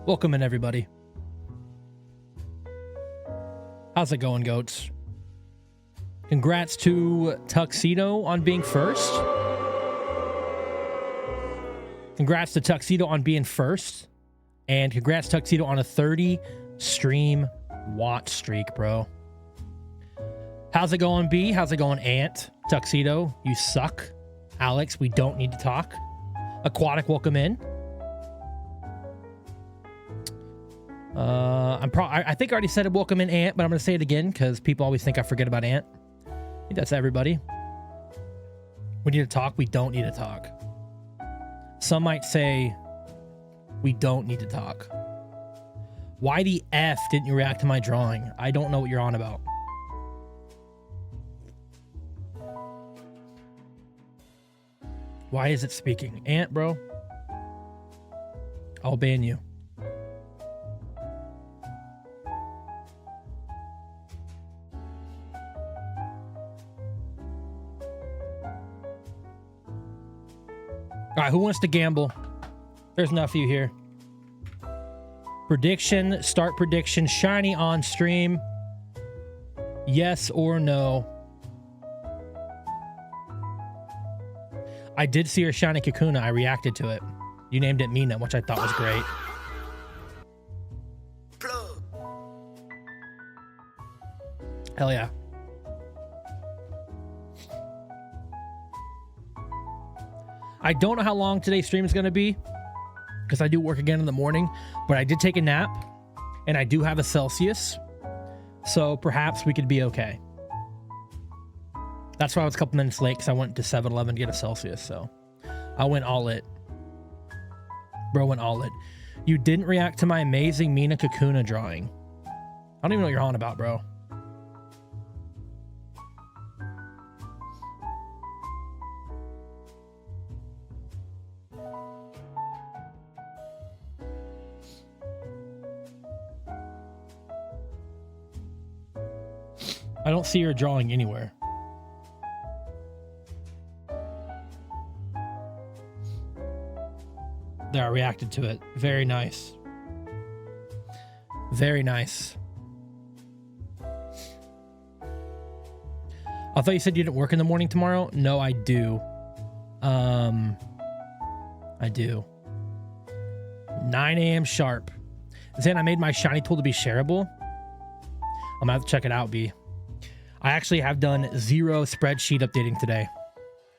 Welcome in, everybody. How's it going, goats? Congrats to Tuxedo on being first. Congrats to Tuxedo on being first. And congrats, Tuxedo, on a 30 stream watch streak, bro. How's it going, B? How's it going, Ant? Tuxedo, you suck. Alex, we don't need to talk. Aquatic, welcome in. I think I already said it, welcome in, Ant, but I'm going to say it again because people always think I forget about Ant. I think that's everybody. We need to talk. We don't need to talk. Some might say we don't need to talk. Why the F didn't you react to my drawing? I don't know what you're on about. Why is it speaking? Ant, bro. I'll ban you. All right, who wants to gamble? There's enough of you here. Prediction, start prediction, shiny on stream. Yes or no? I did see your shiny Kakuna. I reacted to it. You named it Mina, which I thought was great. Hell yeah. I don't know how long today's stream is going to be because I do work again in the morning, but I did take a nap and I do have a Celsius, so perhaps we could be okay. That's why I was a couple minutes late because I went to 7-Eleven to get a Celsius, so I went all it. Bro went all it. You didn't react to my amazing Mina Kakuna drawing. I don't even know what you're on about, bro. I don't see your drawing anywhere. There, I reacted to it. Very nice. Very nice. I thought you said you didn't work in the morning tomorrow. No, I do. I do. 9 a.m. sharp. Zan, I made my shiny tool to be shareable. I'm gonna have to check it out, B. I actually have done 0 spreadsheet updating today.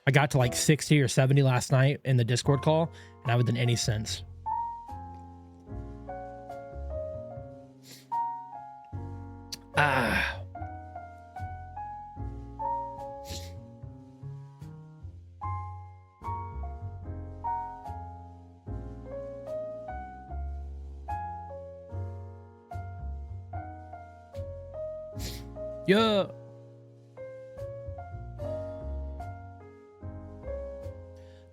I got to like 60 or 70 last night in the Discord call, and I haven't done any since. Ah. Yeah.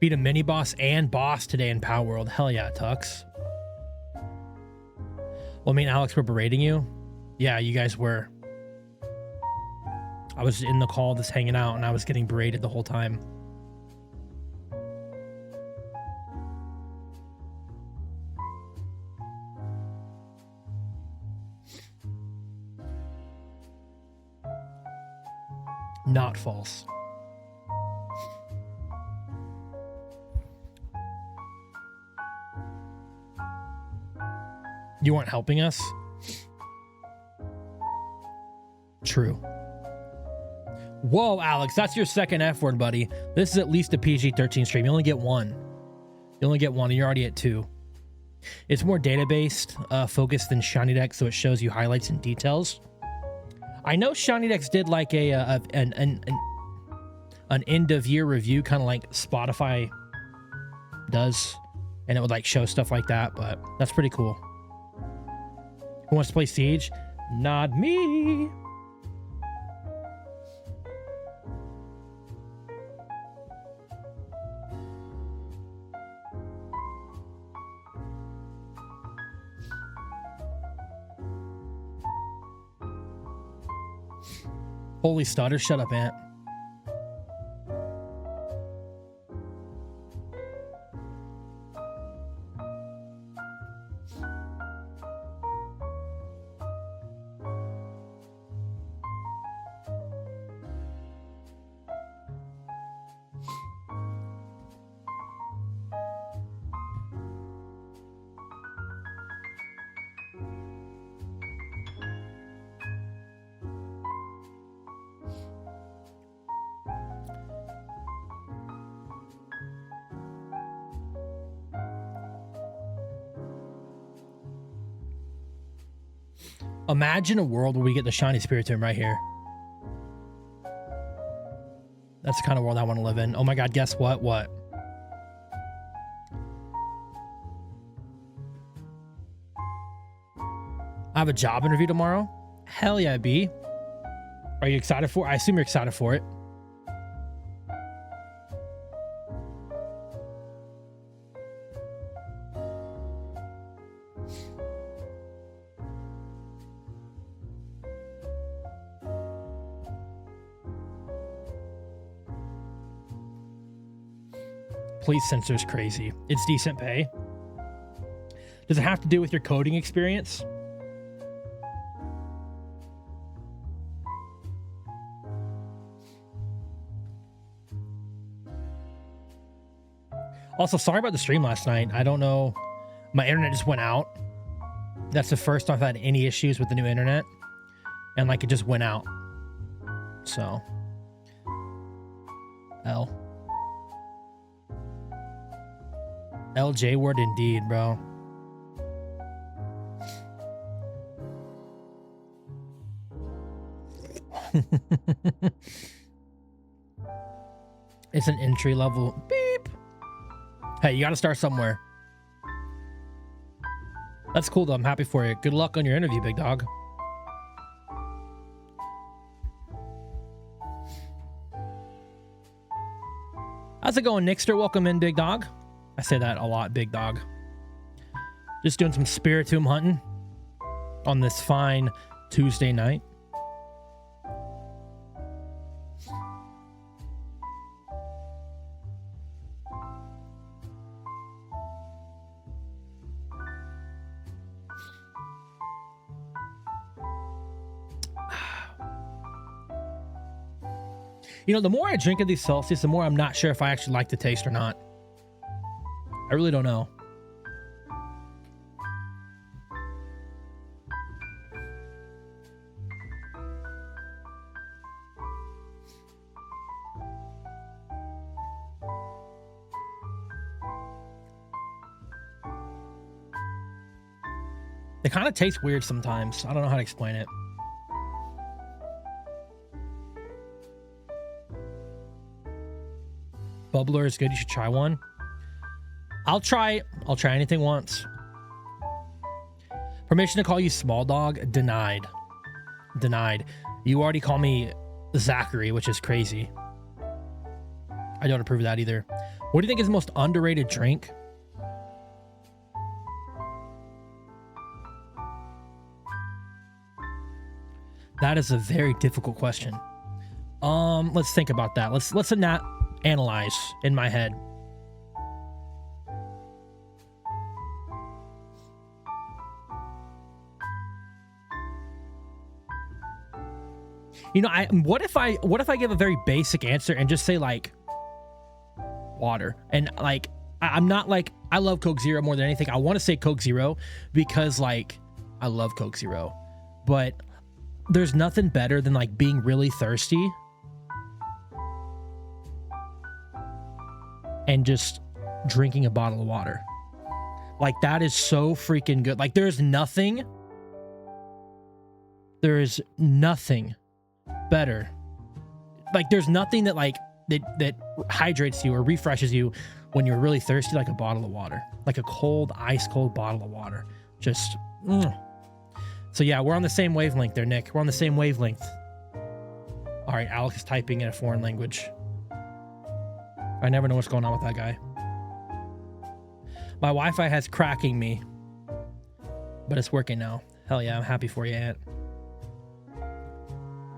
Beat a mini boss and boss today in Power World. Hell yeah, Tux. Well, me and Alex were berating you. Yeah, you guys were. I was in the call just hanging out and I was getting berated the whole time. Not false. You weren't helping us? True. Whoa, Alex, that's your second F word, buddy. This is at least a PG-13 stream. You only get one. You only get one, and you're already at 2. It's more data-based, focused than Shiny Dex, so it shows you highlights and details. I know Shiny Dex did like an end-of-year review, kind of like Spotify does, and it would like show stuff like that, but that's pretty cool. Who wants to play Siege? Not me. Holy stutter, shut up, Ant. Imagine a world where we get the shiny Spiritomb right here. That's the kind of world I want to live in. Oh my god, guess what? What? I have a job interview tomorrow. Hell yeah, B. Are you excited for it? I assume you're excited for it. Police censor's crazy. It's decent pay. Does it have to do with your coding experience? Also, sorry about the stream last night. I don't know. My internet just went out. That's the first time I've had any issues with the new internet. And like it just went out. So. LJ word indeed, bro. It's an entry level. Beep. Hey, you got to start somewhere. That's cool, though. I'm happy for you. Good luck on your interview, big dog. How's it going, Nixter? Welcome in, big dog. I say that a lot, big dog. Just doing some Spiritomb hunting on this fine Tuesday night. You know, the more I drink of these Celsius, the more I'm not sure if I actually like the taste or not. I really don't know. They kind of taste weird sometimes. I don't know how to explain it. Bubbler is good. You should try one. I'll try anything once. Permission to call you small dog? Denied. Denied. You already call me Zachary, which is crazy. I don't approve of that either. What do you think is the most underrated drink? That is a very difficult question. Let's think about that. Let's not analyze in my head. You know, what if I give a very basic answer and just say like water? And like I'm not like I love Coke Zero more than anything. I want to say Coke Zero because like I love Coke Zero. But there's nothing better than like being really thirsty and just drinking a bottle of water. Like that is so freaking good. Like there is nothing better. Like there's nothing that like that hydrates you or refreshes you when you're really thirsty like a bottle of water. Like a cold, ice cold bottle of water. Just So yeah, we're on the same wavelength there, Nick. We're on the same wavelength. All right, Alex is typing in a foreign language. I never know what's going on with that guy. My Wi-Fi has cracking me, but it's working now. Hell yeah, I'm happy for you, Aunt.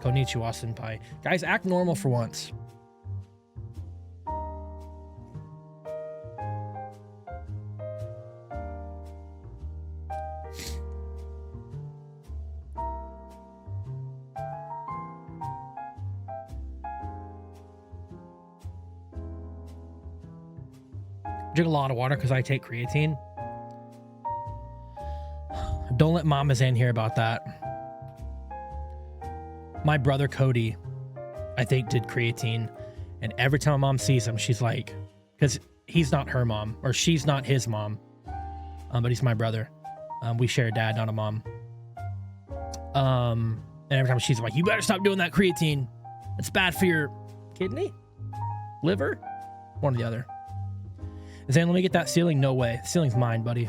Konnichiwa, senpai. Guys, act normal for once. Drink a lot of water because I take creatine. Don't let Mama Zan hear about that. My brother Cody, I think, did creatine, and every time my mom sees him, she's like, because he's not her mom, or she's not his mom, but he's my brother. We share a dad, not a mom. And every time she's like, you better stop doing that creatine. It's bad for your kidney? Liver? One or the other. Zane, let me get that ceiling. No way. The ceiling's mine, buddy.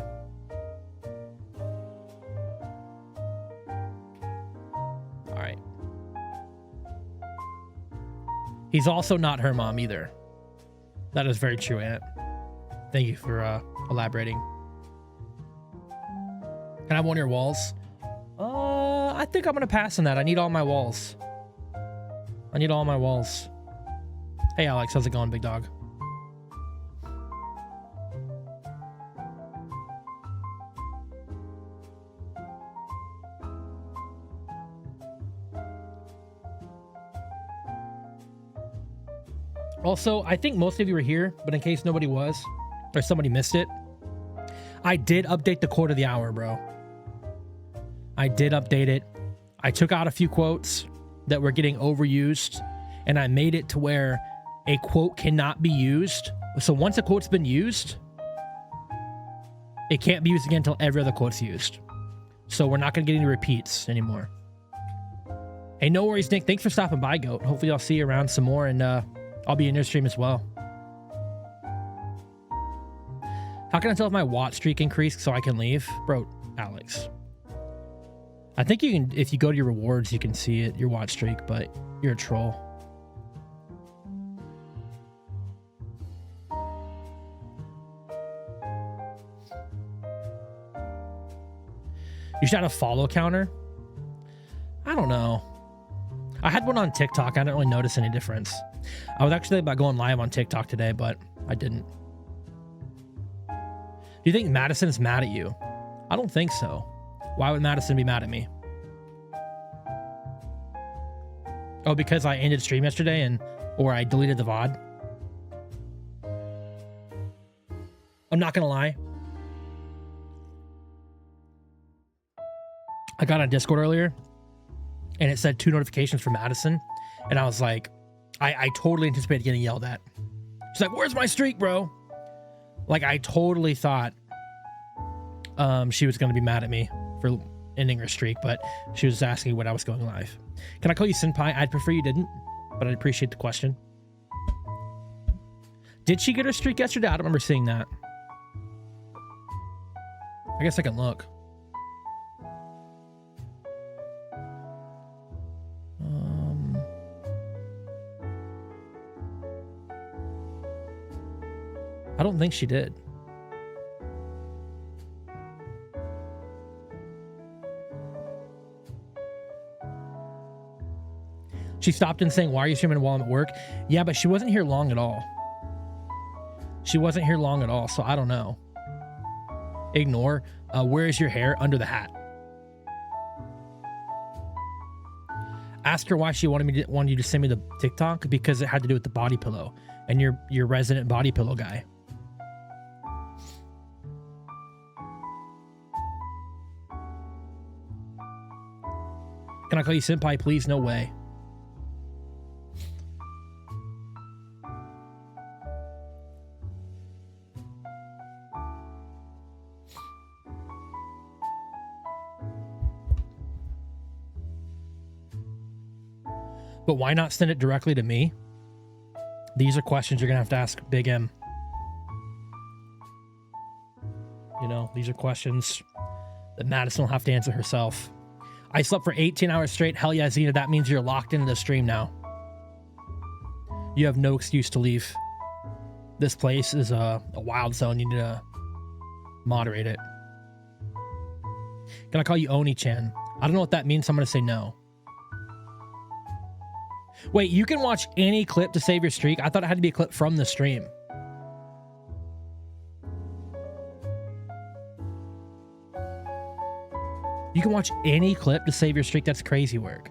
All right. He's also not her mom either. That is very true, Aunt. Thank you for elaborating. Can I have one of your walls? I think I'm going to pass on that. I need all my walls. I need all my walls. Hey, Alex. How's it going, big dog? Also, I think most of you were here, but in case nobody was, or somebody missed it, I did update the quote of the hour, bro. I did update it. I took out a few quotes that were getting overused, and I made it to where a quote cannot be used. So once a quote's been used, it can't be used again until every other quote's used. So we're not going to get any repeats anymore. Hey, no worries, Nick. Thanks for stopping by, Goat. Hopefully I'll see you around some more, and I'll be in your stream as well. How can I tell if my watt streak increased so I can leave? Bro, Alex. I think you can, if you go to your rewards, you can see it, your watt streak, but you're a troll. You should have a follow counter. I don't know. I had one on TikTok. I didn't really notice any difference. I was actually about going live on TikTok today, but I didn't. Do you think Madison's mad at you? I don't think so. Why would Madison be mad at me? Oh, because I ended stream yesterday or I deleted the VOD? I'm not gonna lie. I got on Discord earlier and it said 2 notifications from Madison. And I was like, I totally anticipated getting yelled at. She's like, where's my streak, bro? Like, I totally thought she was going to be mad at me for ending her streak, but she was asking when I was going live. Can I call you Senpai? I'd prefer you didn't, but I'd appreciate the question. Did she get her streak yesterday? I don't remember seeing that. I guess I can look. I don't think she did. She stopped in saying, why are you streaming while I'm at work? Yeah, but she wasn't here long at all. She wasn't here long at all, so I don't know. Ignore. Where is your hair? Under the hat. Ask her why she wanted you to send me the TikTok, because it had to do with the body pillow, and your resident body pillow guy. Can I call you Senpai, please? No way. But why not send it directly to me? These are questions you're going to ask Big M. You know, these are questions that Madison will have to answer herself. I slept for 18 hours straight. Hell yeah, Xena. That means you're locked into the stream now. You have no excuse to leave. This place is a wild zone. You need to moderate it. Can I call you Oni-chan? I don't know what that means, so I'm going to say no. Wait, you can watch any clip to save your streak? I thought it had to be a clip from the stream. You can watch any clip to save your streak? That's crazy work.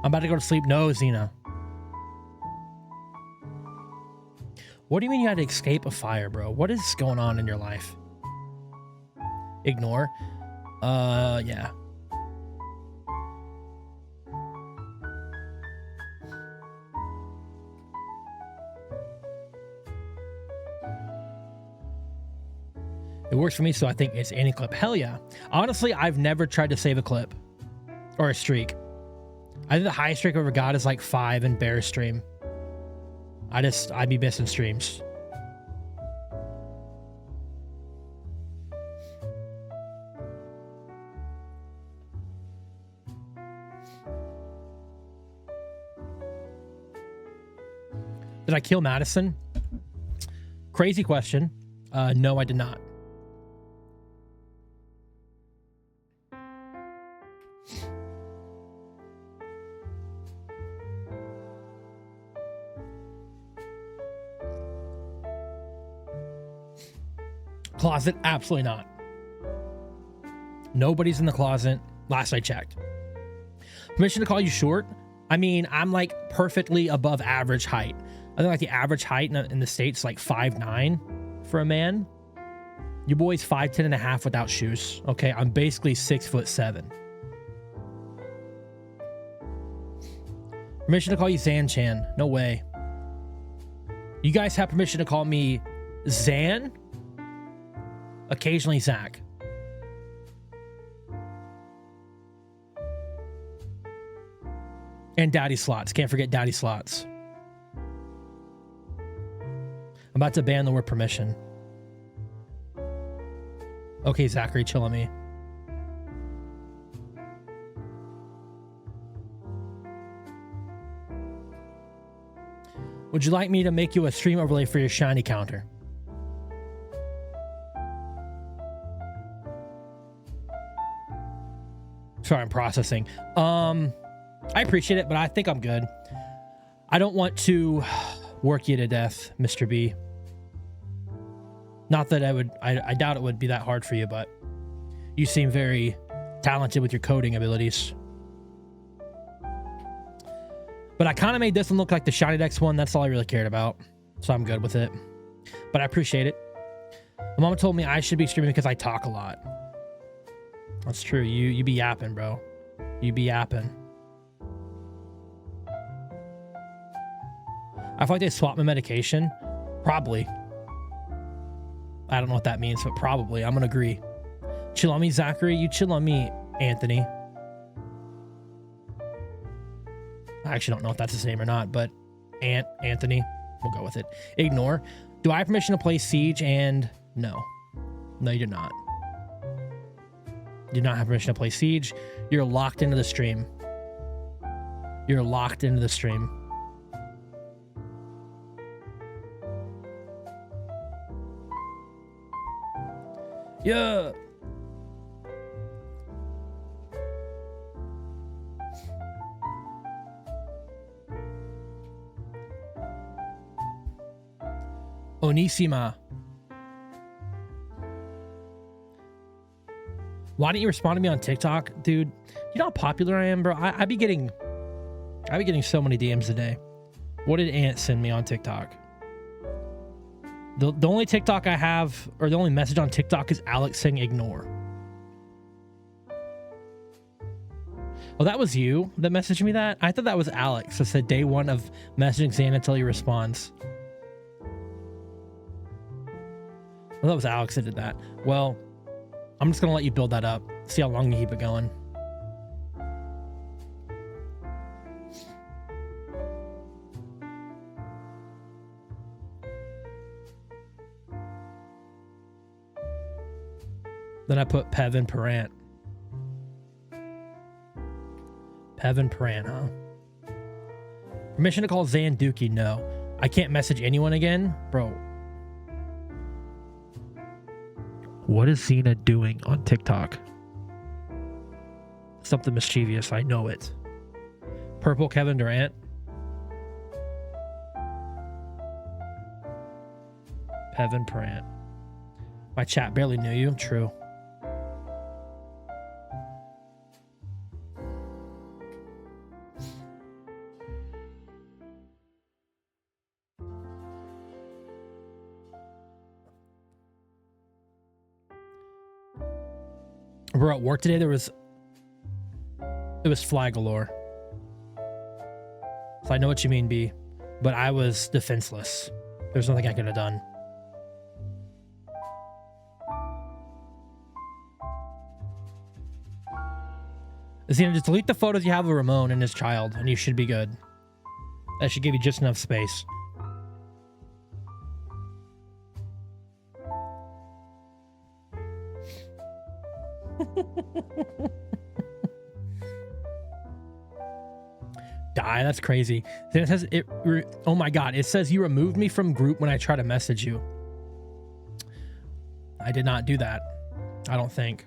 I'm about to go to sleep. No, Xena. What do you mean you had to escape a fire, bro? What is going on in your life? Ignore. Yeah. It works for me, so I think it's any clip. Hell yeah. Honestly, I've never tried to save a clip. Or a streak. I think the highest streak I ever got is like 5 in Bear stream. I'd be missing streams. Did I kill Madison? Crazy question. No, I did not. Closet? Absolutely not. Nobody's in the closet. Last I checked. Permission to call you short? I mean, I'm like perfectly above average height. I think like the average height in the States is like 5'9" for a man. Your boy's 5'10" and a half without shoes. Okay, I'm basically 6'7". Permission to call you Zan Chan? No way. You guys have permission to call me Zan? Occasionally Zach. And Daddy Slots. Can't forget Daddy Slots. I'm about to ban the word permission. Okay, Zachary, chill on me. Would you like me to make you a stream overlay for your shiny counter? Sorry, I'm processing. I appreciate it, but I think I'm good. I don't want to work you to death, Mr. B. Not that I doubt it would be that hard for you, but you seem very talented with your coding abilities. But I kind of made this one look like the Shiny Dex one. That's all I really cared about. So I'm good with it. But I appreciate it. My mama told me I should be streaming because I talk a lot. That's true. You be yapping, bro. You be yapping. I feel like they swapped my medication. Probably. I don't know what that means, but probably. I'm going to agree. Chill on me, Zachary. You chill on me, Anthony. I actually don't know if that's his name or not, but Anthony. We'll go with it. Ignore. Do I have permission to play Siege? And no. No, you do not. You do not have permission to play Siege. You're locked into the stream. You're locked into the stream. Yeah. Onishima. Why didn't you respond to me on TikTok? Dude, you know how popular I am, bro? I be getting so many DMs a day. What did Ant send me on TikTok? The only TikTok I have, or the only message on TikTok is Alex saying ignore. Oh, that was you that messaged me that? I thought that was Alex. It said day 1 of messaging Zan until he responds. Well, that was Alex that did that. Well, I'm just going to let you build that up. See how long you keep it going. Then I put Pevin Parant. Pevin Parant, huh? Permission to call Zan Dookie? No. I can't message anyone again? Bro. What is Xena doing on TikTok? Something mischievous. I know it. Purple Kevin Durant. Pevin Parant. My chat barely knew you. True. We're at work today. It was fly galore. So I know what you mean, B, but I was defenseless. There's nothing I could have done. Zena, just delete the photos you have of Ramon and his child, and you should be good. That should give you just enough space. Die, that's crazy. Then it says oh my god, it says you removed me from group when I try to message you. I did not do that. I don't think.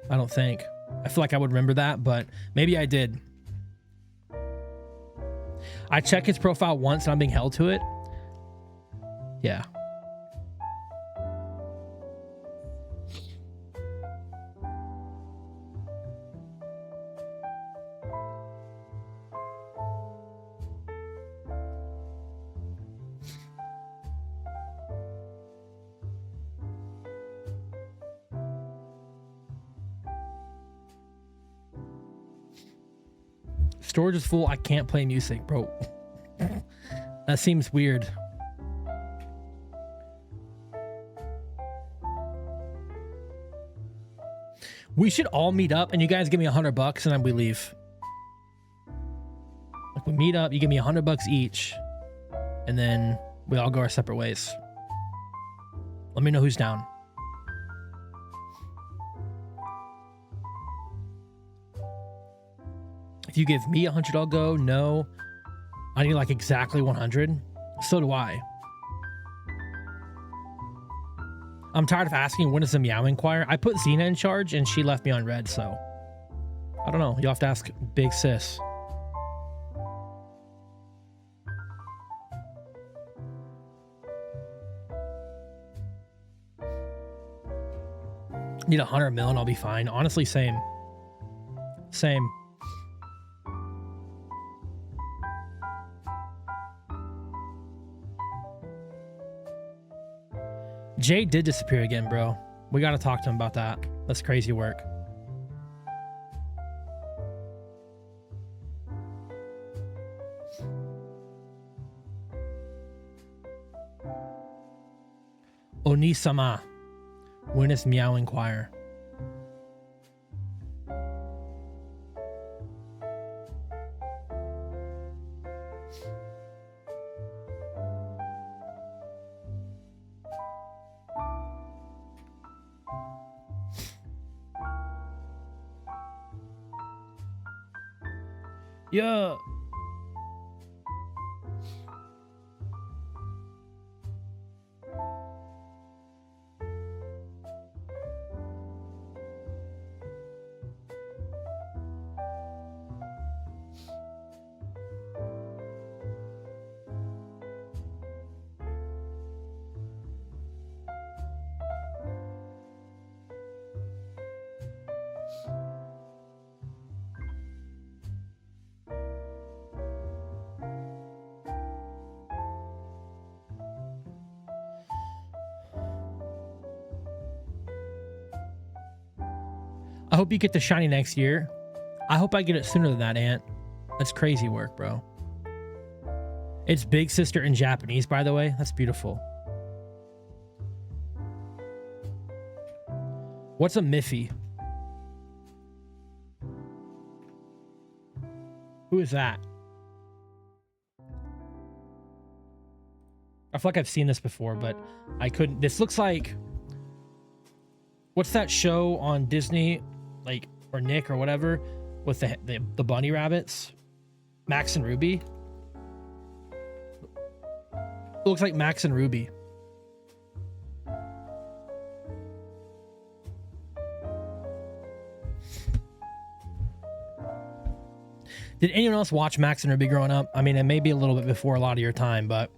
I feel like I would remember that, but maybe I did. I check his profile once and I'm being held to it. Yeah. Storage is full. I can't play music, bro. That seems weird. We should all meet up and you guys give me $100 and then we leave. Like we meet up, you give me $100 each and then we all go our separate ways. Let me know who's down. If you give me 100, I'll go. No, I need like exactly 100. So do I. I'm tired of asking when is the meowing choir. I put Xena in charge and she left me on red, so I don't know. You'll have to ask Big Sis. Need 100 mil and I'll be fine. Honestly, same. Same. Jay did disappear again, bro. We got to talk to him about that. That's crazy work. Oni-sama. When is meowing choir? Yeah. I hope you get the shiny next year. I hope I get it sooner than that, Ant. That's crazy work, bro. It's Big Sister in Japanese, by the way. That's beautiful. What's a Miffy? Who is that? I feel like I've seen this before, but I couldn't. This looks like... What's that show on Disney? Like, or Nick or whatever, with the bunny rabbits? Max and Ruby? It looks like Max and Ruby. Did anyone else watch Max and Ruby growing up? I mean, it may be a little bit before a lot of your time, but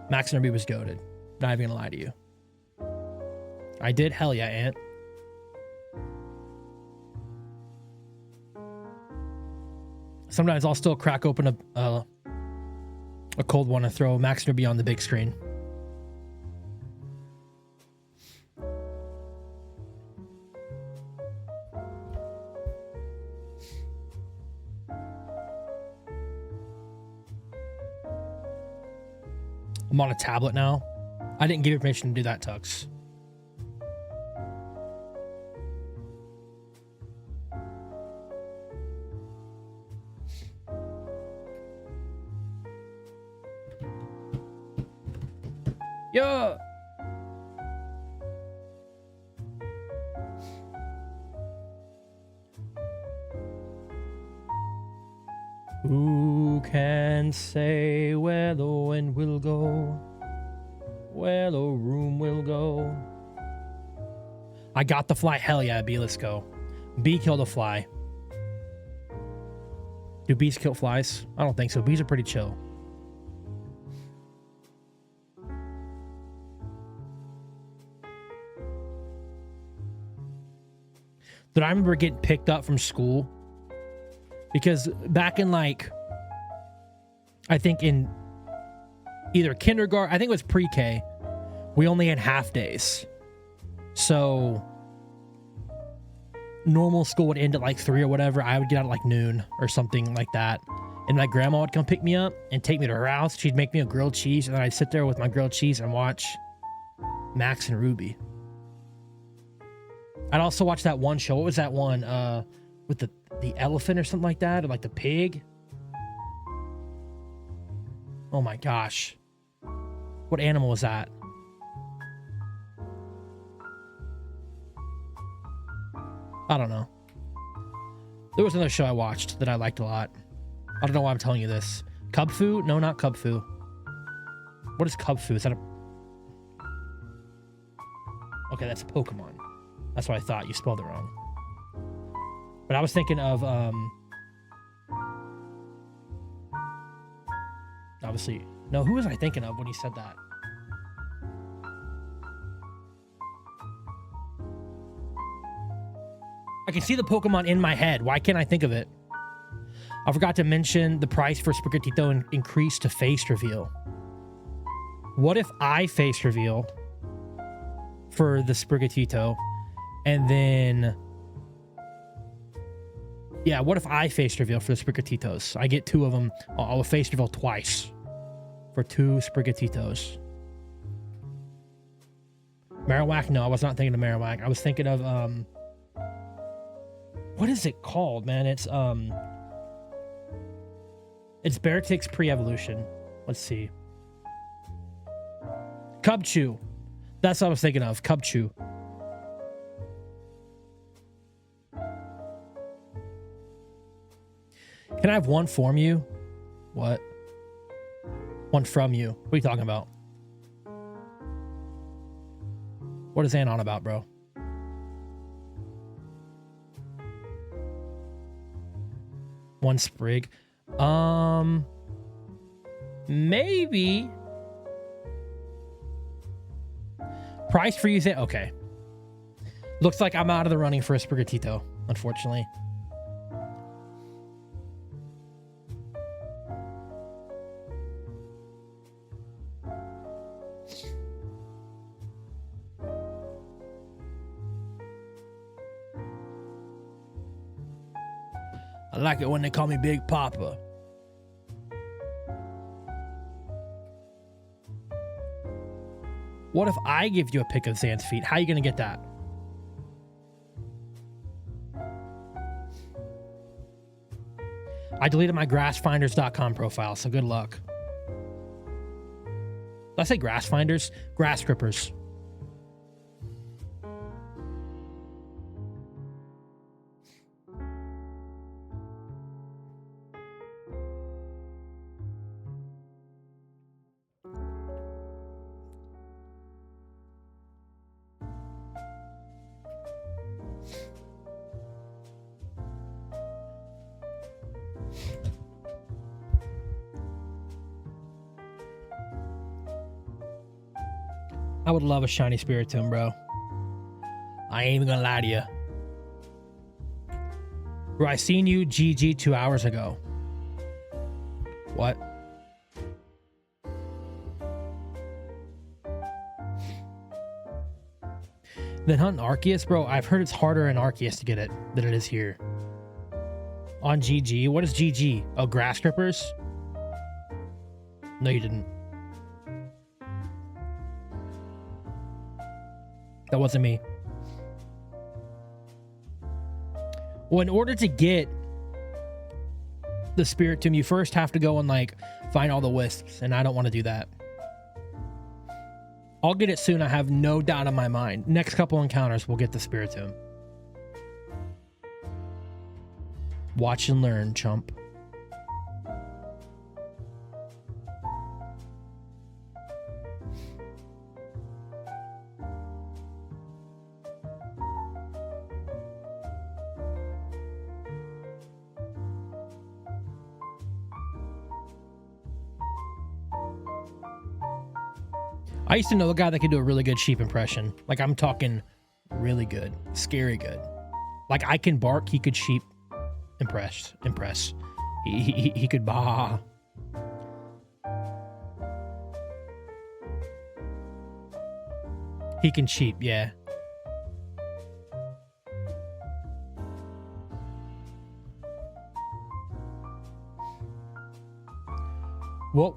Max and Ruby was goated. Not even gonna lie to you. I did? Hell yeah, Ant. Sometimes I'll still crack open a cold one and throw Max and Ruby on the big screen. I'm on a tablet now. I didn't give you permission to do that, Tux. Yeah. Who can say where the wind will go? Where the room will go? I got the fly. Hell yeah, B, let's go. B killed a fly. Do bees kill flies? I don't think so. Bees are pretty chill. But I remember getting picked up from school because back in like, I think in either kindergarten, I think it was pre-K, we only had half days. So normal school would end at like 3 or whatever. I would get out at like noon or something like that. And my grandma would come pick me up and take me to her house. She'd make me a grilled cheese, and then I'd sit there with my grilled cheese and watch Max and Ruby. I'd also watch that one show. What was that one? With the elephant or something like that, or like the pig. Oh my gosh. What animal was that? I don't know. There was another show I watched that I liked a lot. I don't know why I'm telling you this. Cub Fu? No, not Cub Fu. What is Cub Fu? Is that a... Okay, that's a Pokemon. That's what I thought. You spelled it wrong. But I was thinking of, obviously... No, who was I thinking of when he said that? I can see the Pokemon in my head. Why can't I think of it? I forgot to mention the price for Sprigatito increased to face reveal. What if I face reveal for the Sprigatito and then... Yeah, what if I face reveal for the Sprigatitos? I get 2 of them. I'll face reveal twice for 2 Sprigatitos. Marowak? No, I was not thinking of Marowak. I was thinking of... What is it called, man? It's Beartic's pre-evolution. Let's see. Cubchoo. That's what I was thinking of. Cubchoo. Can I have one from you? What? One from you. What are you talking about? What is Ann on about, bro? One sprig. Maybe. Price for using... Okay. Looks like I'm out of the running for a Sprigatito, unfortunately. I like it when they call me Big Papa. What if I give you a pic of Zan's feet? How are you going to get that? I deleted my grassfinders.com profile, so good luck. Did I say grass finders? Grass strippers. I would love a shiny Spiritomb, bro. I ain't even gonna lie to you. Bro, I seen you GG 2 hours ago. What? Then hunting Arceus? Bro, I've heard it's harder in Arceus to get it than it is here. On GG? What is GG? Oh, grass strippers? No, you didn't. That wasn't me. Well, in order to get the Spiritomb, you first have to go and like find all the wisps, and I don't want to do that. I'll get it soon. I have no doubt in my mind. Next couple encounters, we'll get the Spiritomb. Watch and learn, chump. I used to know a guy that could do a really good sheep impression. Like, I'm talking really good, scary good. Like, I can bark, he could sheep impress. He could baa. He can sheep, yeah. What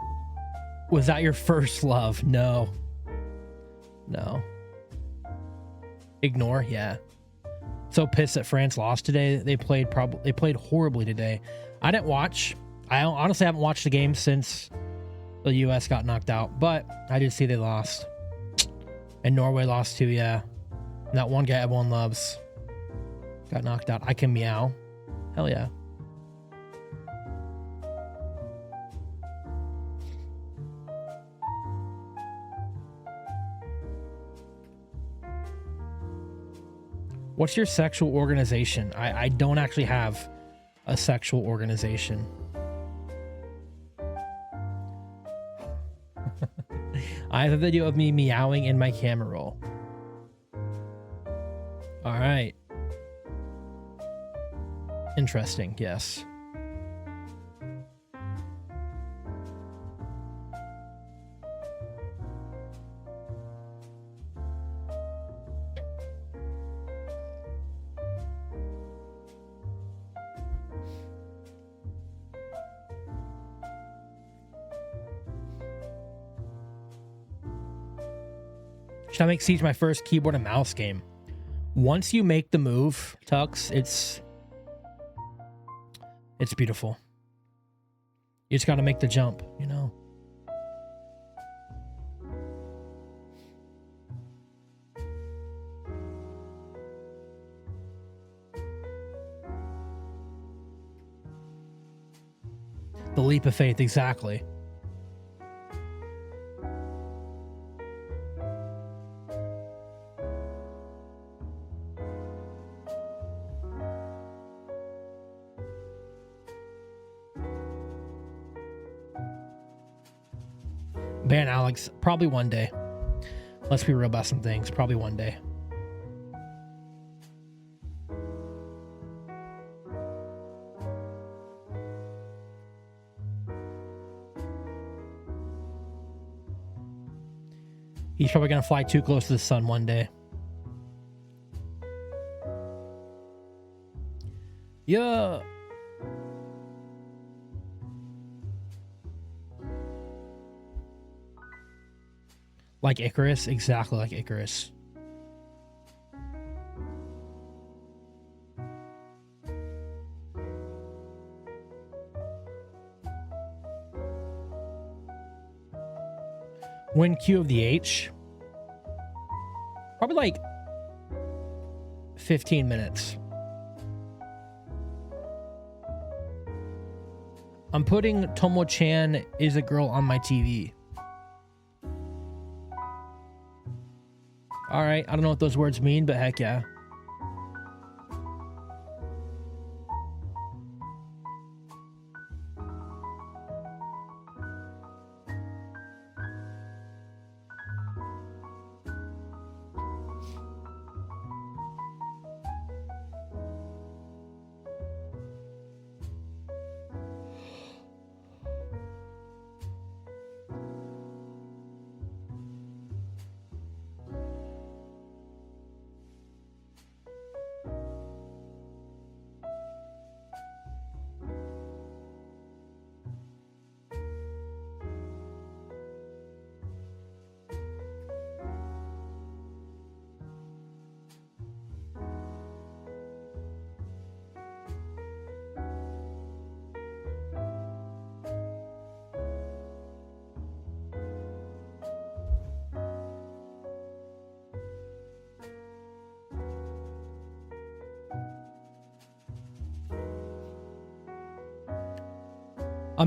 was that your first love? No. No. Ignore, yeah. So pissed that France lost today. They played horribly today. I didn't watch. I honestly haven't watched the game since the US got knocked out, but I did see they lost. And Norway lost too, yeah. And that one guy everyone loves got knocked out. I can meow. Hell yeah. What's your sexual organization? I don't actually have a sexual organization. I have a video of me meowing in my camera roll. All right. Interesting, yes. Should I make Siege my first keyboard and mouse game? Once you make the move, Tux, it's beautiful. You just got to make the jump, you know? The leap of faith, exactly. Ban Alex, probably one day. Let's be real about some things. Probably one day. He's probably going to fly too close to the sun one day. Yeah. Like Icarus? Exactly like Icarus. Win Q of the H? Probably like 15 minutes. I'm putting Tomo-chan is a girl on my TV. All right, I don't know what those words mean, but heck yeah.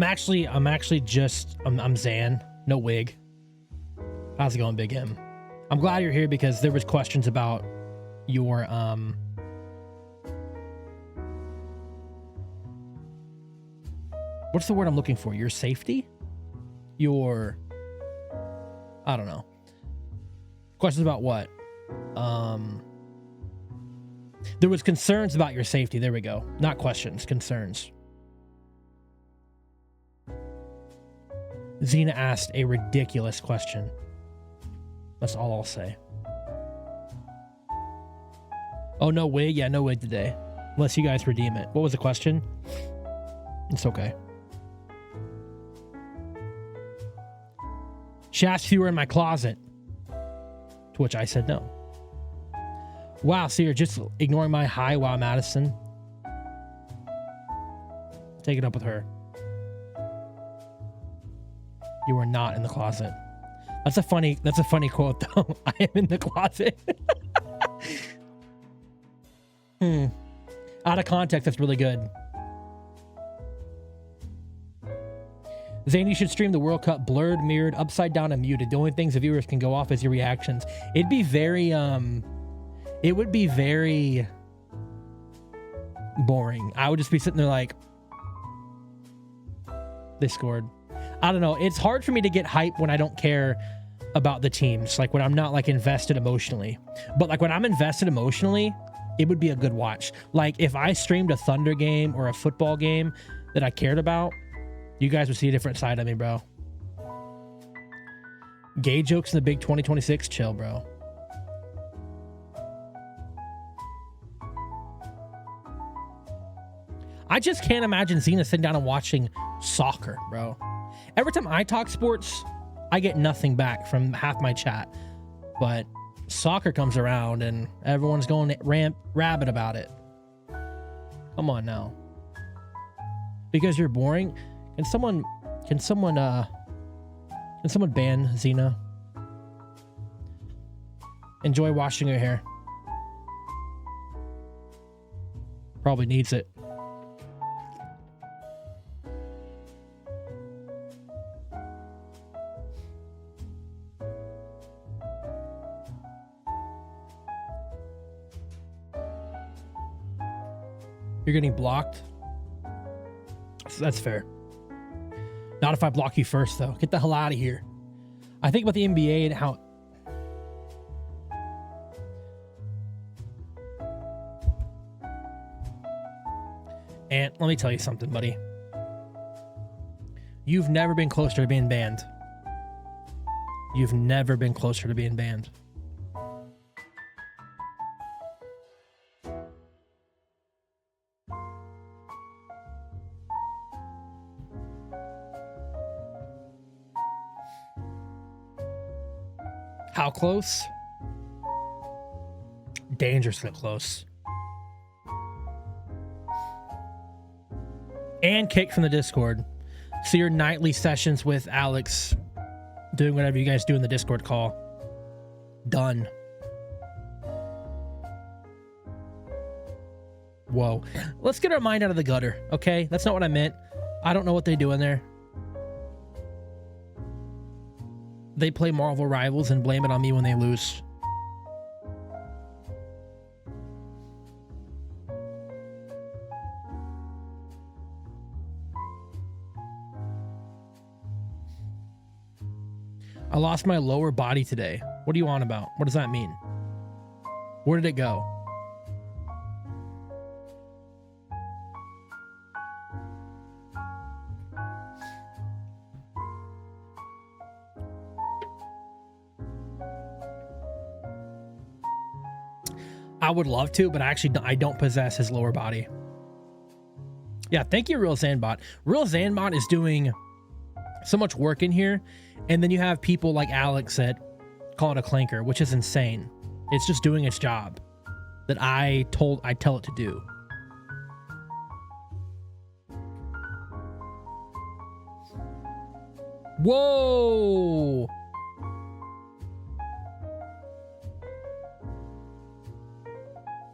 I'm Zan. No wig. How's it going, Big M? I'm glad you're here because there was questions about your what's the word I'm looking for? Your safety? Your I don't know. Questions about what? There was concerns about your safety. There we go. Not questions, concerns. Xena asked a ridiculous question. That's all I'll say. Oh, no wig? Yeah, no wig today. Unless you guys redeem it. What was the question? It's okay. She asked if you were in my closet. To which I said no. Wow, so you're just ignoring my hi, wow, Madison. Take it up with her. You are not in the closet. That's a funny quote though. I am in the closet. Out of context, that's really good. Zane, you should stream the World Cup blurred, mirrored, upside down, and muted. The only things the viewers can go off is your reactions. It'd be very it would be very boring. I would just be sitting there like, they scored. I don't know. It's hard for me to get hype when I don't care about the teams. Like when I'm not like invested emotionally. But like when I'm invested emotionally, it would be a good watch. Like if I streamed a Thunder game or a football game that I cared about, you guys would see a different side of me, bro. Gay jokes in the big 2026? Chill, bro. I just can't imagine Xena sitting down and watching soccer, bro. Every time I talk sports, I get nothing back from half my chat. But soccer comes around and everyone's going rabid about it. Come on now. Because you're boring. Can someone ban Xena? Enjoy washing her hair. Probably needs it. You're getting blocked? That's fair. Not if I block you first, though. Get the hell out of here. I think about the NBA and how... And let me tell you something, buddy. You've never been closer to being banned. You've never been closer to being banned. How close? Dangerously close. And kicked from the Discord. So your nightly sessions with Alex, doing whatever you guys do in the Discord call. Done. Whoa. Let's get our mind out of the gutter, okay? That's not what I meant. I don't know what they do in there. They play Marvel Rivals and blame it on me when they lose. I lost my lower body today. What are you on about? What does that mean? Where did it go? I would love to, but I don't possess his lower body. Yeah, thank you, Real Zanbot. Real Zanbot is doing so much work in here, and then you have people like Alex that call it a clanker, which is insane. It's just doing its job that I tell it to do. Whoa!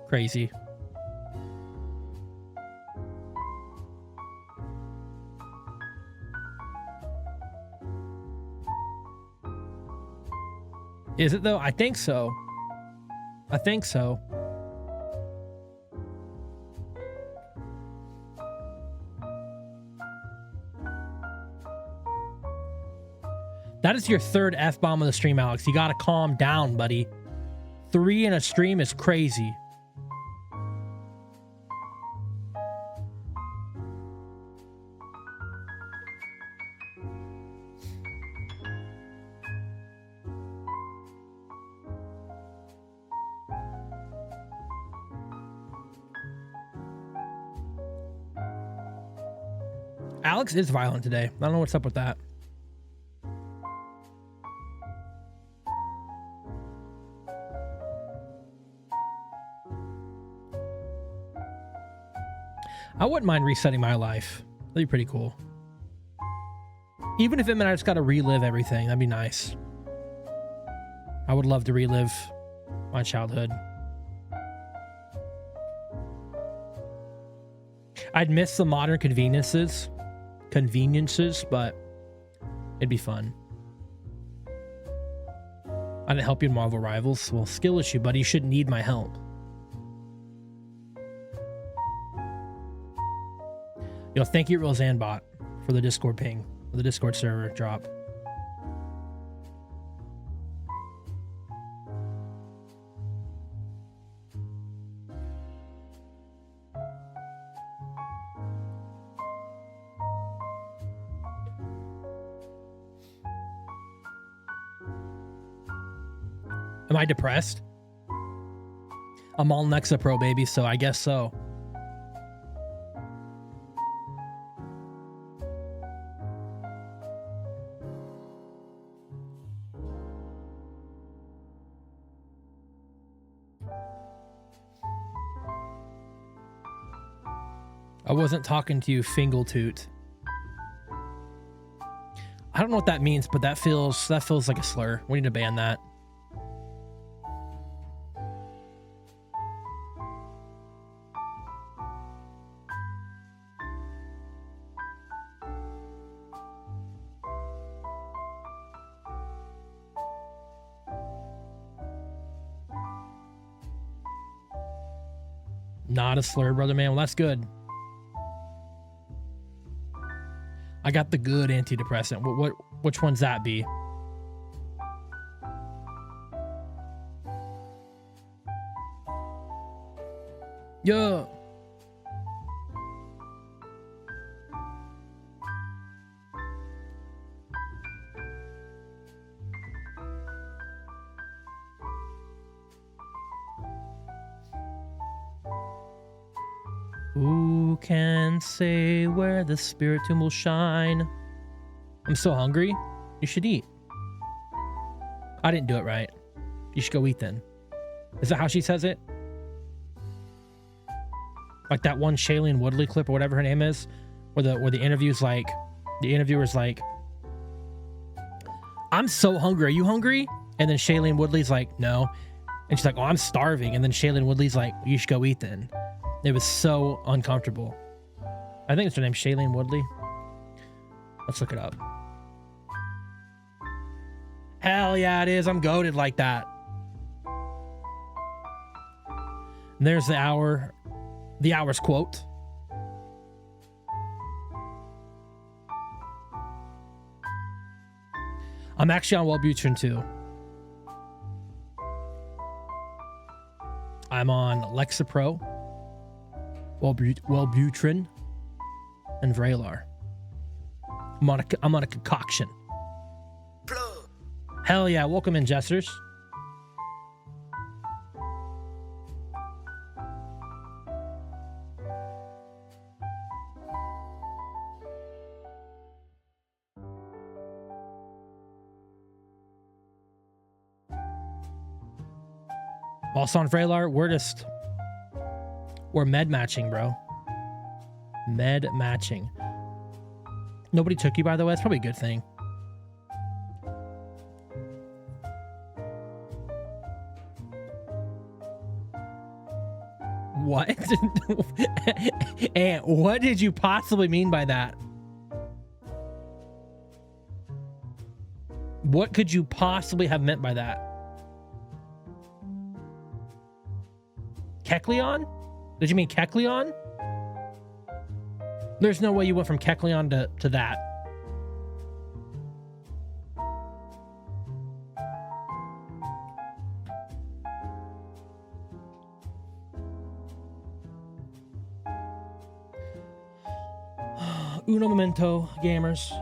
Crazy. Is it though? I think so. I think so. That is your third F-bomb of the stream, Alex. You gotta calm down, buddy. 3 in a stream is crazy. Alex is violent today. I don't know what's up with that. I wouldn't mind resetting my life. That'd be pretty cool. Even if it meant I just got to relive everything, that'd be nice. I would love to relive my childhood. I'd miss the modern conveniences, but it'd be fun. I didn't help you in Marvel Rivals. Well, skill issue, buddy. You shouldn't need my help. Yo, thank you, Roseanne Bot, for the Discord ping, for the Discord server drop. Am I depressed? I'm all Nexa Pro, baby, so I guess so. I wasn't talking to you, Fingletoot. I don't know what that means, but that feels like a slur. We need to ban that. Not a slur, brother man. Well, that's good. I got the good antidepressant. Which one's that be? Yo. Who can say where the Spiritomb will shine? I'm so hungry. You should eat. I didn't do it right. You should go eat then. Is that how she says it? Like that one Shailene Woodley clip or whatever her name is, where the interview's like, the interviewer's like, I'm so hungry. Are you hungry? And then Shailene Woodley's like, no. And she's like, oh, I'm starving. And then Shailene Woodley's like, you should go eat then. It was so uncomfortable. I think it's her name, Shailene Woodley. Let's look it up. Hell yeah, it is. I'm goated like that. And there's the hour's quote. I'm actually on Wellbutrin too. I'm on Lexapro, Wellbutrin, and Vraylar. I'm on a concoction. Hell yeah, welcome in, Jesters. Also on Vraylar, we're med matching, bro. Med matching. Nobody took you, by the way. That's probably a good thing. What? And what did you possibly mean by that? What could you possibly have meant by that? Kecleon? Did you mean Kecleon? There's no way you went from Kecleon to that. Uno momento, gamers.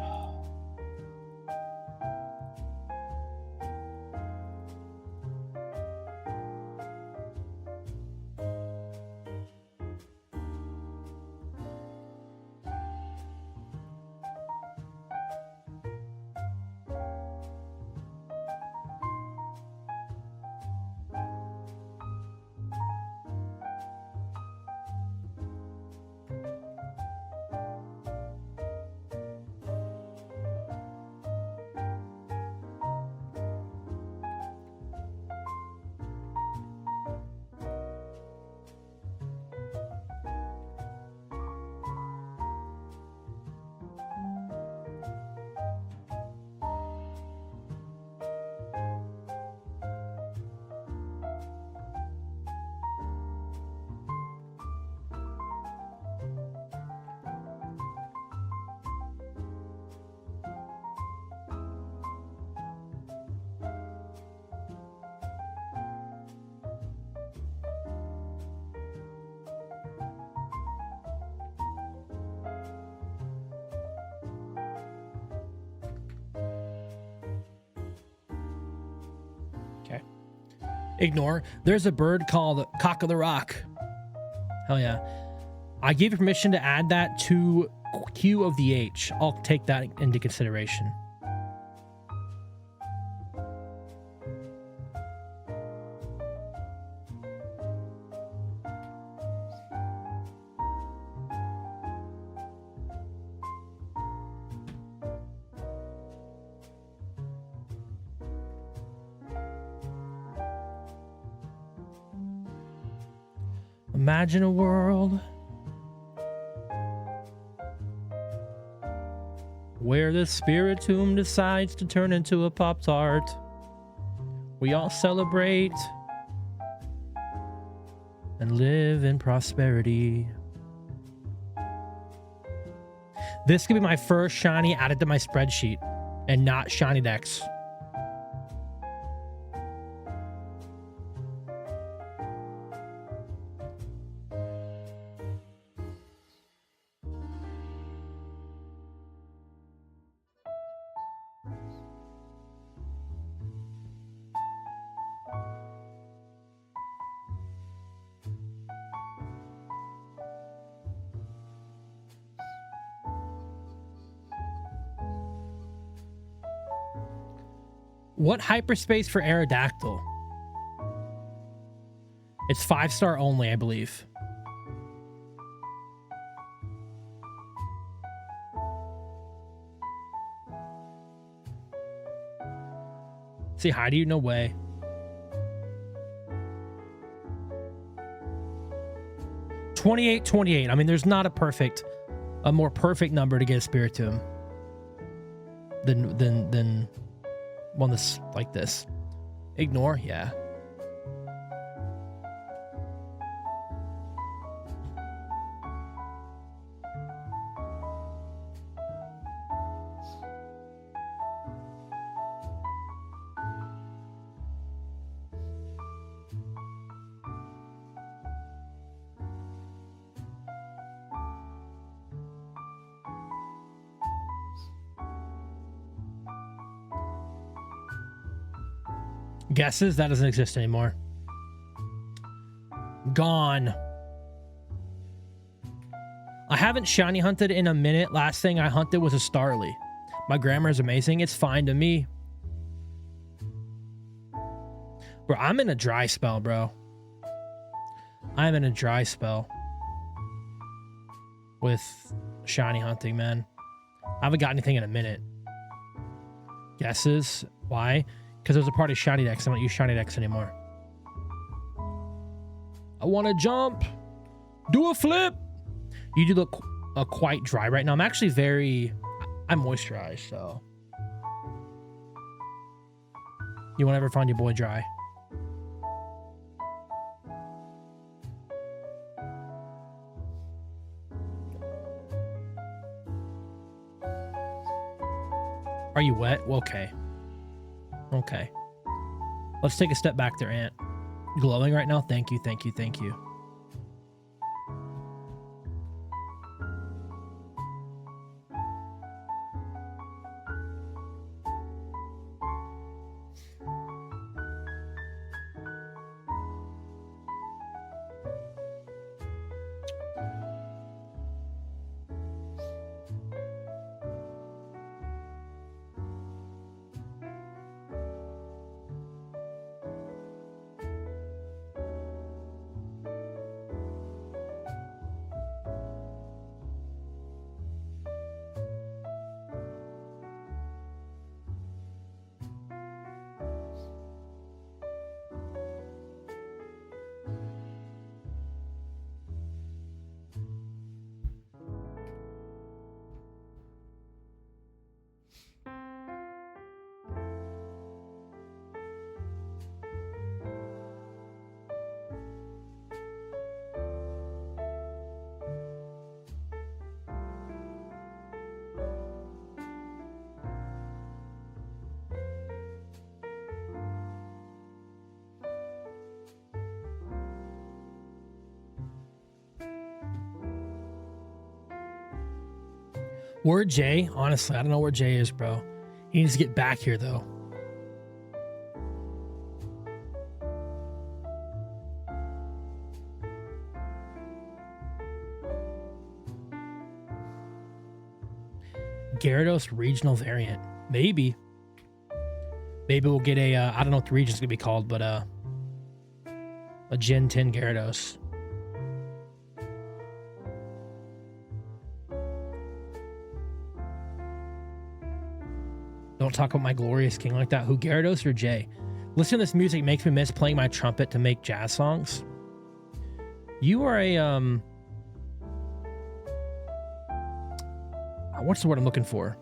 Ignore. There's a bird called Cock of the Rock. Hell yeah. I gave you permission to add that to Q of the H. I'll take that into consideration. Imagine a world where the Spiritomb decides to turn into a Pop-Tart. We all celebrate and live in prosperity. This could be my first shiny added to my spreadsheet and not shiny decks. What hyperspace for Aerodactyl? It's 5-star only, I believe. Say hi to you? No way. $28.28. I mean, there's not a more perfect number to get a Spiritomb than one that's like this. Ignore, yeah. Guesses? That doesn't exist anymore. Gone. I haven't shiny hunted in a minute. Last thing I hunted was a Starly. My grammar is amazing. It's fine to me. Bro, I'm in a dry spell, bro. I'm in a dry spell with shiny hunting, man. I haven't got anything in a minute. Guesses? Why? Because there's a part of shiny decks. I don't use shiny decks anymore. I want to jump. Do a flip. You do look quite dry right now. I'm actually I'm moisturized, so. You won't ever find your boy dry. Are you wet? Okay. Okay. Let's take a step back there, Ant. Glowing right now? Thank you, thank you, thank you. Where Jay? Honestly, I don't know where Jay is, bro. He needs to get back here, though. Gyarados regional variant. Maybe. Maybe we'll get a, I don't know what the region's going to be called, but a Gen 10 Gyarados. Don't talk about my glorious king like that. Who, Gyarados or Jay? Listening to this music makes me miss playing my trumpet to make jazz songs. You are a, what's the word I'm looking for?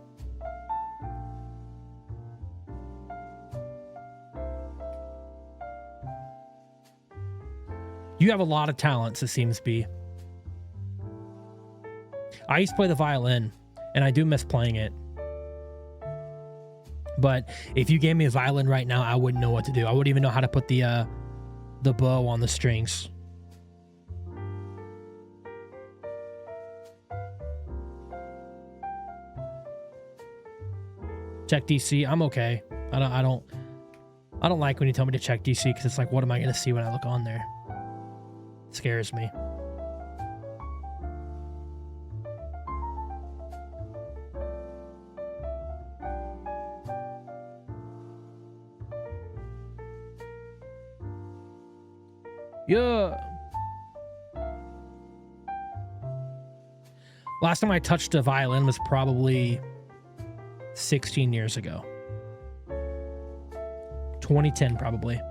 You have a lot of talents, it seems to be. I used to play the violin, and I do miss playing it. But if you gave me a violin right now, I wouldn't know what to do. I wouldn't even know how to put the bow on the strings. Check DC. I'm okay. I don't like when you tell me to check DC because it's like, what am I going to see when I look on there? It scares me. Yeah. Last time I touched a violin was probably 16 years ago. 2010 probably.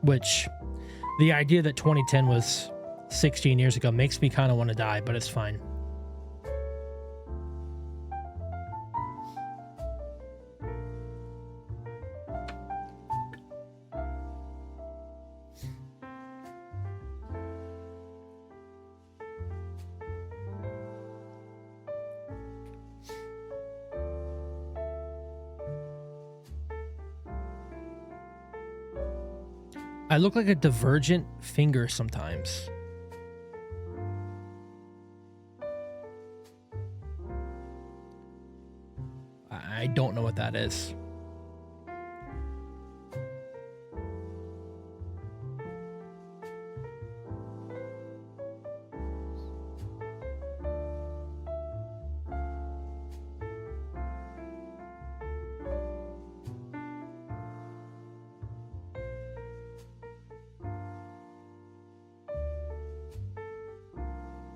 Which, the idea that 2010 was 16 years ago makes me kind of want to die, but it's fine. I look like a divergent finger sometimes. I don't know what that is.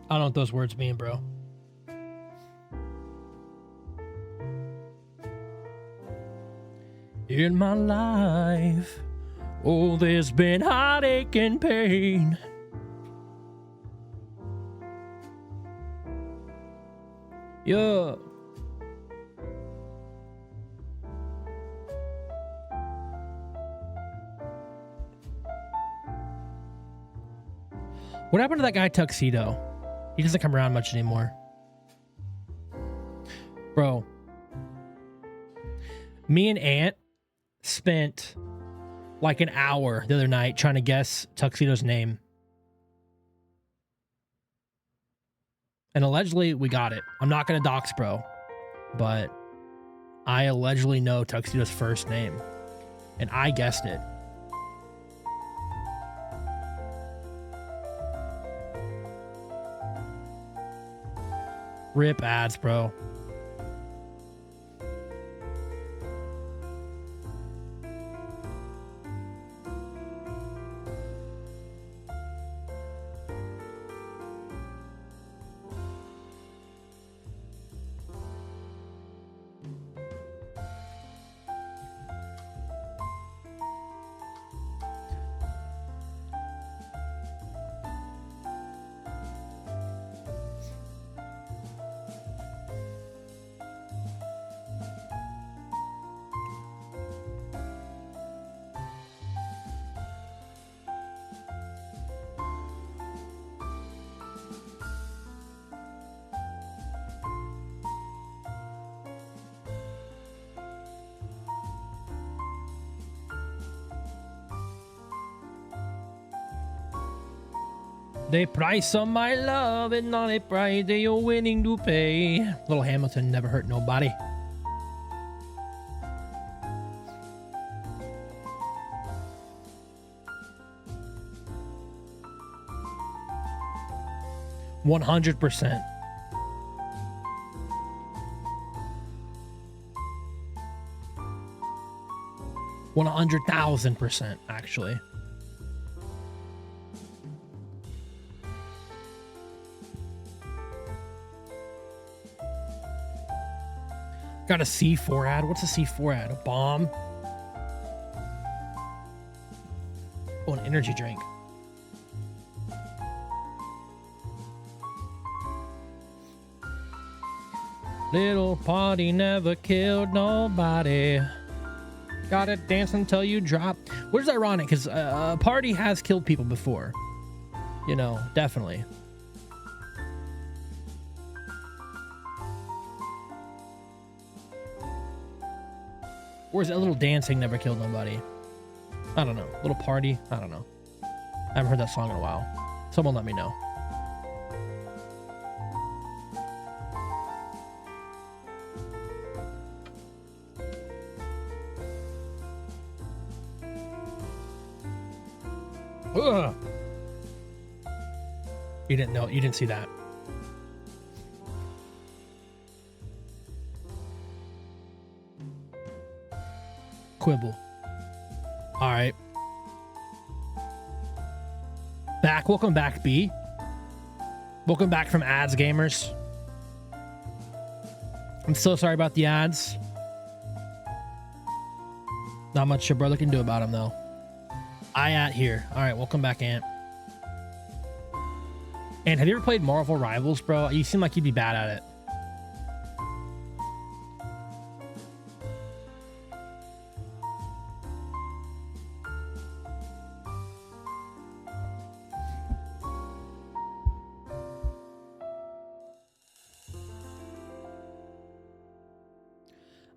I don't know what those words mean, bro. In my life, oh, there's been heartache and pain. Yeah. What happened to that guy Tuxedo? He doesn't come around much anymore. Bro, me and Ant spent like an hour the other night trying to guess Tuxedo's name. And allegedly we got it. I'm not going to dox bro, but I allegedly know Tuxedo's first name. And I guessed it. Rip ads, bro. The price of my love and not a price that you're willing to pay. Little Hamilton never hurt nobody. %100%. $100,000%, actually. Got a C4 ad. What's a C4 ad? A bomb? Oh, an energy drink. Little party never killed nobody. Gotta dance until you drop. Which is ironic, because a party has killed people before. You know, definitely. Or is it a little dancing never killed nobody? I don't know. Little party? I don't know. I haven't heard that song in a while. Someone let me know. Ugh. You didn't know. You didn't see that. Quibble. All right. Back. Welcome back, B. Welcome back from ads, gamers. I'm so sorry about the ads. Not much your brother can do about them, though. At here. All right, welcome back, Ant. And have you ever played Marvel Rivals, bro? You seem like you'd be bad at it.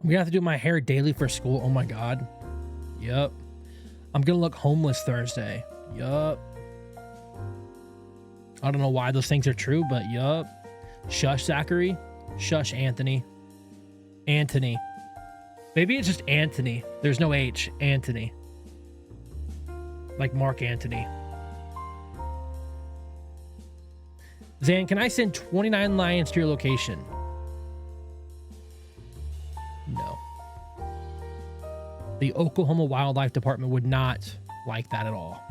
I'm gonna have to do my hair daily for school. Oh my god. Yup. I'm gonna look homeless Thursday. Yup. I don't know why those things are true, but yup. Shush, Zachary. Shush, Anthony. Anthony. Maybe it's just Anthony. There's no H. Anthony. Like Mark Anthony. Zan, can I send 29 lions to your location? No. The Oklahoma Wildlife Department would not like that at all.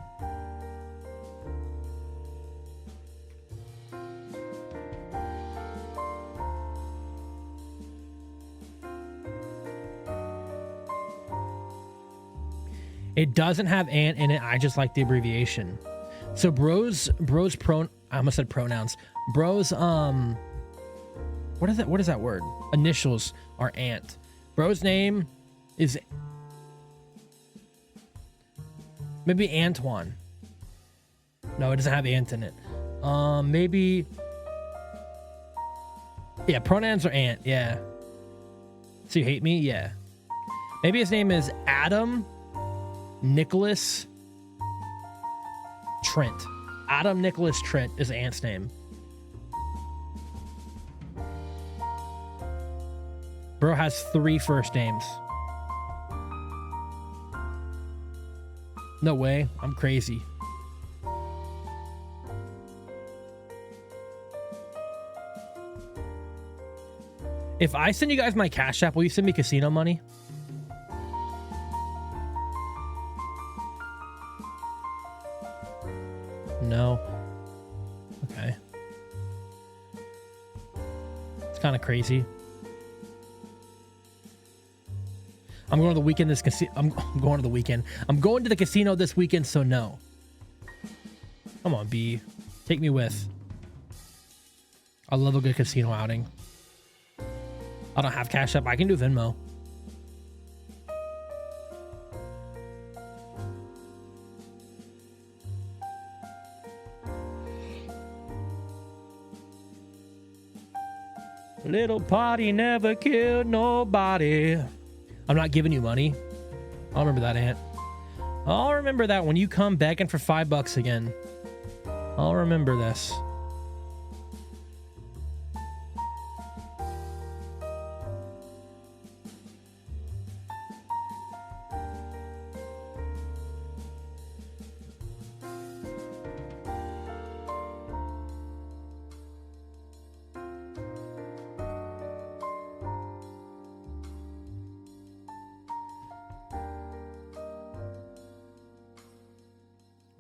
It doesn't have ant in it. I just like the abbreviation. So bros I almost said pronouns. Bros, what is that word? Initials are ant. Bro's name is maybe Antoine. No, it doesn't have ant in it. Maybe. Yeah, pronouns are ant. Yeah. So you hate me? Yeah. Maybe his name is Adam Nicholas Trent. Adam Nicholas Trent is Ant's name. Bro has 3 first names. No way. I'm crazy. If I send you guys my Cash App, will you send me casino money? No. Okay. It's kind of crazy. I'm going to the weekend this casino. I'm going to the weekend. I'm going to the casino this weekend, so no. Come on, B. Take me with. I love a good casino outing. I don't have Cash App. I can do Venmo. Little party never killed nobody. I'm not giving you money. I'll remember that, Ant. I'll remember that when you come begging for $5 again. I'll remember this.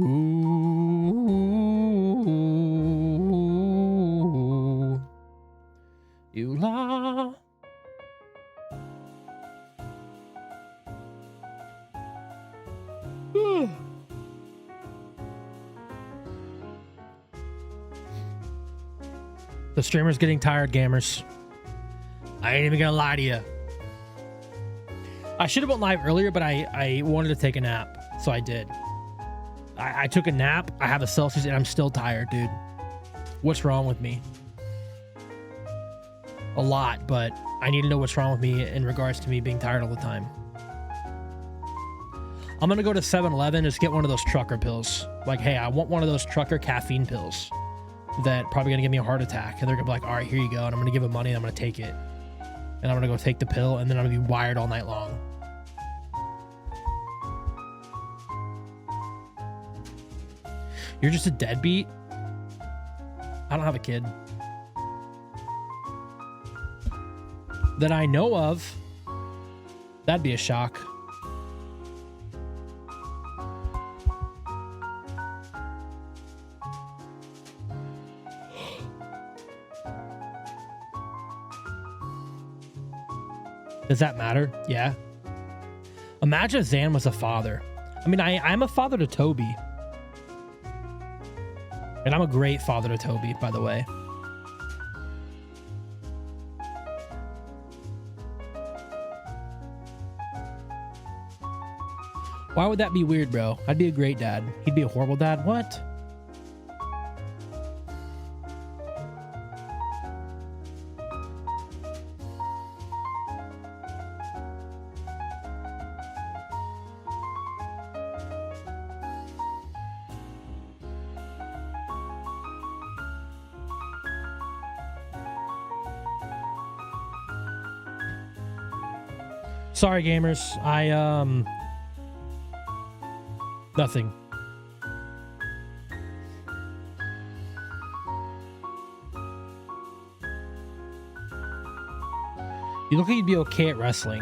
Ooh, you lie. The streamer's getting tired, gamers. I ain't even gonna lie to you. I should have went live earlier, but I wanted to take a nap, so I did. I took a nap. I have a Celsius, and I'm still tired, dude. What's wrong with me? A lot, but I need to know what's wrong with me in regards to me being tired all the time. I'm gonna go to 7-Eleven, just get one of those trucker pills. Like, hey, I want one of those trucker caffeine pills that probably gonna give me a heart attack. And they're gonna be like, all right, here you go. And I'm gonna give them money and I'm gonna take it. And I'm gonna go take the pill, and then I'm gonna be wired all night long. You're just a deadbeat? I don't have a kid. That I know of. That'd be a shock. Does that matter? Yeah. Imagine if Zan was a father. I mean, I'm a father to Toby. And I'm a great father to Toby, by the way. Why would that be weird, bro? I'd be a great dad. He'd be a horrible dad. What? Sorry, gamers. Nothing. You look like you'd be okay at wrestling.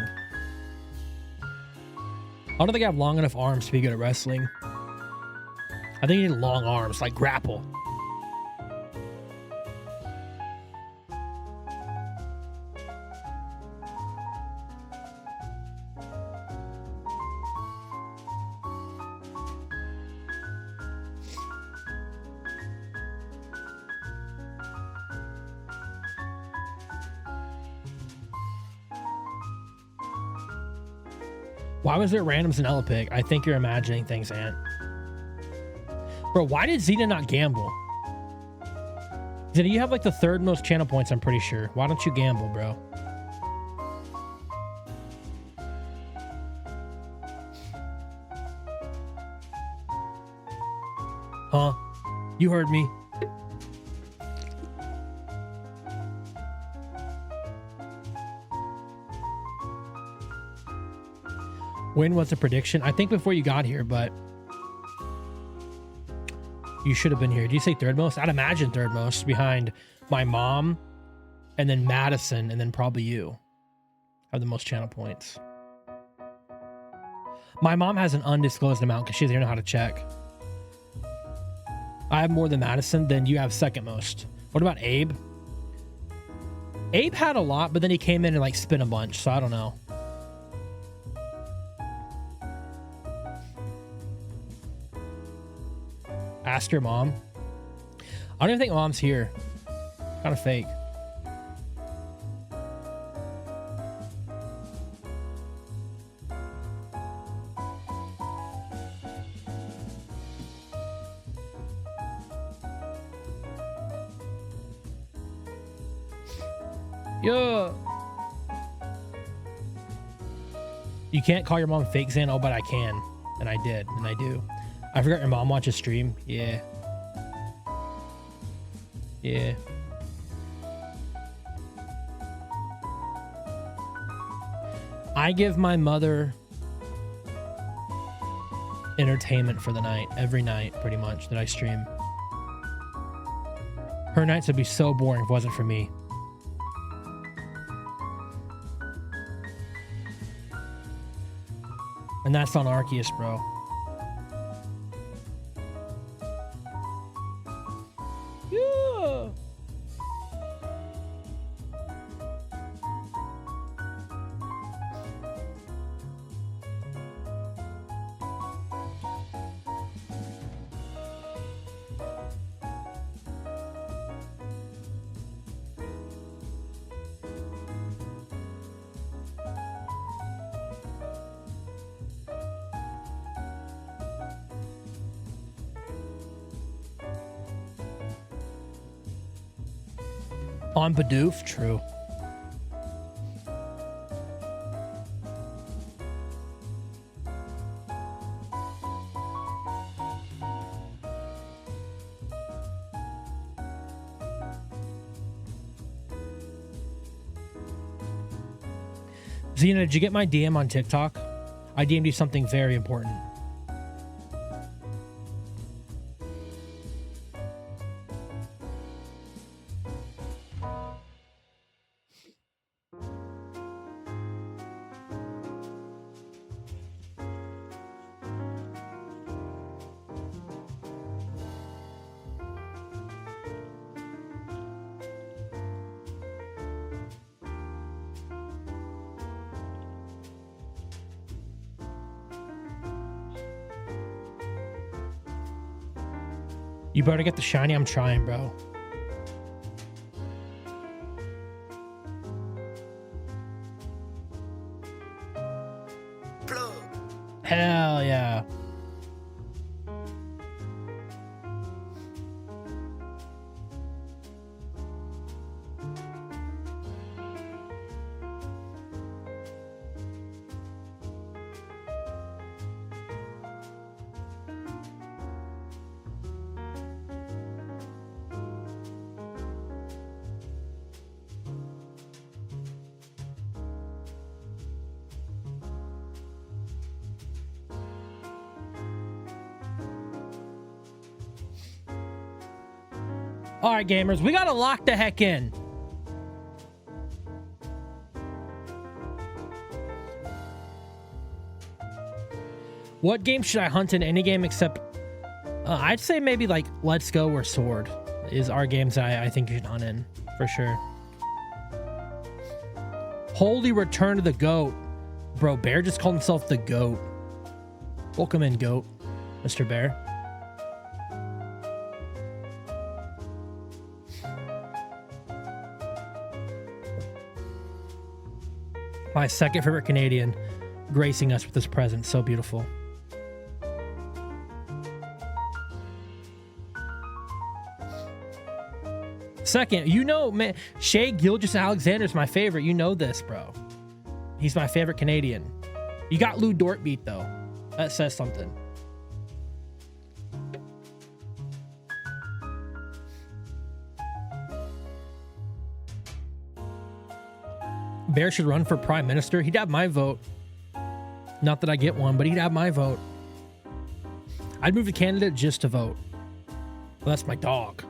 I don't think I have long enough arms to be good at wrestling. I think you need long arms, like grapple. Why was there randoms in Elapig? I think you're imagining things, Ant. Bro, why did Zeta not gamble? Zeta, you have like the 3rd most channel points, I'm pretty sure. Why don't you gamble, bro? Huh? You heard me. When was the prediction? I think before you got here, but you should have been here. Did you say third most? I'd imagine third most, behind my mom and then Madison and then probably you have the most channel points. My mom has an undisclosed amount because she doesn't know how to check. I have more than Madison, then you have second most. What about Abe? Abe had a lot, but then he came in and like spin a bunch, so I don't know. Ask your mom. I don't even think mom's here. Kind of fake. Yeah. You can't call your mom fake, Zan. Oh, but I can. And I did. And I do. I forgot your mom watches stream. Yeah. Yeah. I give my mother entertainment for the night. Every night, pretty much, that I stream. Her nights would be so boring if it wasn't for me. And that's on Arceus, bro. Yeah. On Bidoof, true. Xena, did you get my DM on TikTok? I DM'd you something very important. You better get the shiny. I'm trying, bro. Plug. Hell yeah. All right, gamers, we gotta lock the heck in. What game should I hunt in? Any game except I'd say maybe like Let's Go or Sword is our games that I think you should hunt in for sure. Holy return to the GOAT. Bro, Bear just called himself the GOAT. Welcome in, GOAT, Mr. Bear. My second favorite Canadian gracing us with his presence. So beautiful. Second, you know, man, Shea Gilgeous-Alexander's my favorite. You know this, bro. He's my favorite Canadian. You got Lou Dort beat, though. That says something. Bear should run for prime minister. He'd have my vote. Not that I get one, but he'd have my vote. I'd move to Canada just to vote. Well, that's my dog.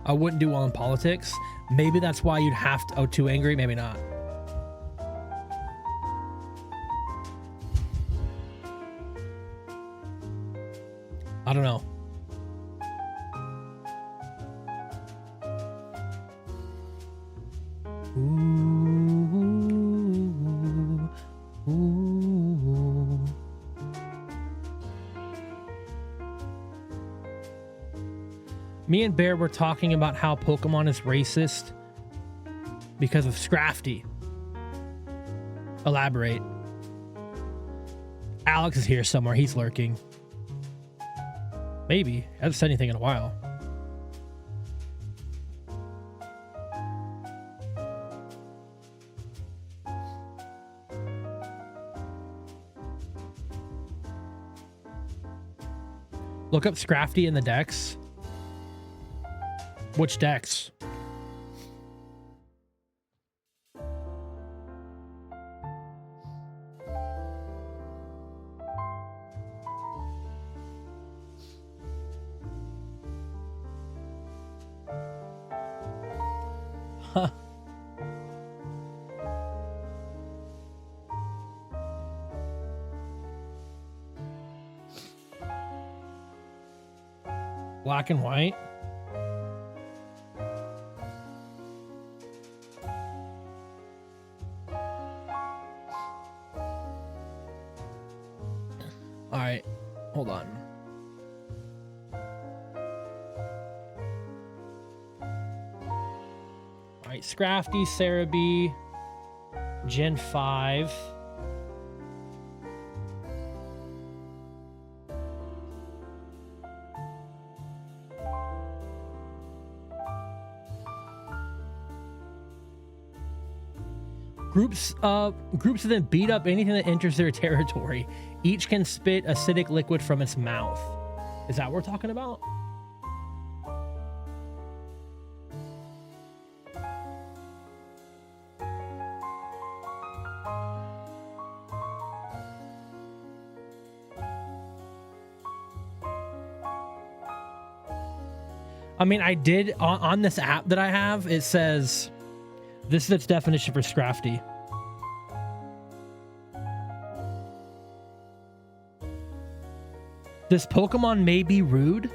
I wouldn't do well in politics. Maybe that's why you'd have to... Oh, too angry? Maybe not. I don't know. Ooh, ooh. Me and Bear were talking about how Pokemon is racist because of Scrafty. Elaborate. Alex is here somewhere. He's lurking. Maybe. I haven't said anything in a while. Look up Scrafty in the decks. Which decks? Huh. Black and white. All right, hold on. All right, Scrafty, Cerebi, Gen 5. Groups of them beat up anything that enters their territory. Each can spit acidic liquid from its mouth. Is that what we're talking about? I mean, I did on this app that I have, it says this is its definition for Scrafty. This Pokemon may be rude,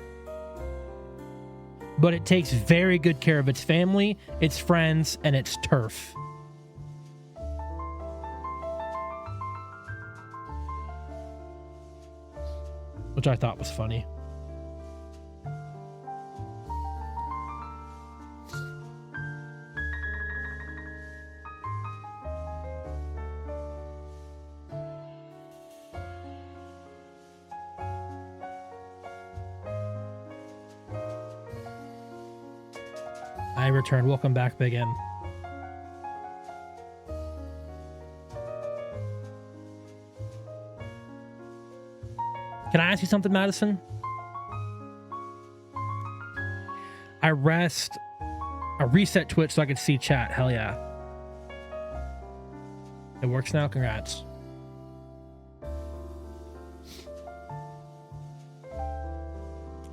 but it takes very good care of its family, its friends, and its turf. Which I thought was funny. I returned. Welcome back, Big M. Can I ask you something, Madison? I reset Twitch so I could see chat. Hell yeah. It works now. Congrats.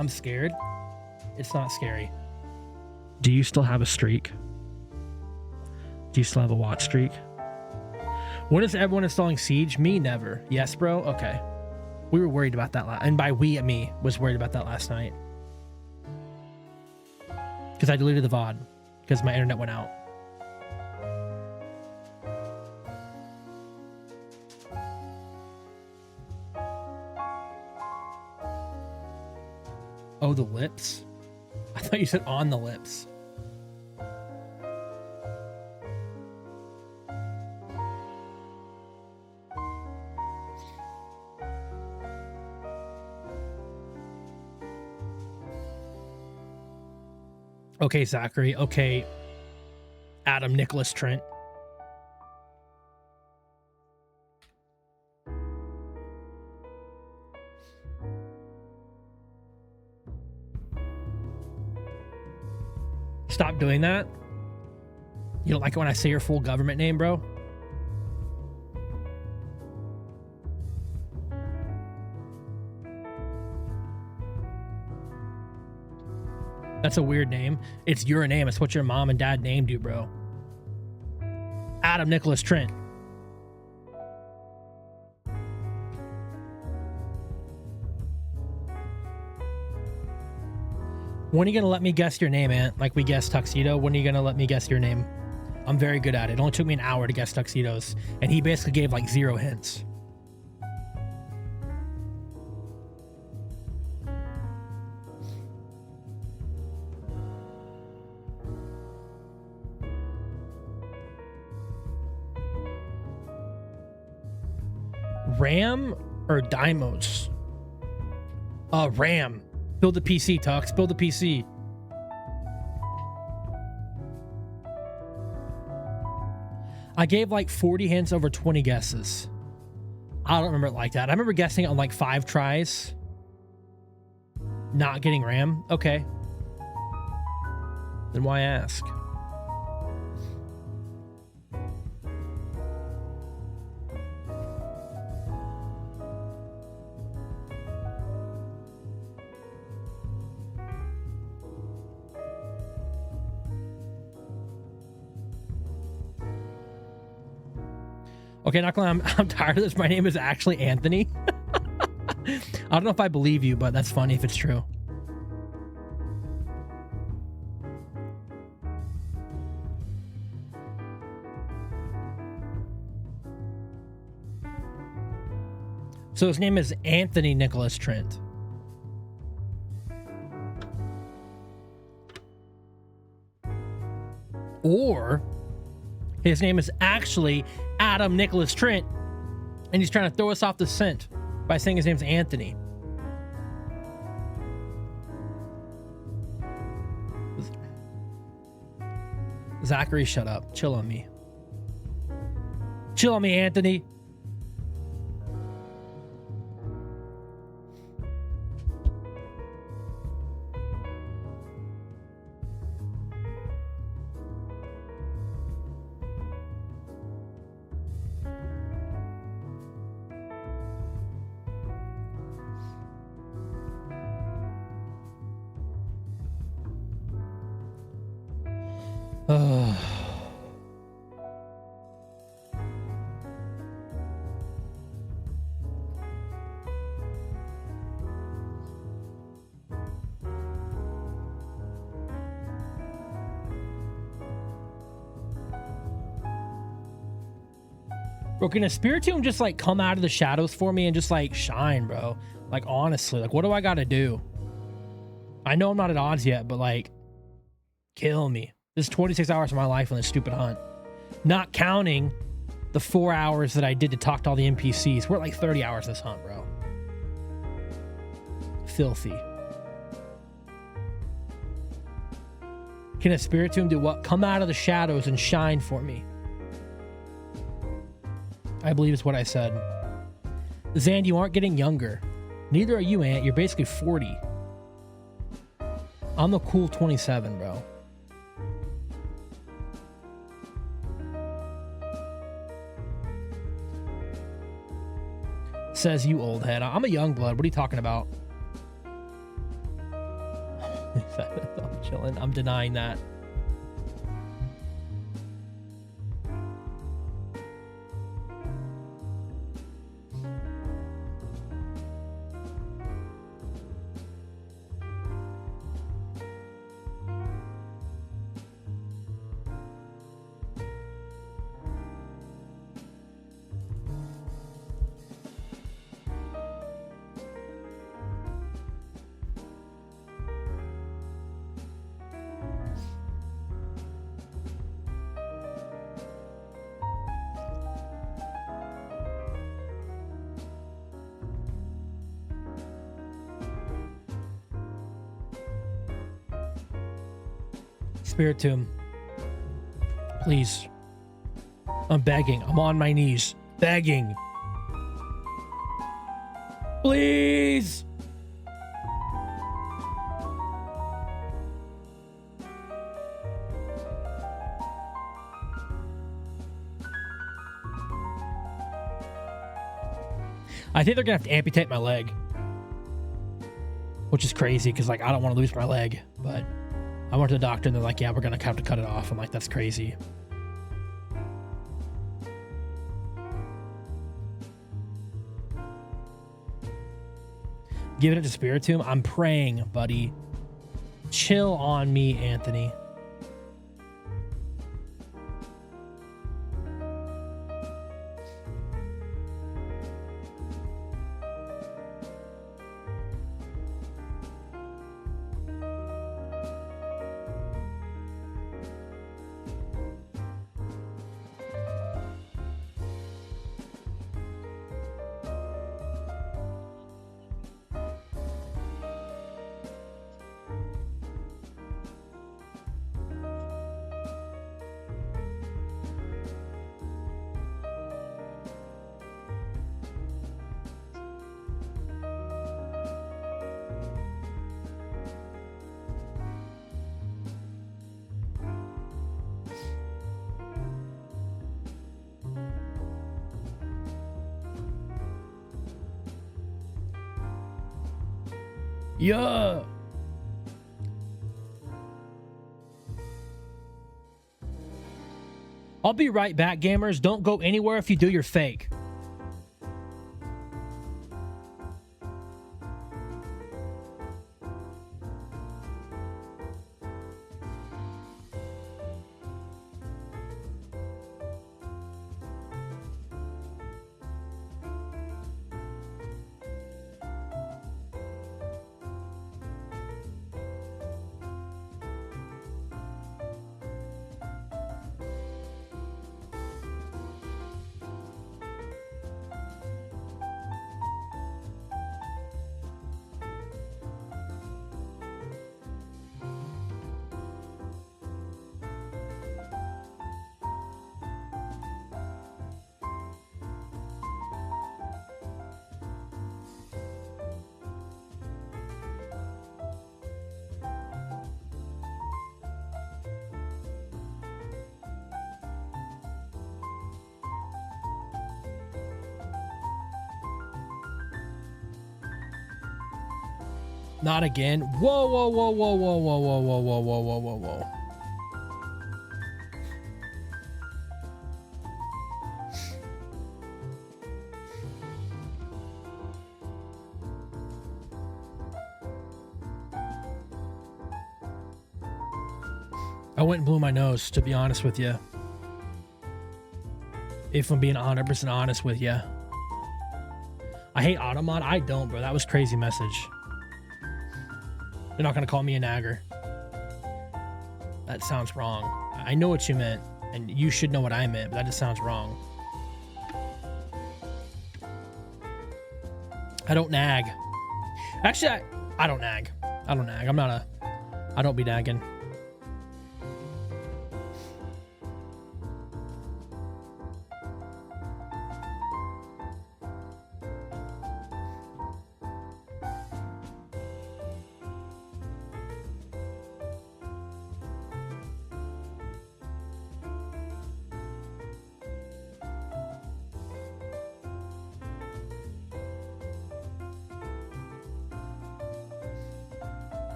I'm scared. It's not scary. Do you still have a streak? Do you still have a watch streak? When is everyone installing Siege? Me, never. Yes, bro? Okay. We were worried about that. And by we, me, was worried about that last night. Because I deleted the VOD. Because my internet went out. Oh, the lips? I thought you said on the lips. Okay, Zachary. Okay, Adam Nicholas Trent. Stop doing that. You don't like it when I say your full government name, bro? That's a weird name. It's your name. It's what your mom and dad named you, bro. Adam Nicholas Trent. When are you going to let me guess your name, Ant? Like we guessed Tuxedo. When are you going to let me guess your name? I'm very good at it. It only took me an hour to guess Tuxedos. And he basically gave like 0 hints. RAM or Dymos? RAM. Build the PC, Tux. Build the PC. I gave like 40 hints over 20 guesses. I don't remember it like that. I remember guessing it on like 5 tries. Not getting RAM. Okay. Then why ask? Okay, not gonna lie, I'm tired of this. My name is actually Anthony. I don't know if I believe you, but that's funny if it's true. So his name is Anthony Nicholas Trent. Or his name is actually Adam Nicholas Trent, and he's trying to throw us off the scent by saying his name's Anthony. Zachary, shut up. Chill on me. Chill on me, Anthony. Bro, can a Spiritomb just like come out of the shadows for me and just like shine, bro? Like honestly, like what do I gotta do? I know I'm not at odds yet, but like kill me. This is 26 hours of my life on this stupid hunt. Not counting the 4 hours that I did to talk to all the NPCs. We're at like 30 hours this hunt, bro. Filthy. Can a Spiritomb do what? Come out of the shadows and shine for me. I believe it's what I said. Zand, you aren't getting younger. Neither are you, Ant. You're basically 40. I'm the cool 27, bro. Says you, old head. I'm a young blood. What are you talking about? I'm chilling. I'm denying that. Spiritomb, please. I'm begging. I'm on my knees. Begging. Please. I think they're gonna have to amputate my leg, which is crazy because like I don't want to lose my leg. But I went to the doctor and they're like, yeah, we're gonna have to cut it off. I'm like, that's crazy. Giving it to Spiritomb. I'm praying, buddy. Chill on me, Anthony. Yeah. I'll be right back, gamers. Don't go anywhere if you do your fake. Not again. Whoa, whoa, whoa, whoa, whoa, whoa, whoa, whoa, whoa, whoa, whoa, whoa, whoa. I went and blew my nose, to be honest with you. If I'm being 100% honest with you. I hate Automod. I don't, bro. That was crazy message. They're not going to call me a nagger. That sounds wrong. I know what you meant, and you should know what I meant, but that just sounds wrong. I don't nag. Actually, I don't nag. I don't nag. I don't be nagging.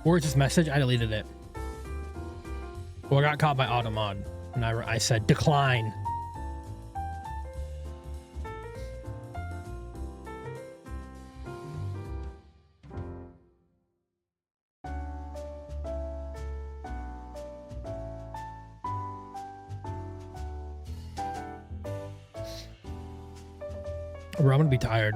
Where's this message? I deleted it. Well, I got caught by Automod, and I said decline. Bro, I'm gonna be tired.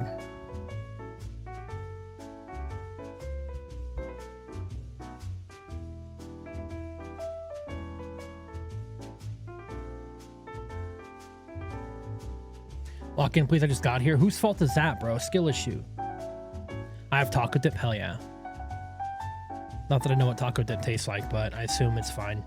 Lock in, please. I just got here. Whose fault is that, bro? Skill issue. I have taco dip. Hell yeah. Not that I know what taco dip tastes like, but I assume it's fine.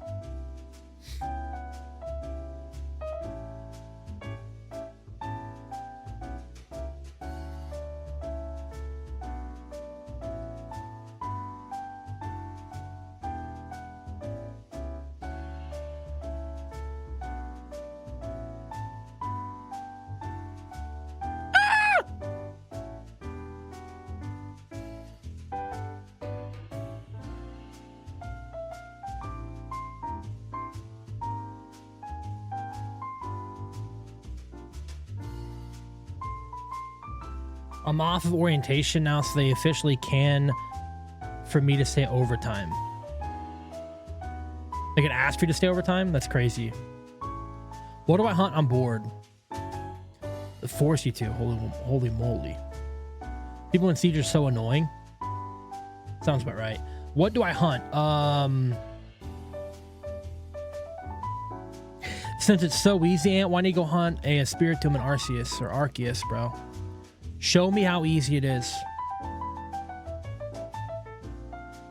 I'm off of orientation now, so they officially can for me to stay overtime. They can ask you to stay overtime? That's crazy. What do I hunt on board? They force you to. Holy moly. People in Siege are so annoying. Sounds about right. What do I hunt? Since it's so easy, Ant, why don't you go hunt a Spiritomb and Arceus, bro? Show me how easy it is.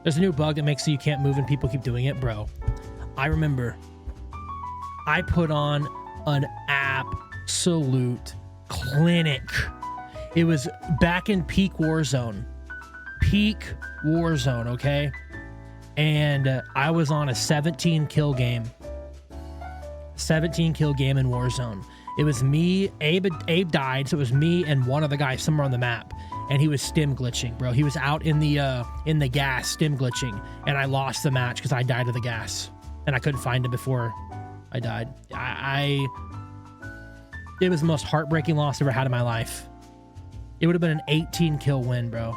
There's a new bug that makes so you can't move and people keep doing it, bro. I remember I put on an absolute clinic. It was back in peak Warzone. Peak Warzone, okay? And I was on a 17 kill game. 17 kill game in Warzone. It was me, Abe died, so it was me and one other guy somewhere on the map. And he was stim glitching, bro. He was out in the gas stim glitching, and I lost the match because I died of the gas, and I couldn't find him before I died. It was the most heartbreaking loss I've ever had in my life. It would have been an 18 kill win, bro.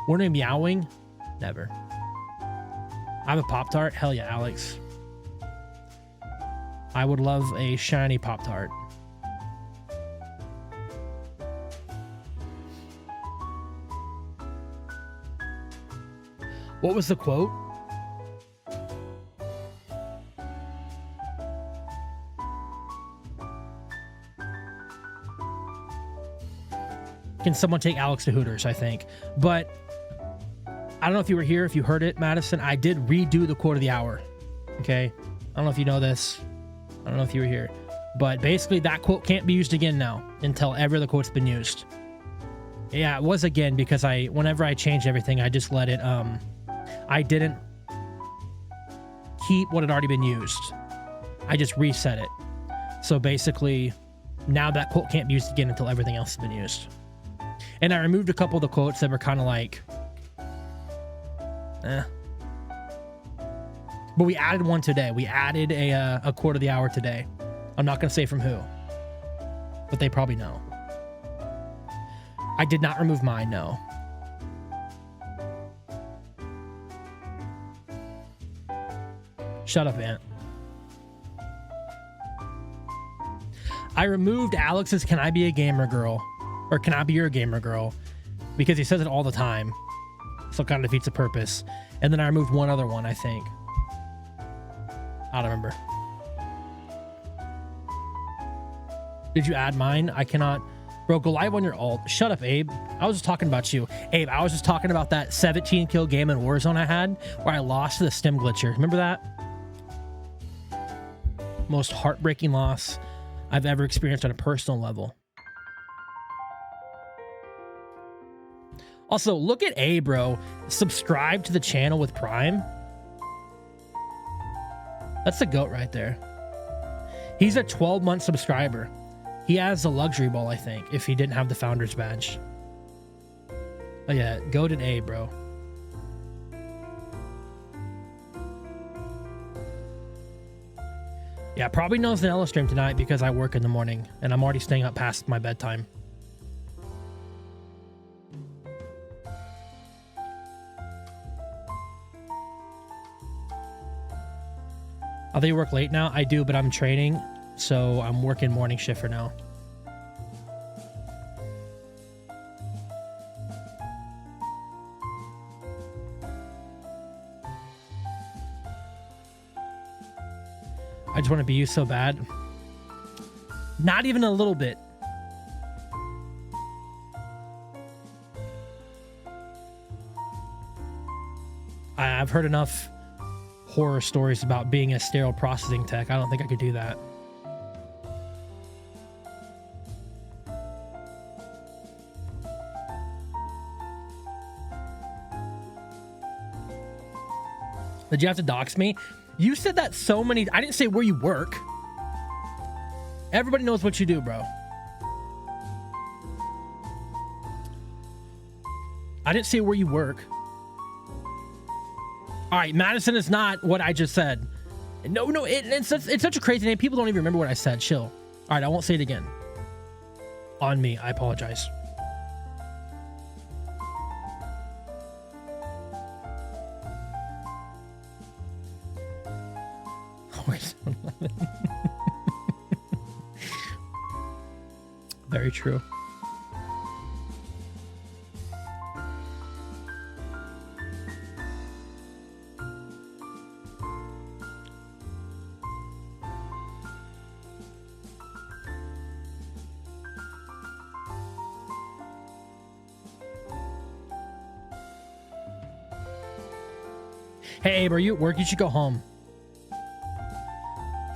Weren't they meowing? Never. I have a Pop-Tart? Hell yeah, Alex. I would love a shiny Pop-Tart. What was the quote? Can someone take Alex to Hooters, I think. But I don't know if you were here, if you heard it, Madison. I did redo the quote of the hour. Okay? I don't know if you know this. I don't know if you were here. But basically, that quote can't be used again now until ever the quote's been used. Yeah, it was again because whenever I changed everything, I just let it, I didn't keep what had already been used. I just reset it. So basically, now that quote can't be used again until everything else has been used. And I removed a couple of the quotes that were kind of like, eh. But we added one today. We added a quote of the hour today. I'm not going to say from who, but they probably know. I did not remove mine, no. Shut up, Ant. I removed Alex's "Can I be a gamer girl?" or "Can I be your gamer girl?" because he says it all the time. So it kind of defeats the purpose. And then I removed one other one, I think. I don't remember. Did you add mine? I cannot. Bro, go live on your alt. Shut up, Abe. I was just talking about you. Abe, I was just talking about that 17 kill game in Warzone I had where I lost to the stim glitcher. Remember that? Most heartbreaking loss I've ever experienced on a personal level. Also, look at A, bro. Subscribe to the channel with Prime. That's the GOAT right there. He's a 12-month subscriber. He has the luxury ball, I think, if he didn't have the founder's badge. Oh yeah, GOATed A, bro. Yeah, probably knows the Ella stream tonight because I work in the morning and I'm already staying up past my bedtime. I think you work late now. I do, but I'm training, so I'm working morning shift for now. I just want to be you so bad. Not even a little bit. I've heard enough horror stories about being a sterile processing tech. I don't think I could do that. Did you have to dox me? You said that so many. I didn't say where you work. Everybody knows what you do, bro. I didn't say where you work. All right, Madison is not what I just said. No, it's such a crazy name. People don't even remember what I said. Chill. All right, I won't say it again. On me. I apologize. Warzone 11. Very true. Hey, Abe, are you at work? You should go home.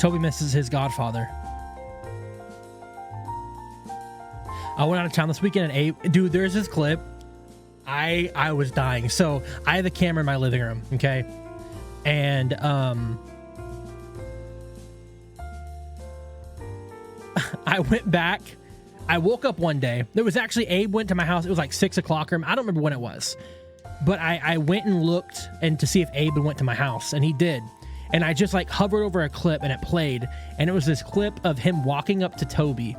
Toby misses his godfather. I went out of town this weekend and Abe, dude, there's this clip. I was dying. So I have a camera in my living room, okay? And I went back. I woke up one day. There was actually Abe went to my house. It was like 6 o'clock. I don't remember when it was. But I went and looked and to see if Abe went to my house, and he did. And I just like hovered over a clip and it played. And it was this clip of him walking up to Toby.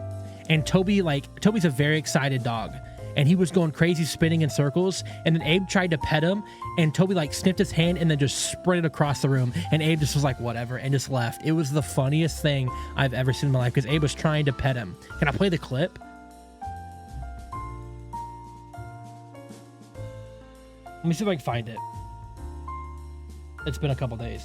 And Toby's a very excited dog. And he was going crazy, spinning in circles. And then Abe tried to pet him. And Toby like sniffed his hand and then just sprinted across the room. And Abe just was like, whatever, and just left. It was the funniest thing I've ever seen in my life because Abe was trying to pet him. Can I play the clip? Let me see if I can find it. It's been a couple days.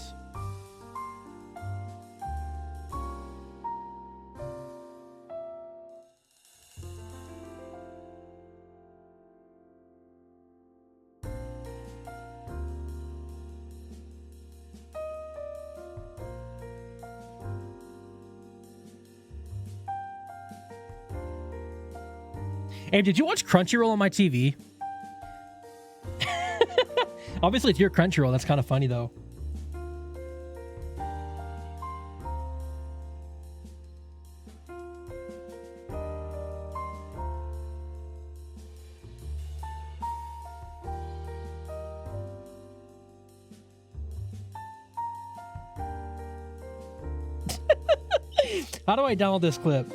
Abe, did you watch Crunchyroll on my TV? Obviously, it's your Crunchyroll. That's kind of funny, though. How do I download this clip?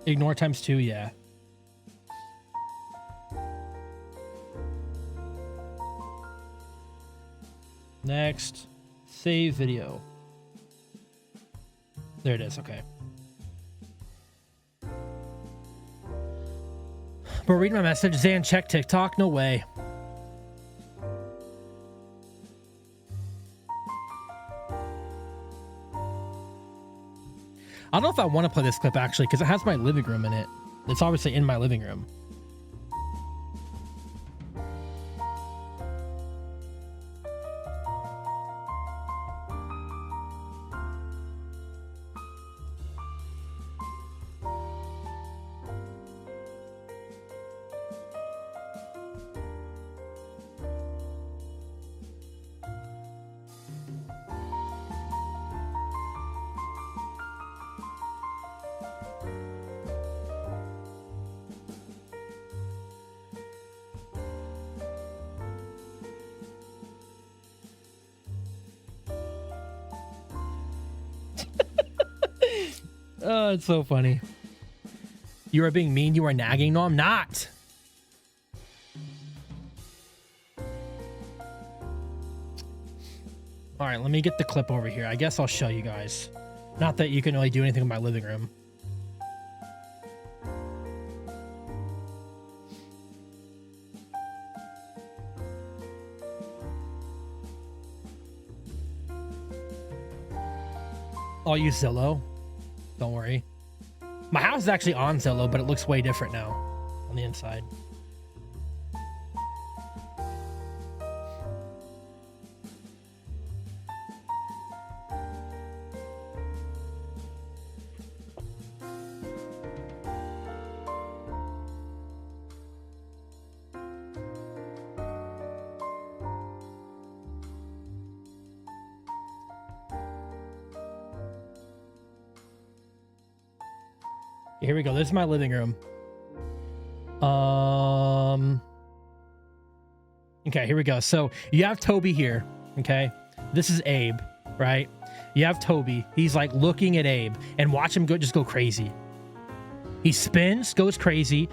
Ignore times 2, yeah. Next, save video. There it is, okay. But read my message. Zan, check TikTok. No way. I don't know if I want to play this clip actually because it has my living room in it. It's obviously in my living room. Oh, it's so funny. You are being mean. You are nagging. No, I'm not. All right, let me get the clip over here. I guess I'll show you guys. Not that you can really do anything in my living room. I'll use Zillow. Don't worry. My house is actually on Zillow, but it looks way different now on the inside. Here we go. This is my living room. Okay, here we go. So you have Toby here. Okay. This is Abe, right? You have Toby. He's like looking at Abe and watch him just go crazy. He spins, goes crazy.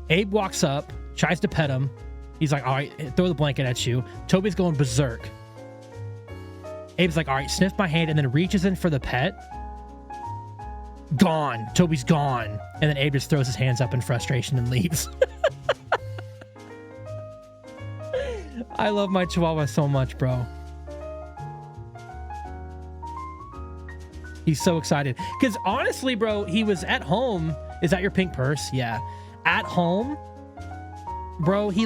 Abe walks up, tries to pet him. He's like, all right, throw the blanket at you. Toby's going berserk. Abe's like, all right, sniff my hand, and then reaches in for the pet. Gone. Toby's gone. And then Abe just throws his hands up in frustration and leaves. I love my Chihuahua so much, bro. He's so excited. Because honestly, bro, he was at home. Is that your pink purse? Yeah. At home, bro, he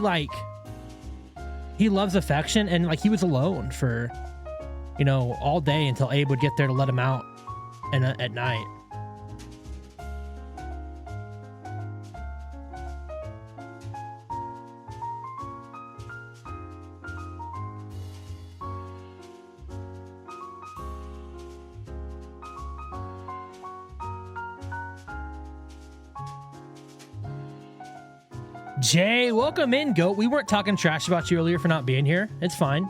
loves affection, and like he was alone for, you know, all day until Abe would get there to let him out and at night. Jay, welcome in, Goat. We weren't talking trash about you earlier for not being here. It's fine.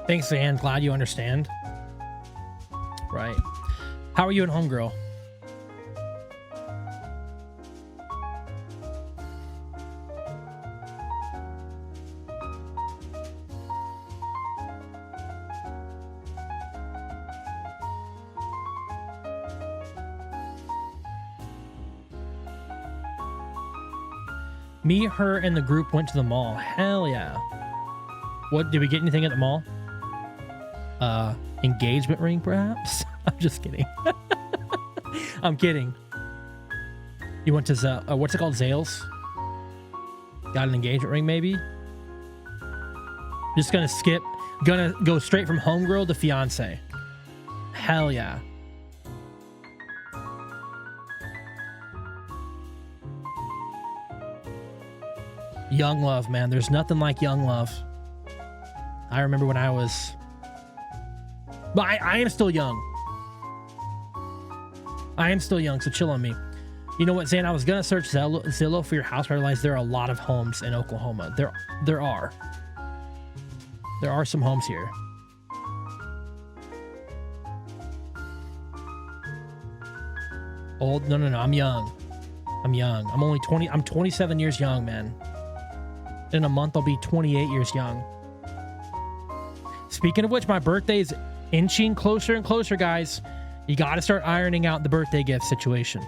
Thanks, Ann. Glad you understand. Right. How are you at home, girl? Me, her, and the group went to the mall. Hell yeah. What, did we get anything at the mall? Engagement ring, perhaps? I'm just kidding. I'm kidding. You went to, what's it called? Zales? Got an engagement ring, maybe? Just gonna skip. Gonna go straight from homegirl to fiance. Hell yeah. Young love, man. There's nothing like young love. I remember when I was... But I am still young. I am still young, so chill on me. You know what, Zan? I was going to search Zillow for your house, but I realized there are a lot of homes in Oklahoma. There are. There are some homes here. Old? No. I'm young. I'm young. I'm only 20. I'm 27 years young, man. In a month, I'll be 28 years young. Speaking of which, my birthday is inching closer and closer, guys. You got to start ironing out the birthday gift situation.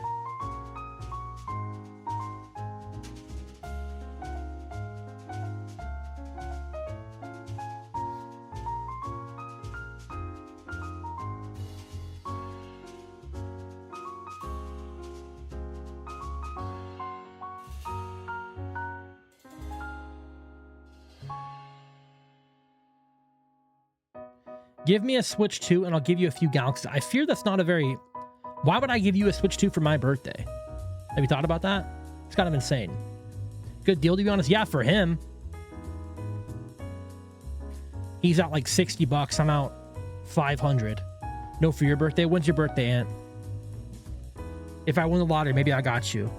Give me a Switch 2 and I'll give you a few galaxies. I fear that's not a very... Why would I give you a Switch 2 for my birthday? Have you thought about that? It's kind of insane. Good deal, to be honest. Yeah, for him. He's out like 60 bucks. I'm out 500. No, for your birthday? When's your birthday, Aunt? If I win the lottery, maybe I got you.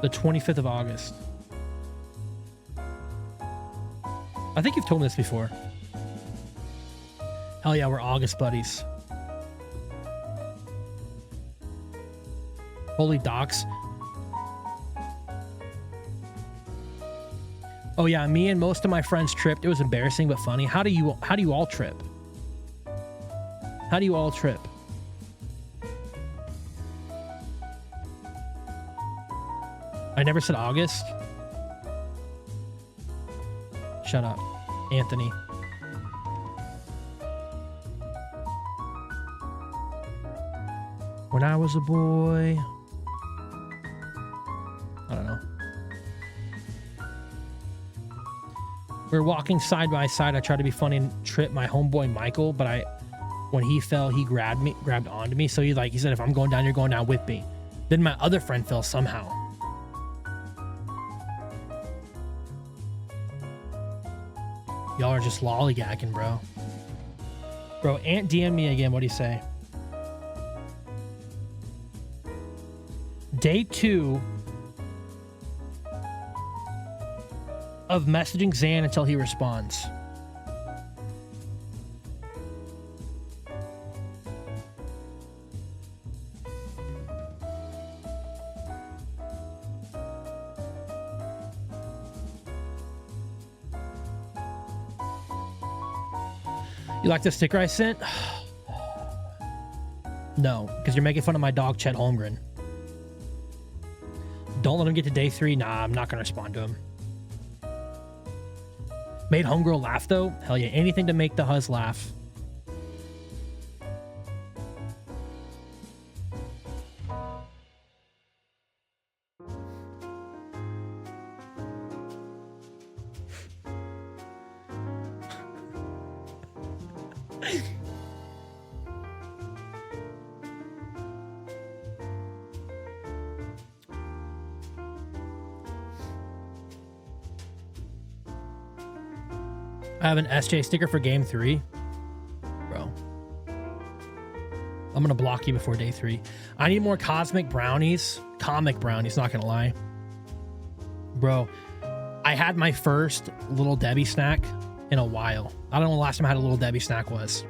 The 25th of August. I think you've told me this before. Hell yeah, we're August buddies. Holy docs. Oh yeah, me and most of my friends tripped. It was embarrassing but funny. How do you all trip? How do you all trip? I never said August. Shut up, Anthony. When I was a boy. I don't know. We were walking side by side. I tried to be funny and trip my homeboy Michael, but when he fell, he grabbed onto me. So he said, if I'm going down, you're going down with me. Then my other friend fell somehow. Y'all are just lollygagging, bro. Bro, Ant DM me again. What do you say? Day 2 of messaging Zan until he responds. You like the sticker I sent? No, because you're making fun of my dog, Chet Holmgren. Don't let him get to day 3. Nah, I'm not going to respond to him. Made homegirl laugh, though? Hell yeah. Anything to make the huzz laugh. I have an SJ sticker for game 3. Bro. I'm going to block you before day 3. I need more cosmic brownies. Comic brownies, not going to lie. Bro, I had my first Little Debbie snack in a while. I don't know the last time I had a Little Debbie snack was.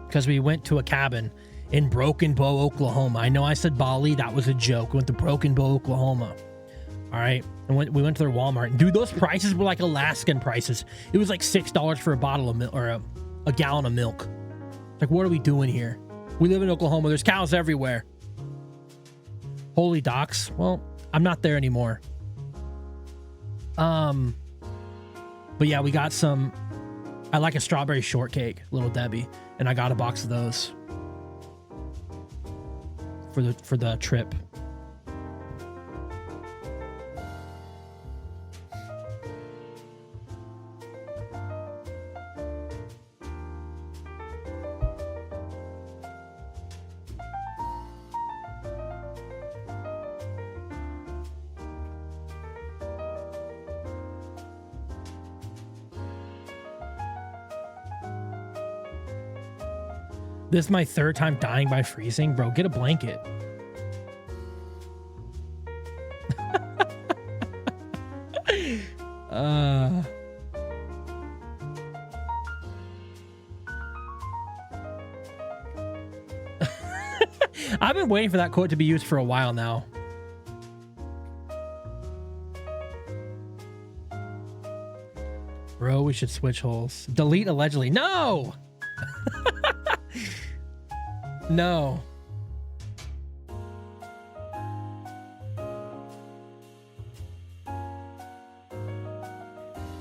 Because we went to a cabin in Broken Bow, Oklahoma. I know I said Bali. That was a joke. We went to Broken Bow, Oklahoma. All right. And we went to their Walmart. And dude, those prices were like Alaskan prices. It was like $6 for a bottle of milk or a gallon of milk. Like, what are we doing here? We live in Oklahoma. There's cows everywhere. Holy docks. Well, I'm not there anymore. But yeah, we got some. I like a strawberry shortcake, Little Debbie, and I got a box of those for the trip. This is my 3rd time dying by freezing. Bro, get a blanket. I've been waiting for that quote to be used for a while now. Bro, we should switch holes. Delete allegedly. No! No.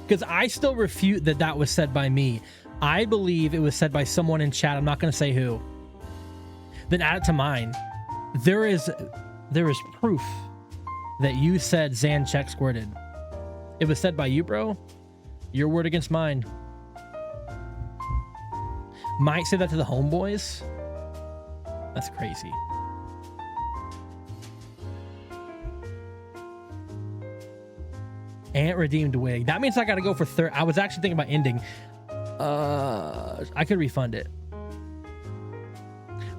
Because I still refute that was said by me. I believe it was said by someone in chat. I'm not going to say who. Then add it to mine. There is proof that you said Zan check squirted. It was said by you, bro. Your word against mine. Might say that to the homeboys. That's crazy. Ant redeemed wig. That means I gotta go for 3rd. I was actually thinking about ending. I could refund it.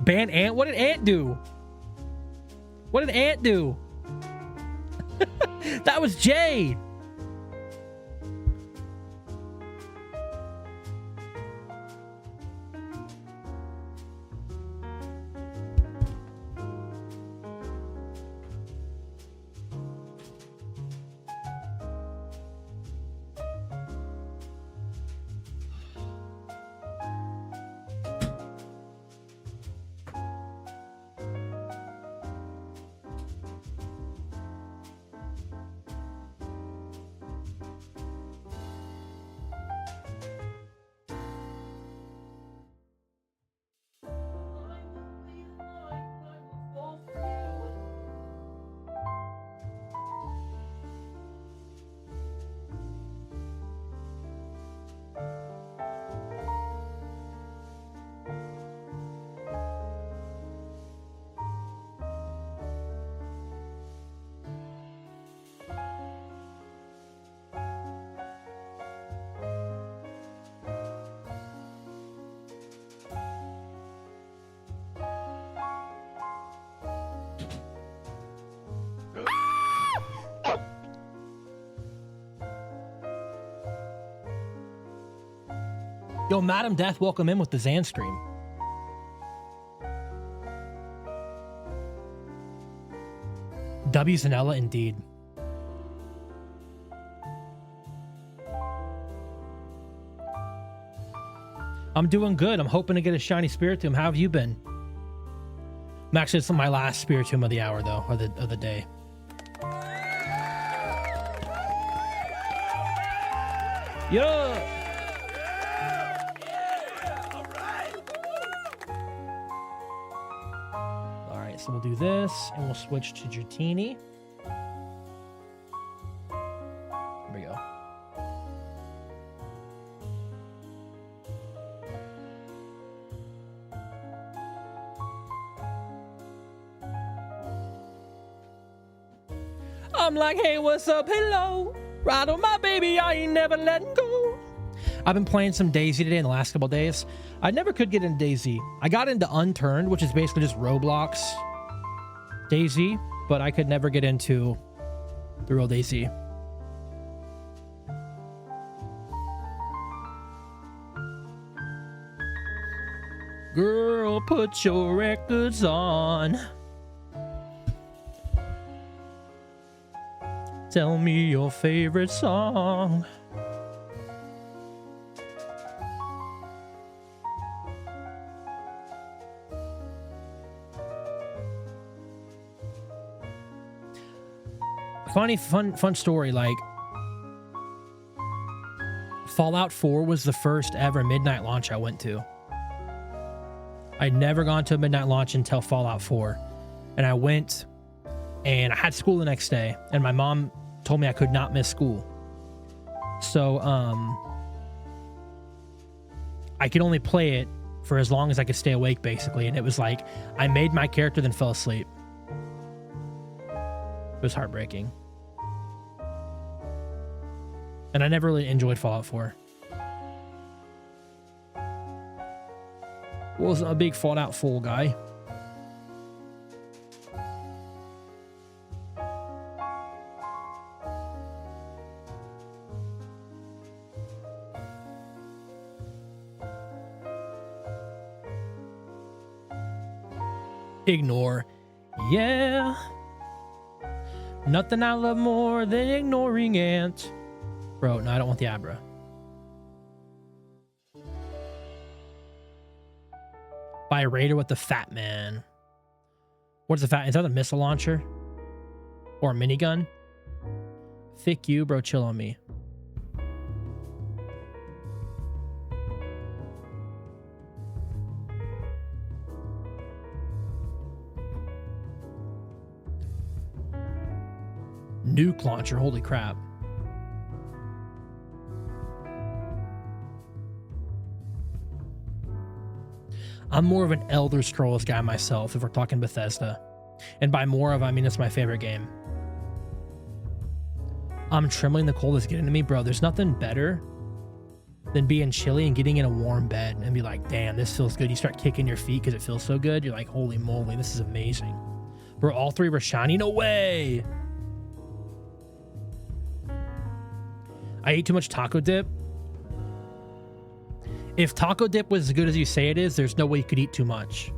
Ban Ant? What did Ant do? What did Ant do? That was Jay. Yo, Madam Death, welcome in with the Zan stream. W Zanella, indeed. I'm doing good. I'm hoping to get a shiny Spiritomb. How have you been? Actually, it's my last Spiritomb of the hour, though, or of the day. Yeah. All right, so we'll do this, and we'll switch to Dratini. There we go. I'm like, hey, what's up? Hello. Ride on my baby, I ain't never letting go. I've been playing some Daisy today in the last couple days. I never could get into Daisy. I got into Unturned, which is basically just Roblox Daisy, but I could never get into the real Daisy. Girl, put your records on. Tell me your favorite song. Funny, fun story, like Fallout 4 was the first ever midnight launch I went to. I'd never gone to a midnight launch until Fallout 4. And I went, and I had school the next day, and my mom told me I could not miss school. So, I could only play it for as long as I could stay awake, basically. And it was like, I made my character, then fell asleep. It was heartbreaking. And I never really enjoyed Fallout 4. Wasn't a big Fallout 4 guy. Ignore. Yeah. Nothing I love more than ignoring ants. Bro, no, I don't want the Abra. Buy a Raider with the Fat Man. What's the Fat? Is that a missile launcher? Or a minigun? Thick you, bro. Chill on me. Nuke launcher, holy crap. I'm more of an Elder Scrolls guy myself, if we're talking Bethesda. And by more of, I mean it's my favorite game. I'm trembling, the cold is getting to me. Bro, there's nothing better than being chilly and getting in a warm bed and be like, damn, this feels good. You start kicking your feet because it feels so good. You're like, holy moly, this is amazing. Bro, all three were shiny? No way! I ate too much taco dip. If taco dip was as good as you say it is, there's no way you could eat too much.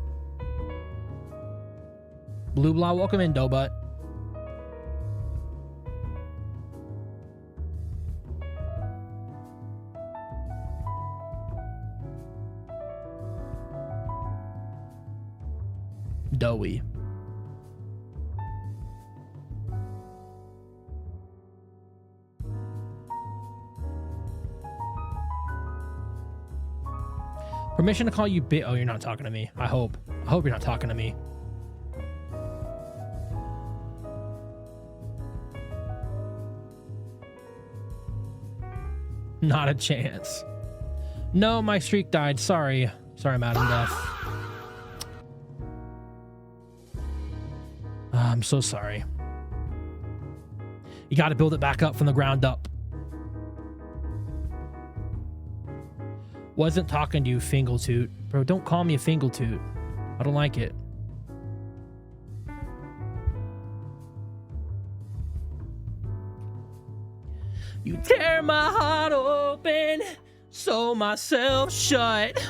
Blue Blah, welcome in, Doughbutt. Doughy. Permission to call you Oh, you're not talking to me. I hope you're not talking to me. Not a chance. No, my streak died. Sorry. Sorry, Madam Death. I'm so sorry. You got to build it back up from the ground up. Wasn't talking to you, Fingletoot. Bro, don't call me a Fingletoot. I don't like it. You tear my heart open, Sold myself shut.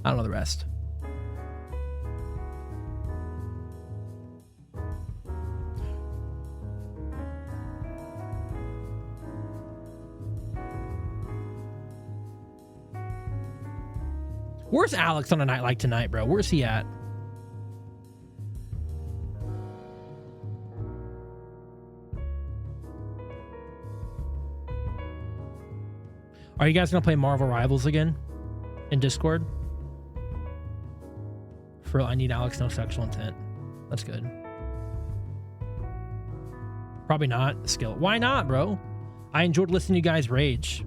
I don't know the rest. Where's Alex on a night like tonight, bro? Where's he at? Are you guys gonna play Marvel Rivals again in Discord? For I need Alex, no sexual intent. That's good. Probably not. Skill. Why not, bro? I enjoyed listening to you guys rage.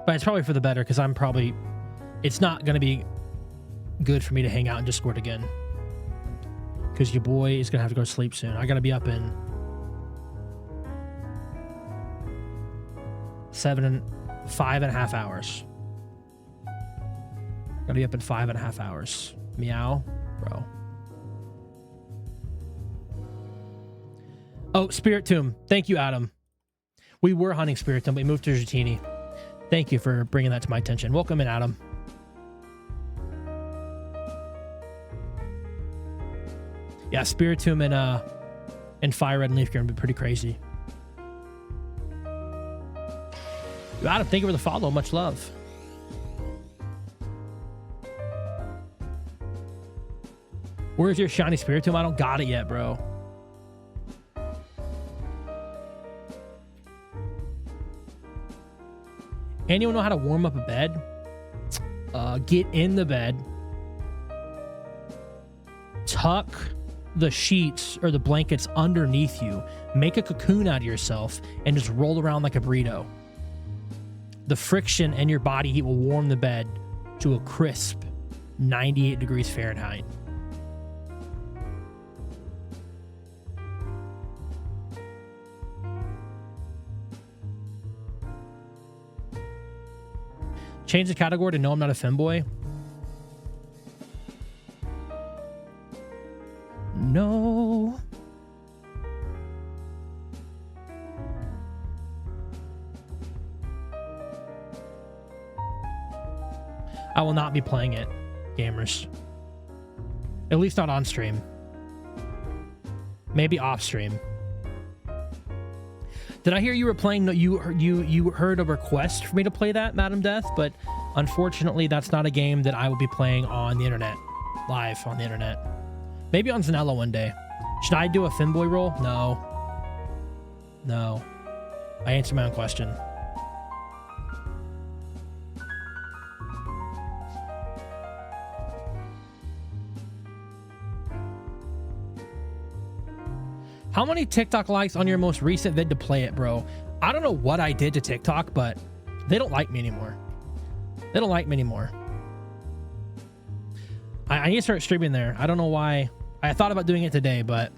But it's probably for the better because it's not going to be good for me to hang out in Discord again. Because your boy is going to have to go to sleep soon. I got to be up in 5.5 hours. Got to be up in 5.5 hours. Meow, bro. Oh, Spiritomb. Thank you, Adam. We were hunting Spiritomb, but we moved to Dratini. Thank you for bringing that to my attention. Welcome in, Adam. Yeah, Spiritomb and Fire Red and Leaf are going to be pretty crazy. Adam, thank you for the follow. Much love. Where's your shiny Spiritomb? I don't got it yet, bro. Anyone know how to warm up a bed? Get in the bed. Tuck the sheets or the blankets underneath you. Make a cocoon out of yourself and just roll around like a burrito. The friction and your body heat will warm the bed to a crisp 98 degrees Fahrenheit. Change the category to no, I'm not a femboy. No. I will not be playing it, gamers. At least not on stream. Maybe off stream. Did I hear you were playing? You heard a request for me to play that, Madam Death, but unfortunately, that's not a game that I will be playing on the internet, live on the internet. Maybe on Zanella one day. Should I do a femboy roll? No. No. I answered my own question. How many TikTok likes on your most recent vid to play it, bro? I don't know what I did to TikTok, but they don't like me anymore. They don't like me anymore. I need to start streaming there. I don't know why. I thought about doing it today, but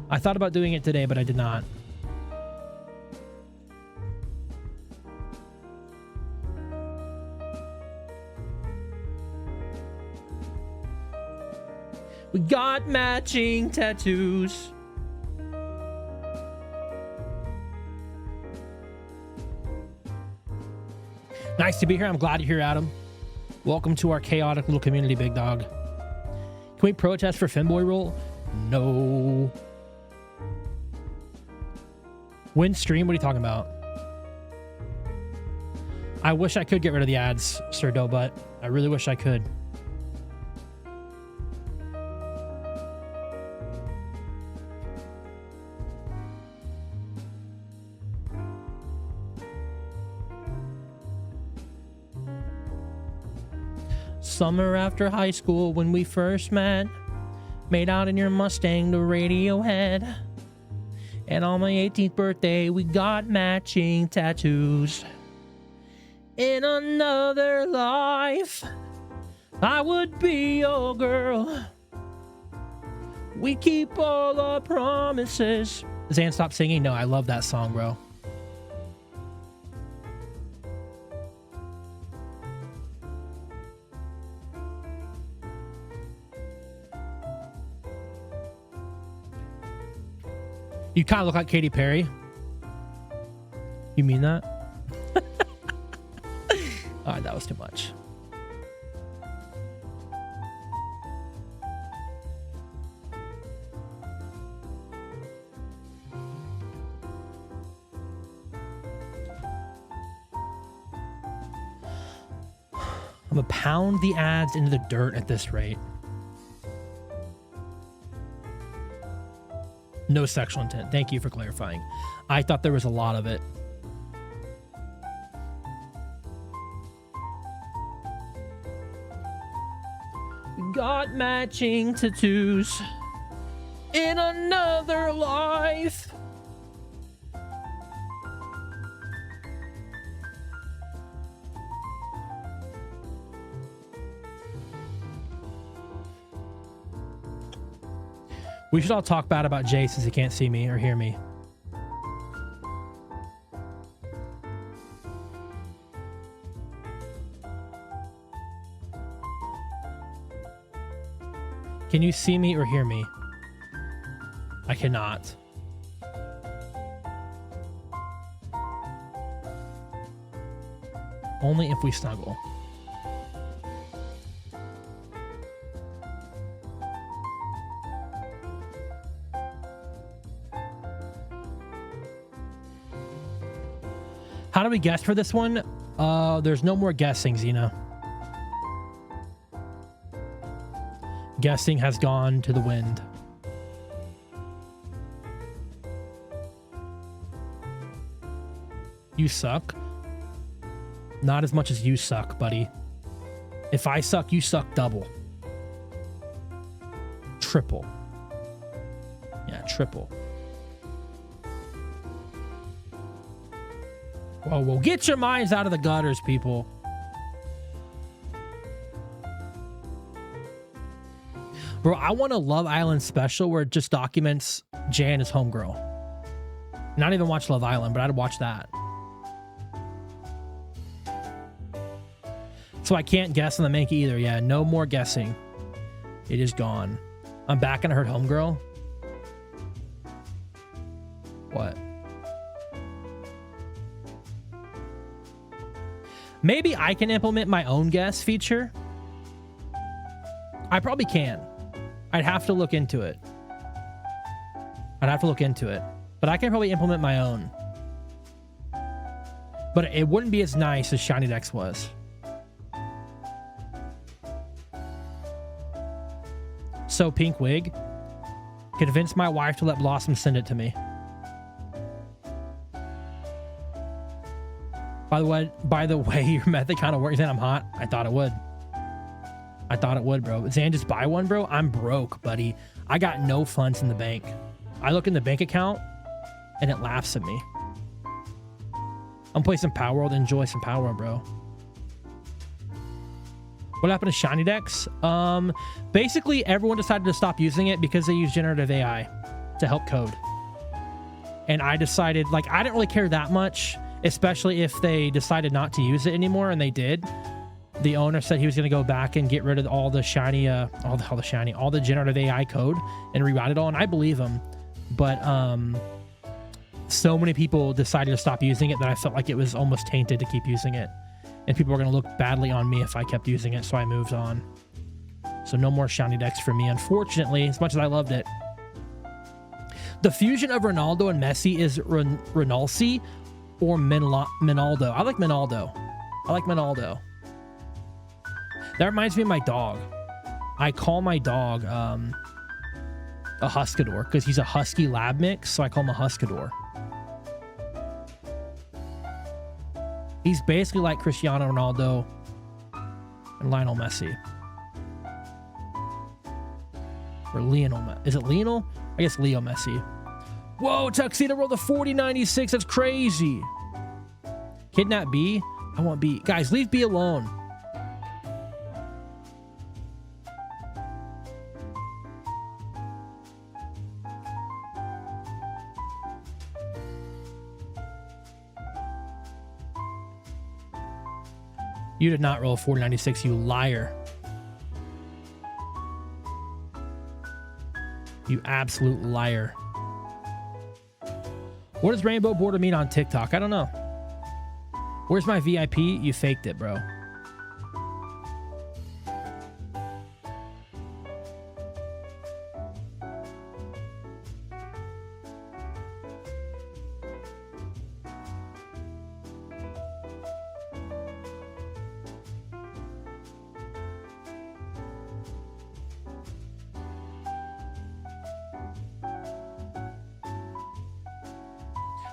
I did not. We got matching tattoos. Nice to be here. I'm glad you're here, Adam. Welcome to our chaotic little community, big dog. Can we protest for femboy rule? No. Win stream? What are you talking about? I wish I could get rid of the ads, Sir Dobutt. I really wish I could. Summer after high school when we first met. Made out in your Mustang to Radiohead. And on my 18th birthday, we got matching tattoos. In another life, I would be your girl. We keep all our promises. Zan, stop singing. No, I love that song, bro. You kind of look like Katy Perry. You mean that? All right, that was too much. I'm gonna pound the ads into the dirt at this rate. No sexual intent. Thank you for clarifying. I thought there was a lot of it. Got matching tattoos in another life. We should all talk bad about Jay since he can't see me or hear me. Can you see me or hear me? I cannot. Only if we snuggle. How do we guess for this one? There's no more guessing, Xena. Guessing has gone to the wind. You suck. Not as much as you suck, buddy. If I suck, you suck double. Triple. Yeah, triple. Whoa, get your minds out of the gutters, people. Bro, I want a Love Island special where it just documents Jay and his homegirl. Not even watch Love Island, but I'd watch that. So I can't guess on the Mankey either. Yeah, no more guessing. It is gone. I'm back and I heard homegirl. What? Maybe I can implement my own guess feature. I probably can. I'd have to look into it. But I can probably implement my own. But it wouldn't be as nice as Shiny Dex was. So pink wig. Convince my wife to let Blossom send it to me. By the way, your method kind of works. And I'm hot. I thought it would. Bro. Zan, just buy one, bro. I'm broke, buddy. I got no funds in the bank. I look in the bank account and it laughs at me. I'm playing some Power World. Enjoy some Power World, bro. What happened to Shiny Dex? Basically, everyone decided to stop using it because they use generative AI to help code. And I decided, like, I didn't really care that much, especially if they decided not to use it anymore, and they did. The owner said he was going to go back and get rid of all the shiny, all the generative AI code and rewrite it all, and I believe him. But so many people decided to stop using it that I felt like it was almost tainted to keep using it. And people were going to look badly on me if I kept using it, so I moved on. So no more Shiny Dex for me, unfortunately, as much as I loved it. The fusion of Ronaldo and Messi is Ronaldo or Minaldo. I like Minaldo. That reminds me of my dog. I call my dog a Huskador because he's a Husky Lab mix, so I call him a Huskador. He's basically like Cristiano Ronaldo and Lionel Messi. Or Lionel. Is it Lionel? I guess Leo Messi. Whoa, Tuxedo rolled a 4096. That's crazy. Kidnap B? I want B. Guys, leave B alone. You did not roll a 4096, you liar. You absolute liar. What does Rainbow Border mean on TikTok? I don't know. Where's my VIP? You faked it, bro.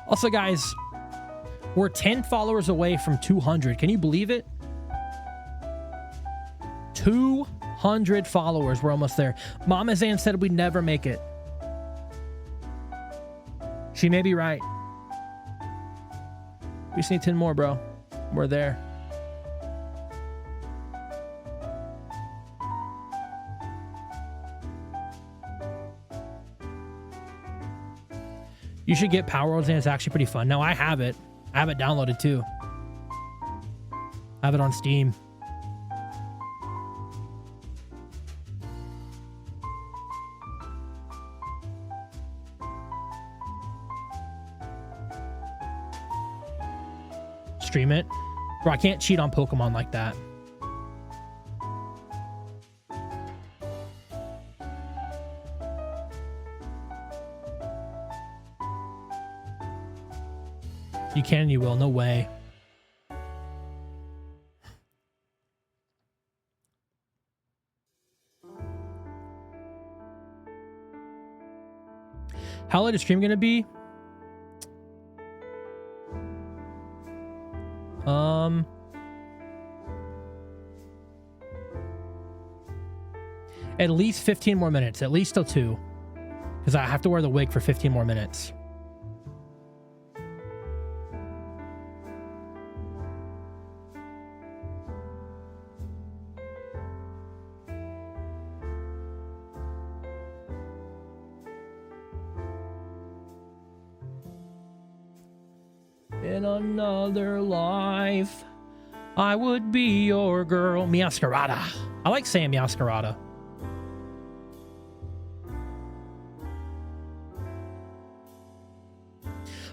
Also, guys, we're 10 followers away from 200. Can you believe it? 200 followers. We're almost there. Mama Zan said we'd never make it. She may be right. We just need 10 more, bro. We're there. You should get Power Worlds, and it's actually pretty fun. Now, I have it. I have it downloaded, too. I have it on Steam. Stream it. Bro, I can't cheat on Pokemon like that. You can and you will. No way. How late is stream going to be? At least 15 more minutes. At least till 2. Because I have to wear the wig for 15 more minutes. In another life, I would be your girl. Meowscarada. I like saying Meowscarada.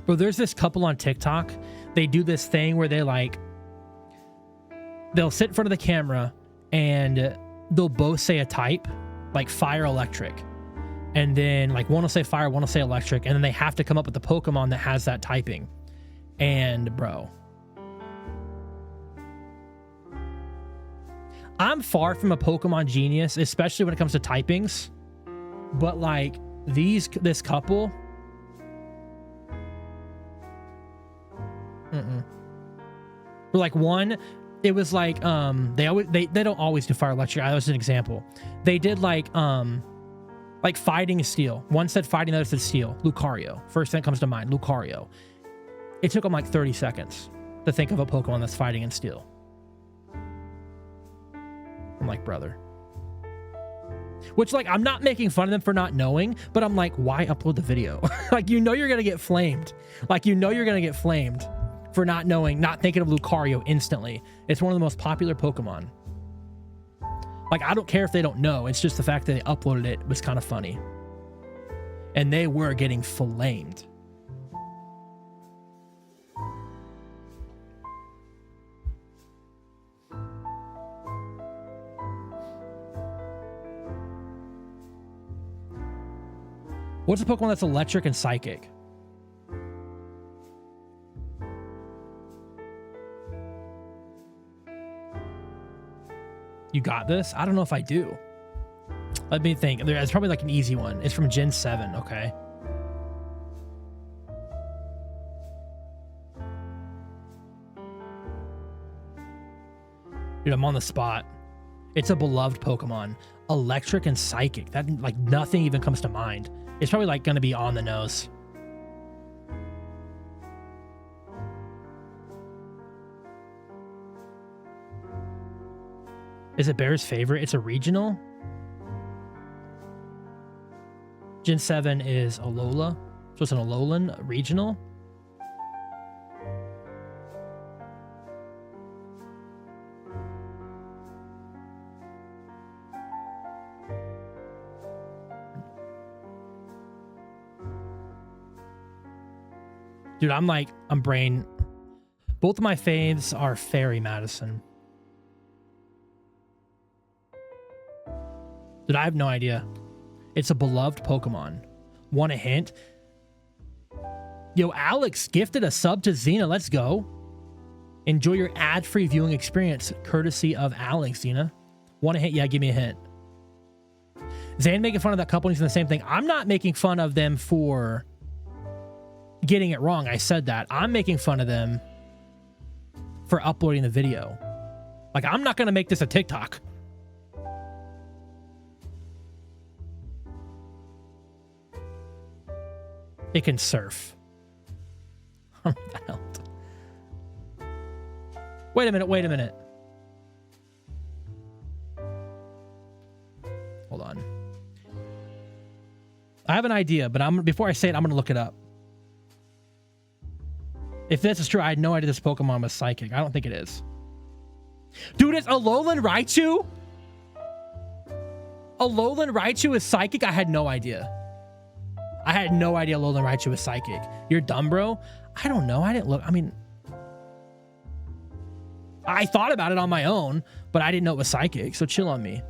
Bro, there's this couple on TikTok. They do this thing where they'll sit in front of the camera and they'll both say a type, like fire, electric. And then like one will say fire, one will say electric. And then they have to come up with a Pokemon that has that typing. And bro, I'm far from a Pokemon genius, especially when it comes to typings. But like this couple, like one, it was like they don't always do fire, electric. That was an example. They did like fighting steel. One said fighting, the other said steel. Lucario. First thing that comes to mind, Lucario. It took them like 30 seconds to think of a Pokemon that's fighting in steel. I'm like, brother. Which, like, I'm not making fun of them for not knowing, but I'm like, why upload the video? Like, you know you're going to get flamed. Like, you know you're going to get flamed for not knowing, not thinking of Lucario instantly. It's one of the most popular Pokemon. Like, I don't care if they don't know. It's just the fact that they uploaded it was kind of funny. And they were getting flamed. What's a Pokemon that's electric and psychic? You got this? I don't know if I do. Let me think. It's probably like an easy one. It's from Gen 7, okay? Dude, I'm on the spot. It's a beloved Pokemon. Electric and psychic. That, like, nothing even comes to mind. It's probably like going to be on the nose. Is it Bear's favorite? It's a regional. Gen 7 is Alola. So it's an Alolan regional. Dude, I'm brain Both of my faves are Fairy Madison. Dude, I have no idea. It's a beloved Pokemon. Want a hint? Yo, Alex gifted a sub to Xena. Let's go. Enjoy your ad-free viewing experience, courtesy of Alex, Xena. Want a hint? Yeah, give me a hint. Zan making fun of that couple, he's in the same thing. I'm not making fun of them for getting it wrong. I said that. I'm making fun of them for uploading the video. Like, I'm not going to make this a TikTok. It can surf. Wait a minute. Hold on. I have an idea, but before I say it, I'm going to look it up. If this is true, I had no idea this Pokemon was psychic. I don't think it is. Dude, it's Alolan Raichu? Alolan Raichu is psychic? I had no idea. I had no idea Alolan Raichu was psychic. You're dumb, bro? I don't know. I didn't look. I mean, I thought about it on my own, but I didn't know it was psychic, so chill on me.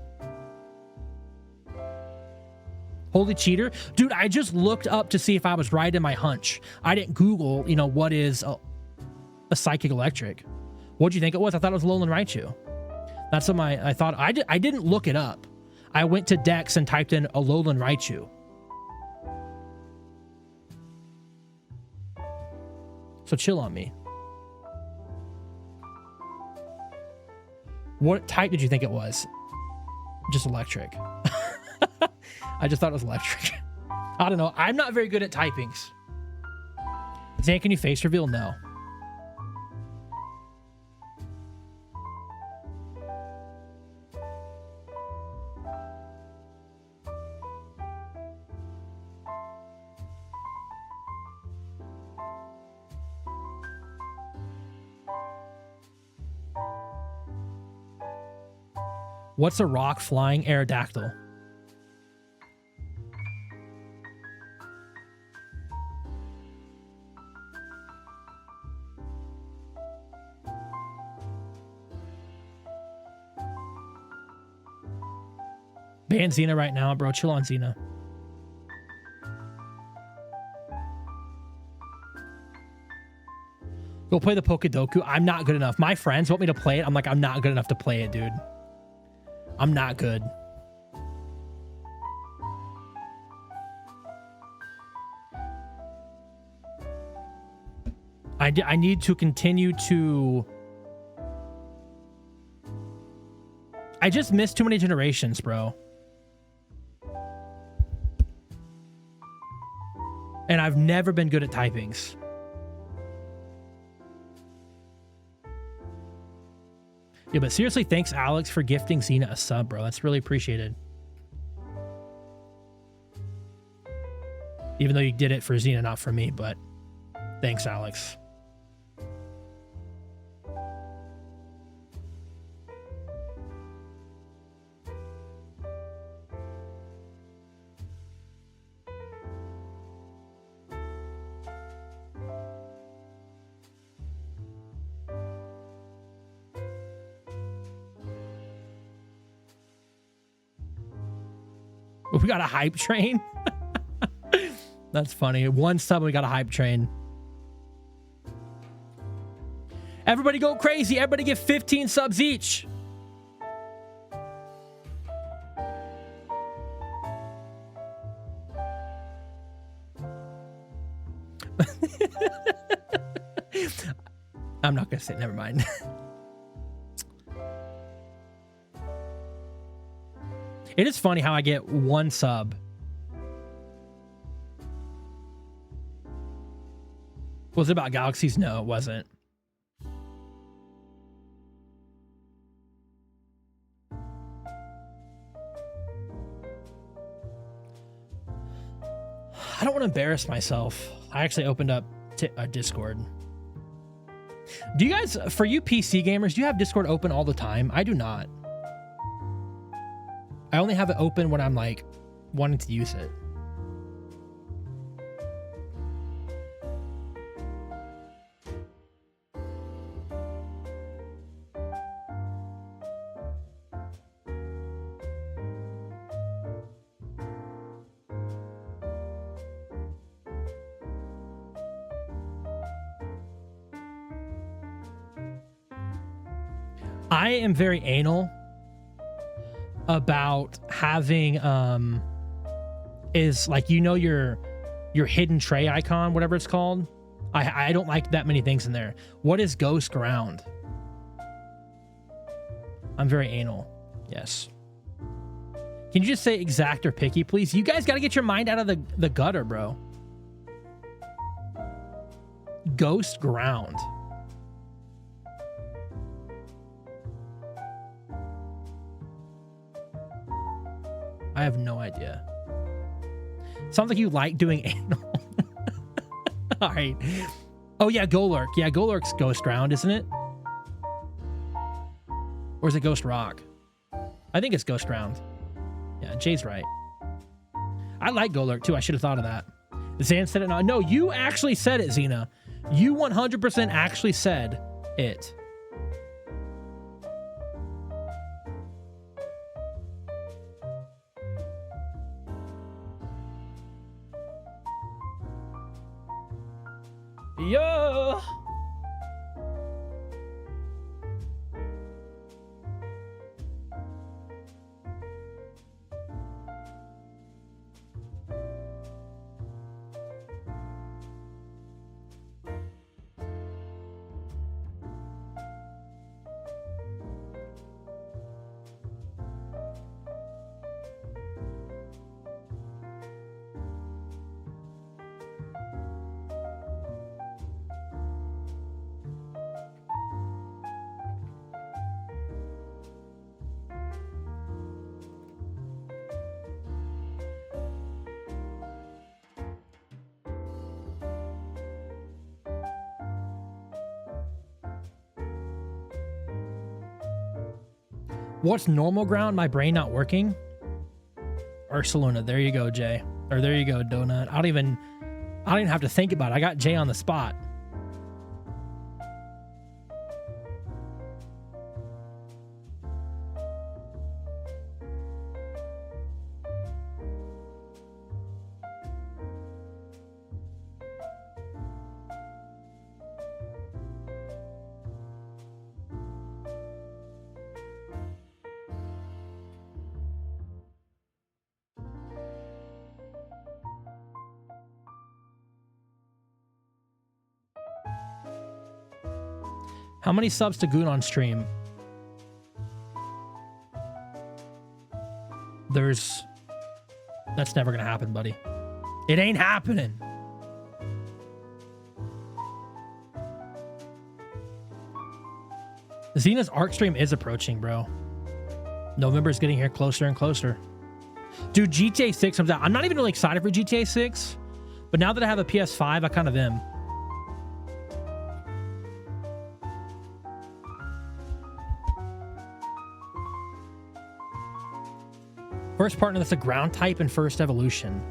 Holy cheater. Dude, I just looked up to see if I was right in my hunch. I didn't Google, you know, what is a psychic electric. What'd you think it was? I thought it was Alolan Raichu. That's what I thought. I didn't look it up. I went to Dex and typed in Alolan Raichu. So chill on me. What type did you think it was? Just electric. I just thought it was electric. I don't know. I'm not very good at typings. Zan, can you face reveal? No. What's a rock flying Aerodactyl? Ban Xena right now, bro. Chill on Xena. Go play the Pokedoku. I'm not good enough. My friends want me to play it. I'm like, I'm not good enough to play it, dude. I'm not good. I need to continue to... I just missed too many generations, bro. And I've never been good at typings. Yeah, but seriously, thanks, Alex, for gifting Xena a sub, bro. That's really appreciated. Even though you did it for Xena, not for me, but thanks, Alex. We got a hype train. That's funny. One sub, we got a hype train. Everybody go crazy. Everybody get 15 subs each. I'm not going to say, never mind. It is funny how I get one sub. Was it about galaxies? No, it wasn't. I don't want to embarrass myself. I actually opened up Discord. Do you guys, for you PC gamers, do you have Discord open all the time? I do not. I only have it open when I'm like wanting to use it. I am very anal about having is like, you know, your hidden tray icon, whatever it's called. I don't like that many things in there. What is ghost ground? I'm very anal. Yes. Can you just say exact or picky, please? You guys got to get your mind out of the gutter, bro. Ghost ground. I have no idea. Sounds like you like doing anal. All right. Oh, yeah, Golurk. Yeah, Golurk's ghost ground, isn't it? Or is it ghost rock? I think it's ghost ground. Yeah, Jay's right. I like Golurk, too. I should have thought of that. Zan said it. No, you actually said it, Xena. You 100% actually said it. Yo! What's normal ground? My brain not working? Ursaluna. There you go, Jay. Or there you go, Donut. I don't even have to think about it. I got Jay on the spot. How many subs to Goon on stream? That's never gonna happen, buddy. It ain't happening. Xena's Arc stream is approaching, bro. November's getting here closer and closer. Dude, GTA 6 comes out. I'm not even really excited for GTA 6, but now that I have a PS5, I kind of am. First partner that's a ground type in first evolution.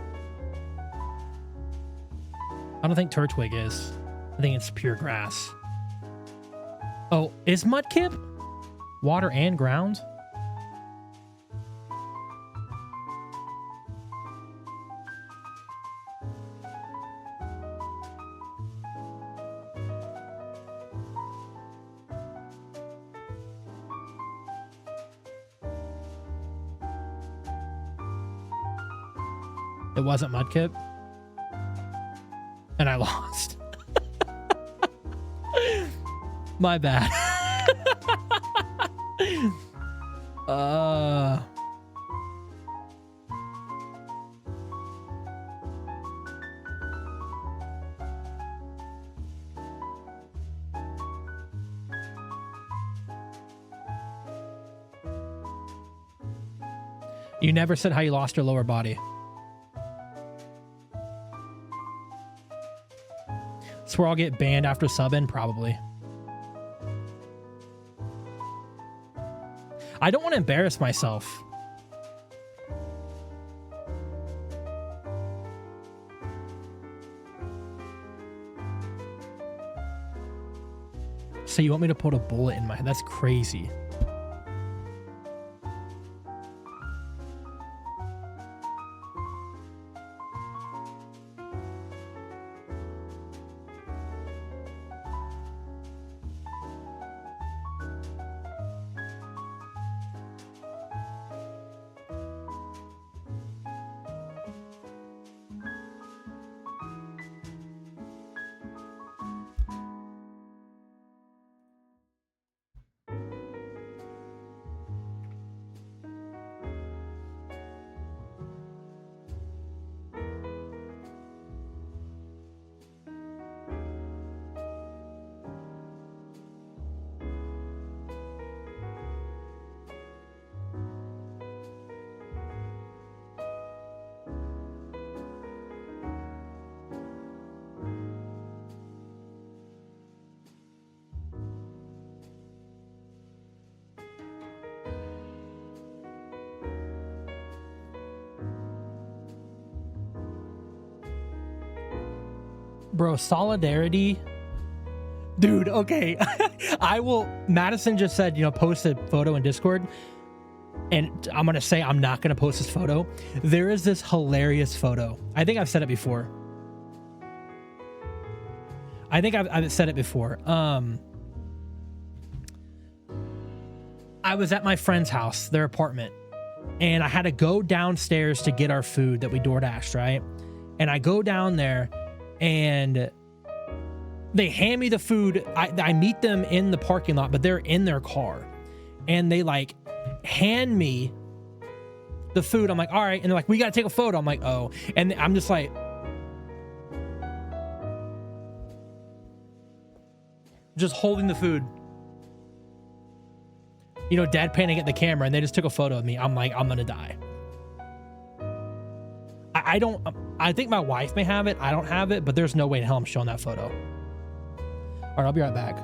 I don't think Turtwig is. I think it's pure grass. Oh, is Mudkip water and ground? It wasn't Mudkip. And I lost. My bad. You never said how you lost your lower body. That's where I'll get banned after subbing, probably. I don't want to embarrass myself. So you want me to put a bullet in my head? That's crazy. Bro, solidarity. Dude, okay. I will. Madison just said, post a photo in Discord. And I'm going to say I'm not going to post this photo. There is this hilarious photo. I think I've said it before. I've said it before. I was at my friend's house, their apartment, and I had to go downstairs to get our food that we DoorDashed, right? And I go down there and they hand me the food. I meet them in the parking lot, but they're in their car. And they like hand me the food. I'm like, all right. And they're like, we got to take a photo. I'm like, oh. And I'm just like, just holding the food. Deadpanning at the camera, and they just took a photo of me. I'm like, I'm gonna die. I think my wife may have it. I don't have it, but there's no way in hell I'm showing that photo. All right, I'll be right back.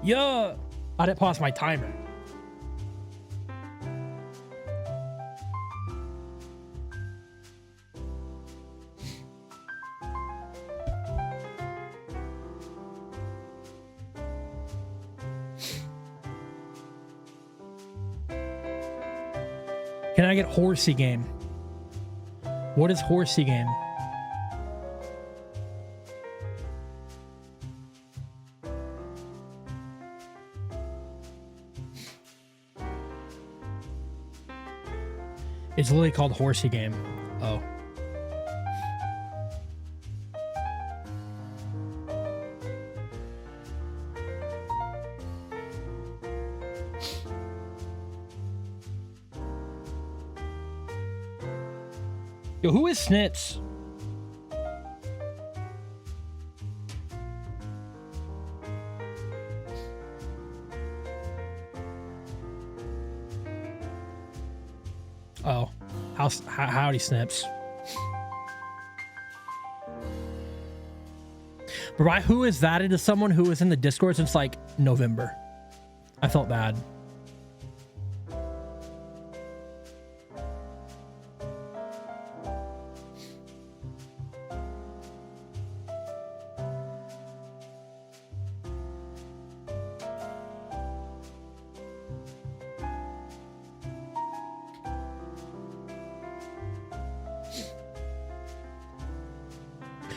Yeah. I didn't pause my timer. Can I get horsey game? What is horsey game? It's literally called horsey game. Oh. Yo, who is Snitz? Oh, howdy Snips. But right, who is that into someone who was in the Discord since like November? I felt bad.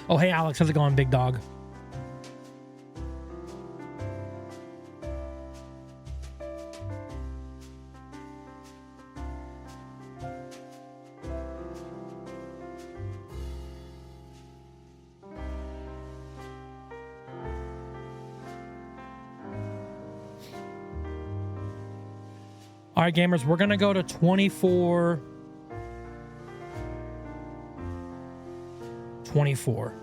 Oh, hey, Alex. How's it going, big dog? All right, gamers, we're going to go to 24. 24.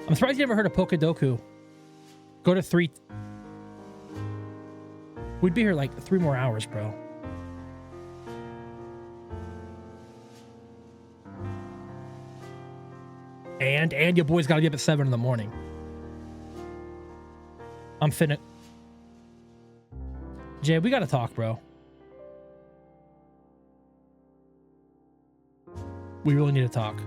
I'm surprised you never heard of Pokedoku. Go to 3. We'd be here like 3 more hours, bro. And your boy's got to be up at 7 in the morning. I'm finna. Jay, we got to talk, bro. We really need to talk.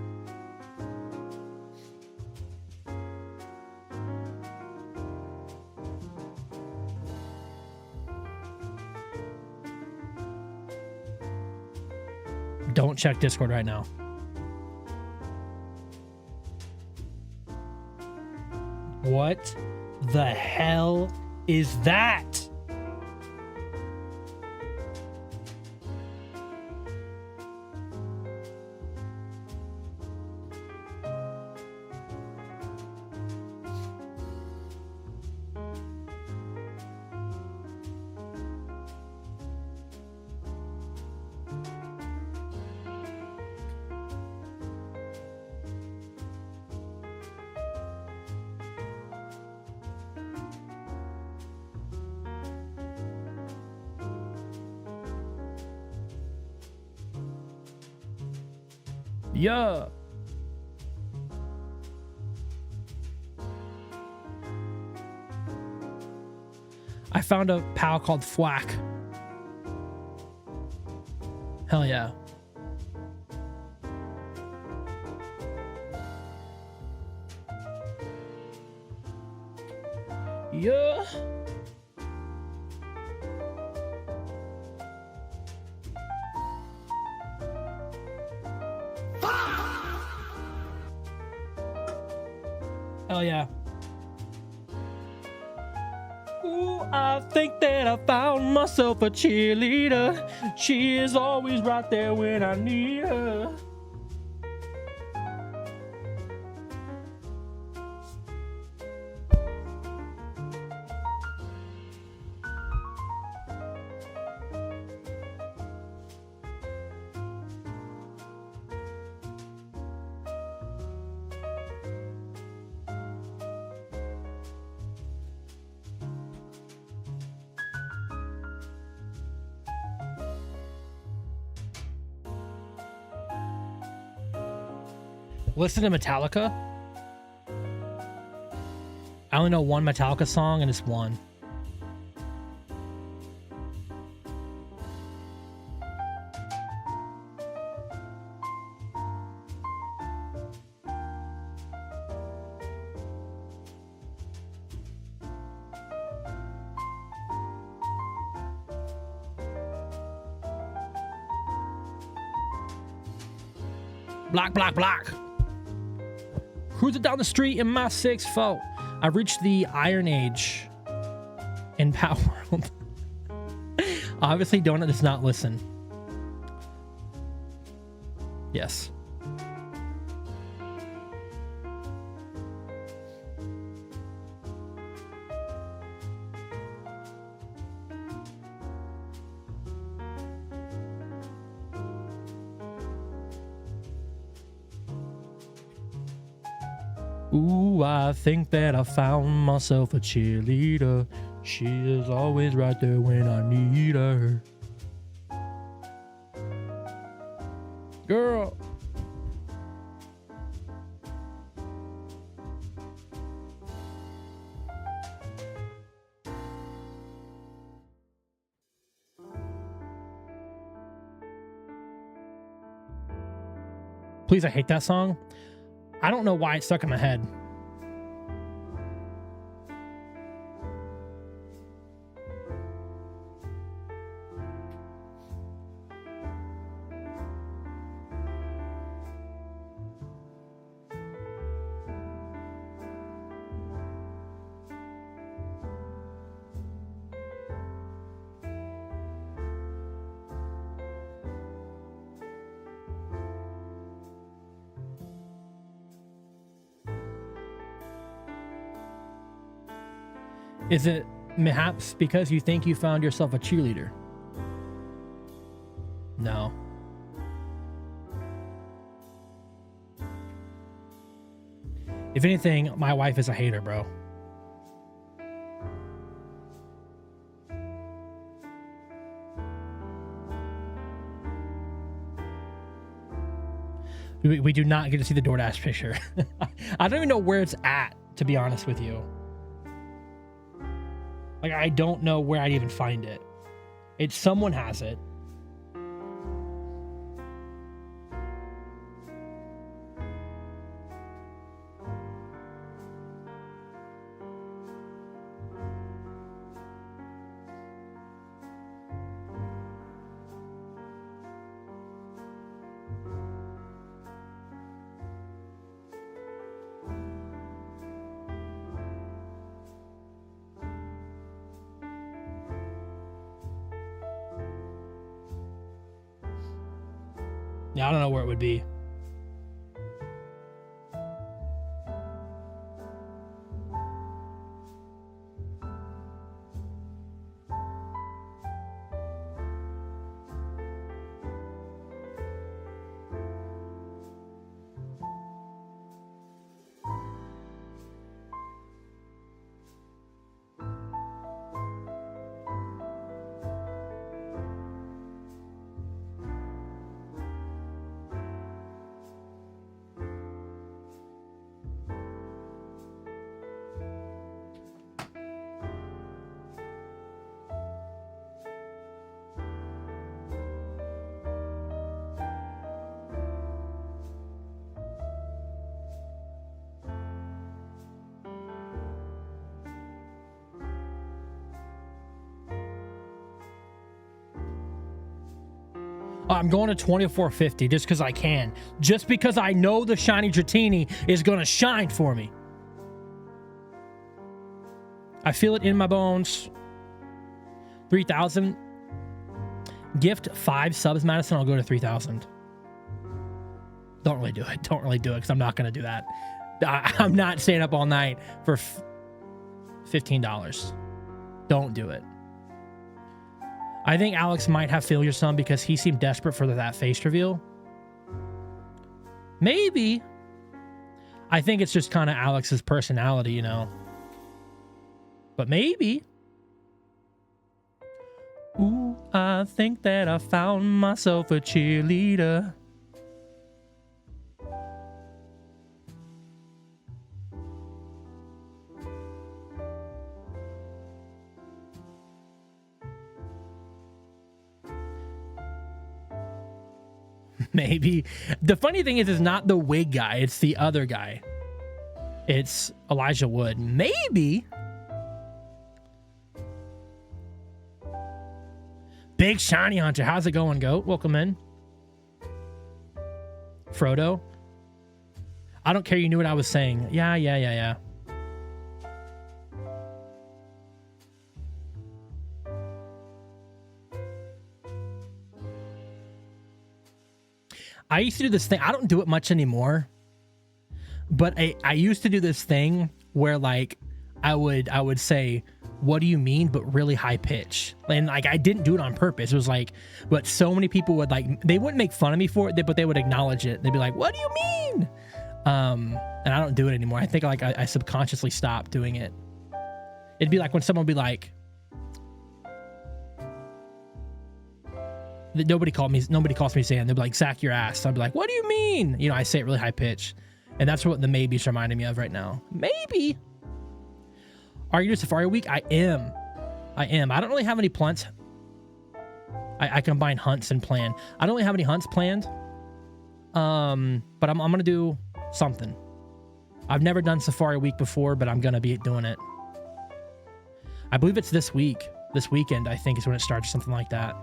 Don't check Discord right now. What the hell is that? Yeah. I found a pal called Flack. Hell yeah. Yeah. Hell yeah. Ooh, I think that I found myself a cheerleader. She is always right there when I need her. Listen to Metallica. I only know one Metallica song, and it's one. Block, block, block. Cruising down the street in my 6'4". I've reached the Iron Age in Power World. Obviously, Donut does not listen. Yes. Ooh, I think that I found myself a cheerleader. She is always right there when I need her. Girl. Please, I hate that song. I don't know why it's stuck in my head. Is it perhaps because you think you found yourself a cheerleader? No. If anything, my wife is a hater, bro. We do not get to see the DoorDash picture. I don't even know where it's at, to be honest with you. Like, I don't know where I'd even find it. It's someone has it. Yeah, I don't know where it would be. I'm going to 2450 just because I can. Just because I know the shiny Dratini is going to shine for me. I feel it in my bones. 3,000. Gift 5 subs, Madison. I'll go to 3,000. Don't really do it. Don't really do it because I'm not going to do that. I'm not staying up all night for $15. Don't do it. I think Alex might have failure some because he seemed desperate for that face reveal. Maybe. I think it's just kind of Alex's personality, you know. But maybe. Ooh, I think that I found myself a cheerleader. Maybe. The funny thing is, it's not the wig guy. It's the other guy. It's Elijah Wood. Maybe. Big Shiny Hunter. How's it going, Goat? Welcome in. Frodo. I don't care. You knew what I was saying. Yeah. I used to do this thing. I don't do it much anymore. But I used to do this thing where like I would say, what do you mean, but really high pitch. And like I didn't do it on purpose. It was like, but so many people would like, they wouldn't make fun of me for it, but they would acknowledge it. They'd be like, what do you mean? And I don't do it anymore. I think like I subconsciously stopped doing it. It'd be like when someone would be like, nobody calls me saying, they'd be like, Zach, your ass. I'd be like, what do you mean? You know, I say it really high pitch. And that's what the maybe's reminding me of right now. Maybe. Are you doing Safari Week? I am. I don't really have any plans. I combine hunts and plan. I don't really have any hunts planned. But I'm going to do something. I've never done Safari Week before, but I'm going to be doing it. I believe it's this week. This weekend, I think, is when it starts, something like that.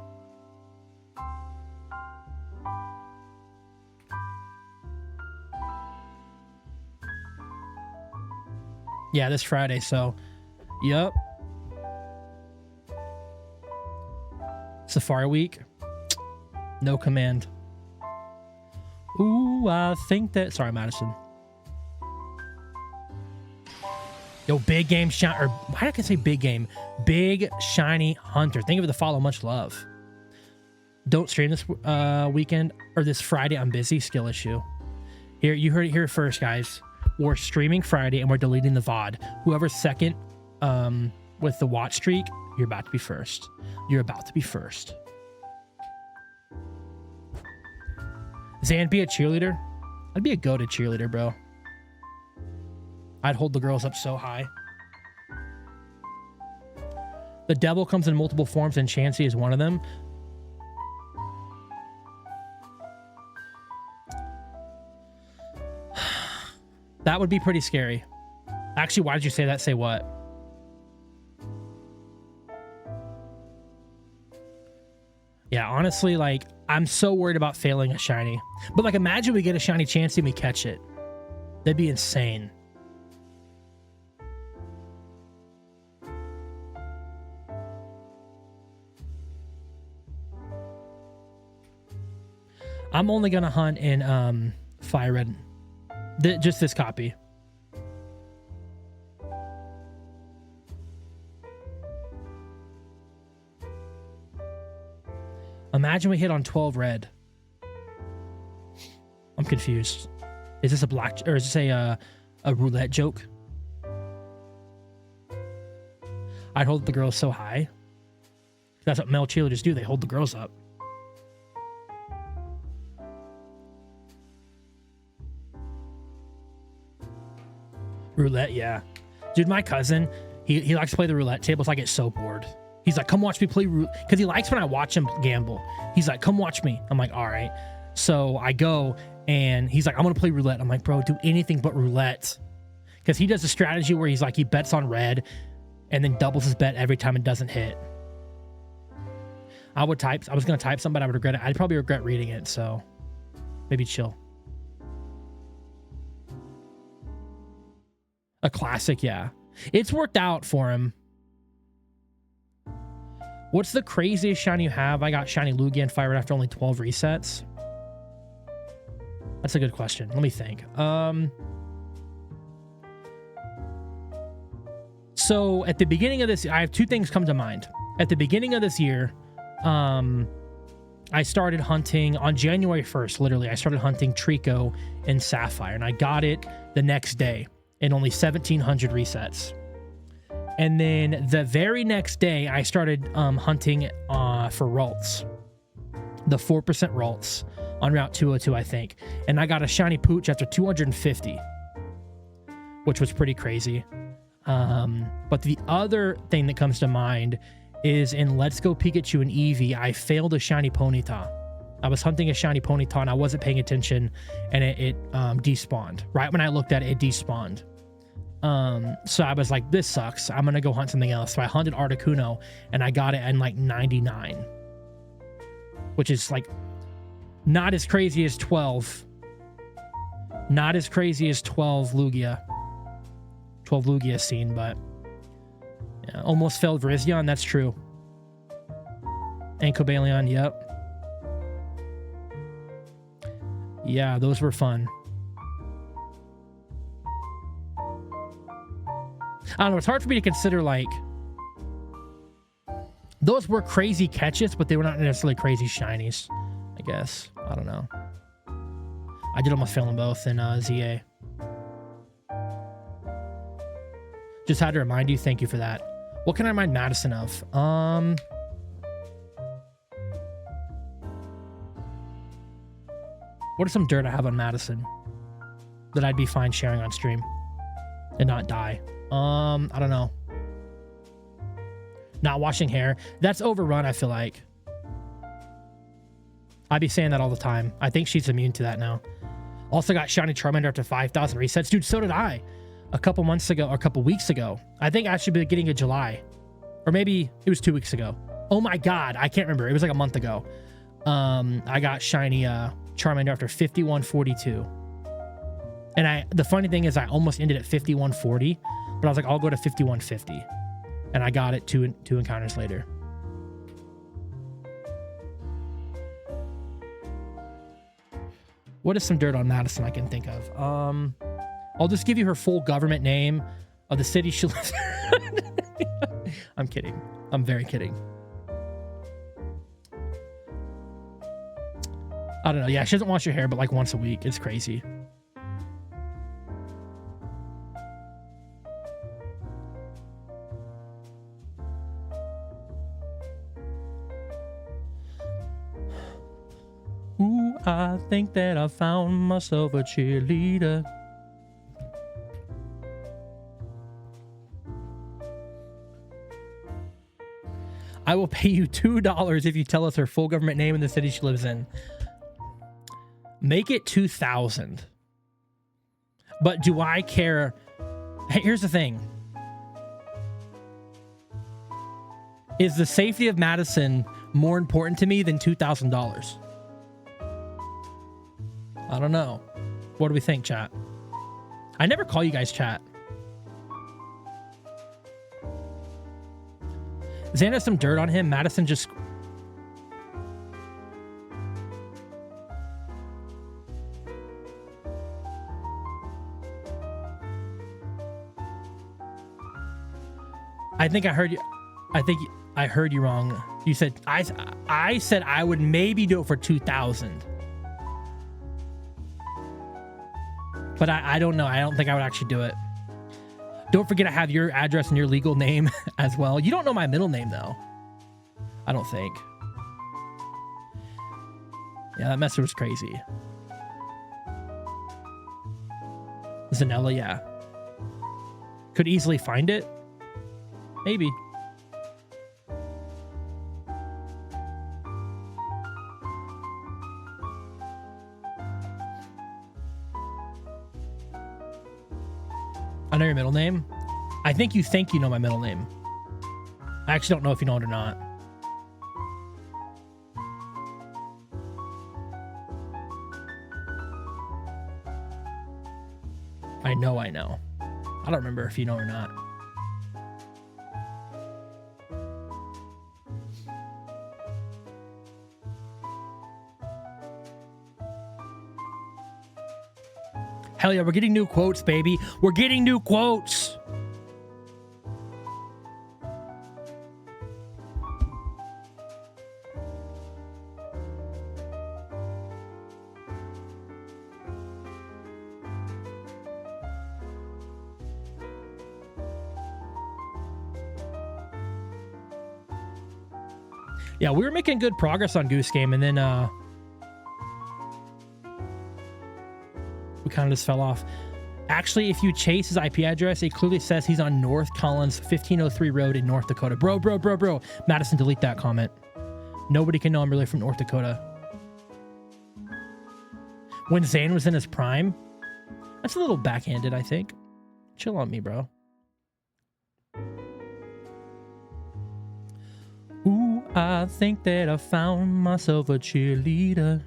Yeah, this Friday, so, yep. Safari Week. No command. Ooh, I think that... Sorry, Madison. Yo, big game shiny... Or why did I say big game? Big shiny hunter. Thank you for the follow. Much love. Don't stream this weekend or this Friday. I'm busy. Skill issue. Here, you heard it here first, guys. We're streaming Friday and we're deleting the VOD. Whoever's second with the watch streak, you're about to be first. You're about to be first. Zan, be a cheerleader? I'd be a goated cheerleader, bro. I'd hold the girls up so high. The devil comes in multiple forms and Chansey is one of them. That would be pretty scary. Actually, why did you say that? Say what? Yeah, honestly, like, I'm so worried about failing a shiny. But, like, imagine we get a shiny Chansey and we catch it. That'd be insane. I'm only going to hunt in Fire Red. Just this copy. Imagine we hit on 12 red. I'm confused. Is this a black or is this a roulette joke? I'd hold the girls so high. That's what male cheerleaders do. They hold the girls up. Roulette, yeah. Dude, my cousin, he likes to play the roulette tables. I get so bored. He's like, come watch me play roulette. Because he likes when I watch him gamble. He's like, come watch me. I'm like, all right. So I go, and he's like, I'm going to play roulette. I'm like, bro, do anything but roulette. Because he does a strategy where he's like, he bets on red, and then doubles his bet every time it doesn't hit. I was going to type something, but I would regret it. I'd probably regret reading it, so maybe chill. A classic, yeah. It's worked out for him. What's the craziest shiny you have? I got shiny Lugia Fire after only 12 resets. That's a good question. Let me think. So at the beginning of this, I have two things come to mind. At the beginning of this year, I started hunting on January 1st, literally. I started hunting Trico and Sapphire, and I got it the next day in only 1,700 resets. And then the very next day, I started hunting for Ralts, the 4% Ralts on Route 202, I think. And I got a shiny Pooch after 250, which was pretty crazy. But the other thing that comes to mind is in Let's Go Pikachu and Eevee, I failed a shiny Ponyta. I was hunting a shiny Ponyta and I wasn't paying attention, and it despawned. Right when I looked at it, it despawned. So I was like, this sucks. I'm gonna go hunt something else. So I hunted Articuno and I got it in like 99, which is like not as crazy as 12. Not as crazy as 12 Lugia. 12 Lugia scene, but yeah, almost failed Virizion. That's true. And Cobalion, yep. Yeah, those were fun. I don't know. It's hard for me to consider, like, those were crazy catches, but they were not necessarily crazy shinies, I guess. I don't know. I did almost fail them both in ZA. Just had to remind you. Thank you for that. What can I remind Madison of? What is some dirt I have on Madison that I'd be fine sharing on stream and not die? I don't know. Not washing hair. That's overrun, I feel like. I'd be saying that all the time. I think she's immune to that now. Also got shiny Charmander after 5,000 resets. Dude, so did I. A couple months ago, or a couple weeks ago. I think I should be getting a July. Or maybe it was 2 weeks ago. Oh my God, I can't remember. It was like a month ago. I got shiny Charmander after 5142. And the funny thing is I almost ended at 5140, but I was like, I'll go to 5150. And I got it two encounters later. What is some dirt on Madison I can think of? I'll just give you her full government name of the city she lives in. I'm kidding. I'm very kidding. I don't know. Yeah, she doesn't wash her hair, but like once a week. It's crazy. Ooh, I think that I found myself a cheerleader. I will pay you $2 if you tell us her full government name and the city she lives in. Make it 2,000. But do I care? Hey, here's the thing. Is the safety of Madison more important to me than $2,000? I don't know. What do we think, chat? I never call you guys chat. Xan has some dirt on him. Madison just... I think I heard you. I think I heard you wrong. You said I said I would maybe do it for 2,000. But I don't know. I don't think I would actually do it. Don't forget I have your address and your legal name as well. You don't know my middle name though. I don't think. Yeah, that messer was crazy. Zanella, yeah. Could easily find it. Maybe. I know your middle name. I think you know my middle name. I actually don't know if you know it or not. I know. I don't remember if you know or not. Hell yeah, we're getting new quotes, baby. We're getting new quotes. Yeah, we were making good progress on Goose Game, and then we kind of just fell off. Actually, if you chase his IP address, it clearly says he's on North Collins 1503 Road in North Dakota. Bro. Madison, delete that comment. Nobody can know I'm really from North Dakota. When Zayn was in his prime? That's a little backhanded, I think. Chill on me, bro. Ooh, I think that I found myself a cheerleader.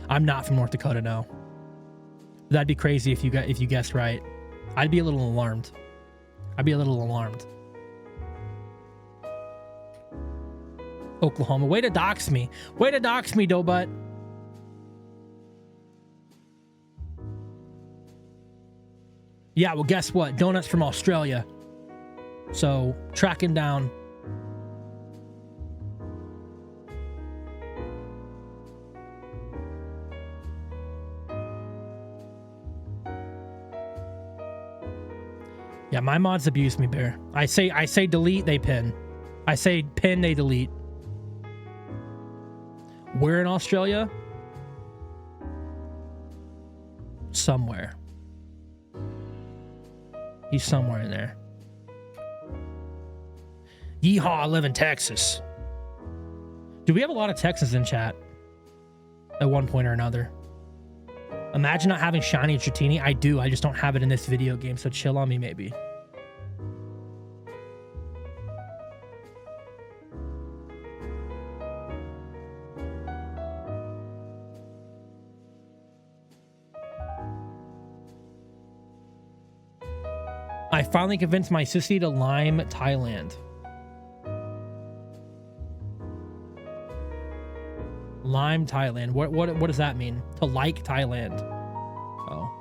I'm not from North Dakota, no. That'd be crazy if you guessed right. I'd be a little alarmed. Oklahoma. Way to dox me. Way to dox me, Doughbutt. Yeah, well, guess what? Donut's from Australia. So, track him down. Yeah, my mods abuse me, Bear. I say delete, they pin. I say pin, they delete. Where in Australia? Somewhere. He's somewhere in there. Yeehaw, I live in Texas. Do we have a lot of Texans in chat? At one point or another. Imagine not having shiny Dratini. I do, I just don't have it in this video game, so chill on me maybe. I finally convinced my sissy to lime Thailand. Lime Thailand. What does that mean? To like Thailand. Oh.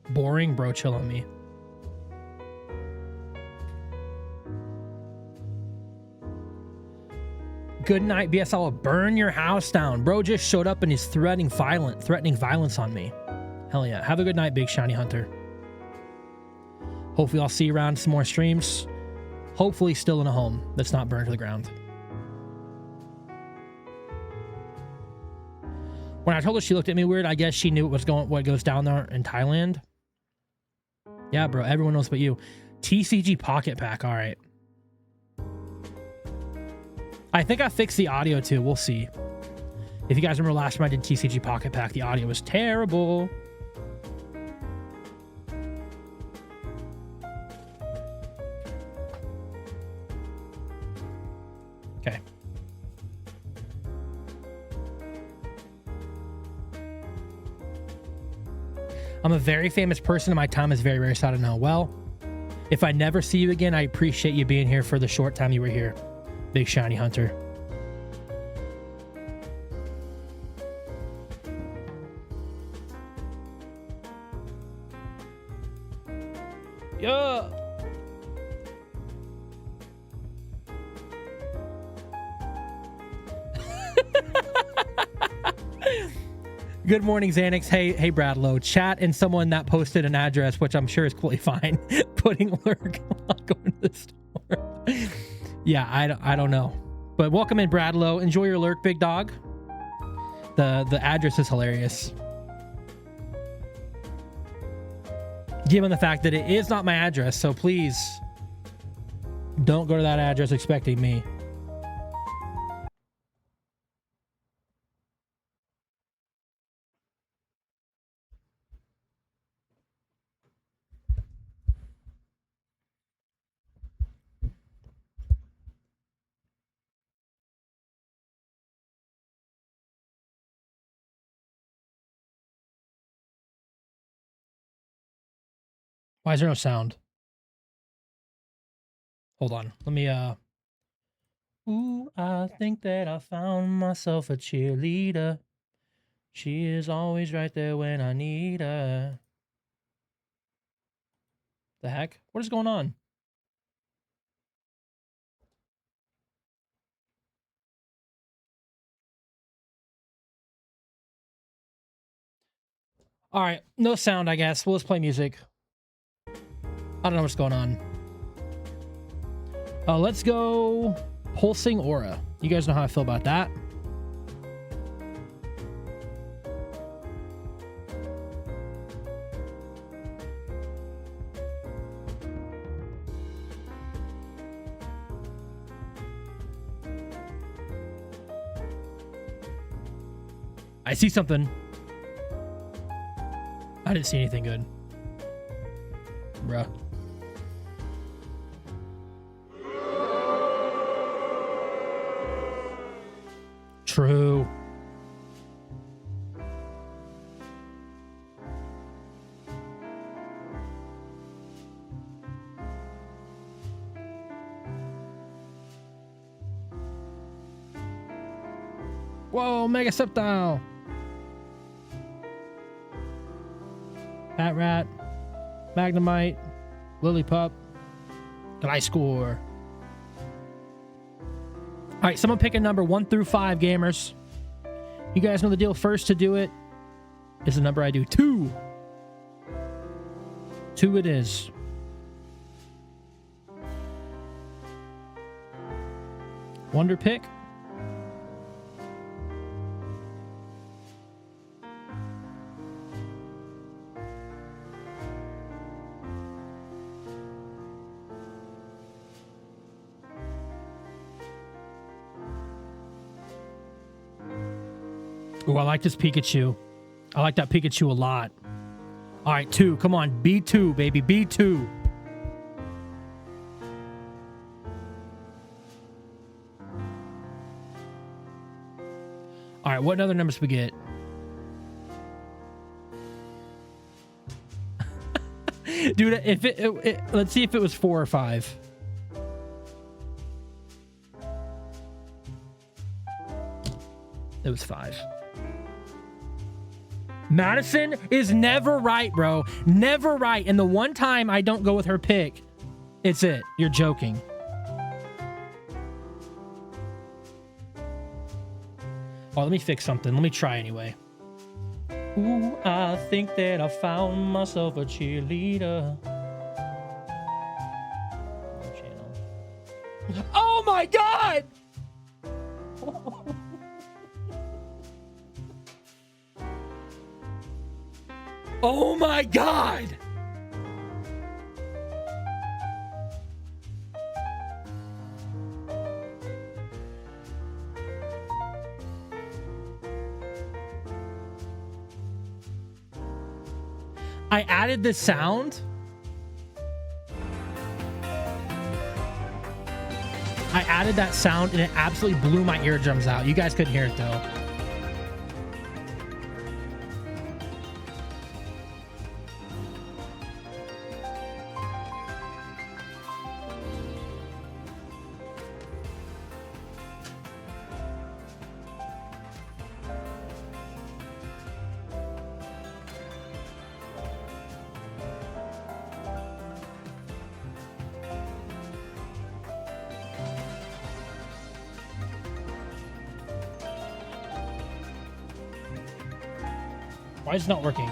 Boring, bro. Chill on me. Good night, BS. I'll burn your house down. Bro just showed up and he's threatening violence on me. Hell yeah. Have a good night, Big Shiny Hunter. Hopefully I'll see you around some more streams. Hopefully still in a home that's not burned to the ground. When I told her, she looked at me weird. I guess she knew what goes down there in Thailand. Yeah, bro. Everyone knows but you. TCG Pocket Pack. All right. I think I fixed the audio too. We'll see. If you guys remember last time I did TCG Pocket Pack, the audio was terrible. Okay. I'm a very famous person and my time is very rare, so I don't know. Well, if I never see you again, I appreciate you being here for the short time you were here. Big Shiny Hunter. Yeah. Good morning, Xanax. Hey, Bradlow. Chat and someone that posted an address, which I'm sure is completely fine, putting lurk while going to the store. Yeah, I don't know. But welcome in, Bradlow. Enjoy your lurk, big dog. The address is hilarious. Given the fact that it is not my address, so please don't go to that address expecting me. Why is there no sound? Hold on. Let me Ooh, I think that I found myself a cheerleader. She is always right there when I need her. The heck? What is going on? All right, no sound, I guess. We'll just play music. I don't know what's going on. Let's go Pulsing Aura. You guys know how I feel about that. I see something. I didn't see anything good. Bruh. True. Whoa, Mega Septile. Pat Rat, Magnemite, Lillipup. Can I score? All right, someone pick a number 1 through 5, gamers. You guys know the deal. First to do it is the number I do. 2. 2 it is. Wonder pick. Ooh, I like this Pikachu. I like that Pikachu a lot. All right, 2. Come on. B2, baby. B2. All right, what other numbers we get? Dude, if let's see if it was 4 or 5. It was 5. Madison is never right, bro. Never right. And the one time I don't go with her pick, it's it. You're joking. Oh, let me fix something. Let me try anyway. Ooh, I think that I found myself a cheerleader. Oh my God! Oh my God! I added this sound. I added that sound and it absolutely blew my eardrums out. You guys couldn't hear it though. Why is it not working?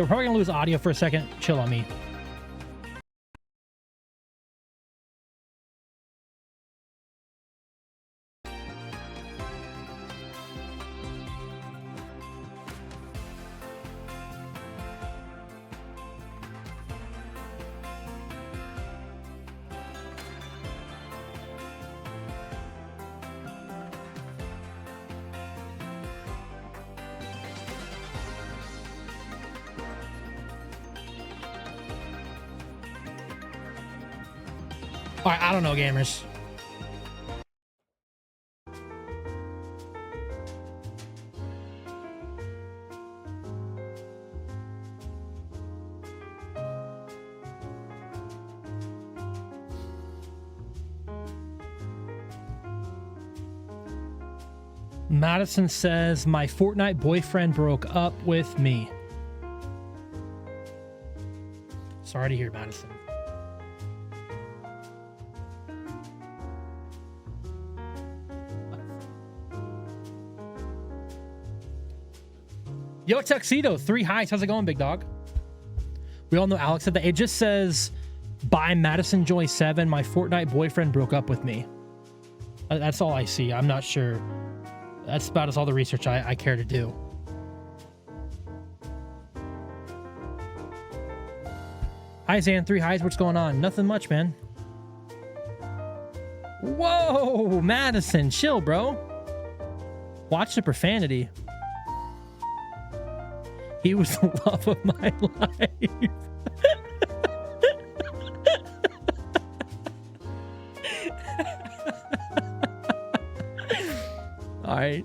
we're probably gonna lose audio for a second. Chill on me. All right, I don't know, gamers. Madison says, my Fortnite boyfriend broke up with me. Sorry to hear, Madison. Yo, Tuxedo, 3 highs. How's it going, big dog? We all know Alex said that. It just says, by Madison Joy 7, my Fortnite boyfriend broke up with me. That's all I see. I'm not sure. That's about all the research I care to do. Hi, Zan. 3 highs. What's going on? Nothing much, man. Whoa, Madison. Chill, bro. Watch the profanity. He was the love of my life. All right.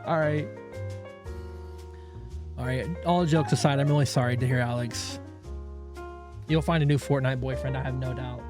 All right. All right. All jokes aside, I'm really sorry to hear, Alex. You'll find a new Fortnite boyfriend, I have no doubt.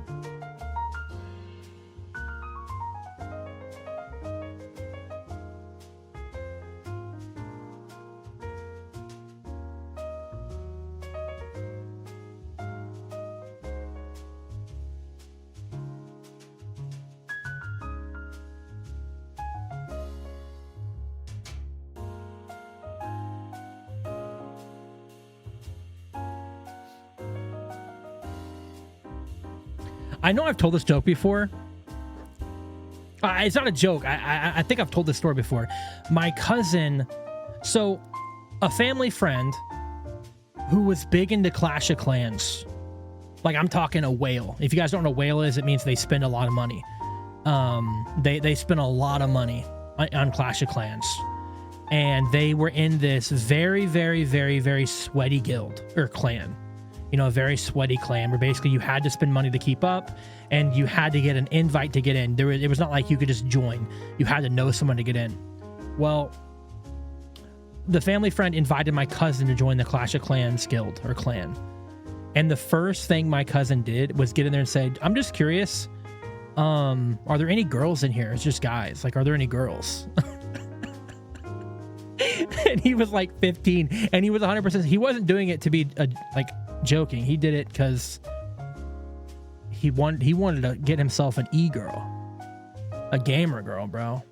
I know I've told this joke before. It's not a joke. I think I've told this story before. My cousin, so a family friend who was big into Clash of Clans. Like, I'm talking a whale. If you guys don't know what a whale is, it means they spend a lot of money. They spend a lot of money on Clash of Clans. And they were in this very, very, very, very sweaty guild or clan. You know, a very sweaty clan where basically you had to spend money to keep up and you had to get an invite to get in. It was not like you could just join. You had to know someone to get in. Well, the family friend invited my cousin to join the Clash of Clans guild or clan. And the first thing my cousin did was get in there and say, I'm just curious, are there any girls in here? It's just guys. Like, are there any girls? And he was like 15 and he was 100%. He wasn't doing it to be like joking. He did it because he wanted to get himself an e-girl, a gamer girl, bro.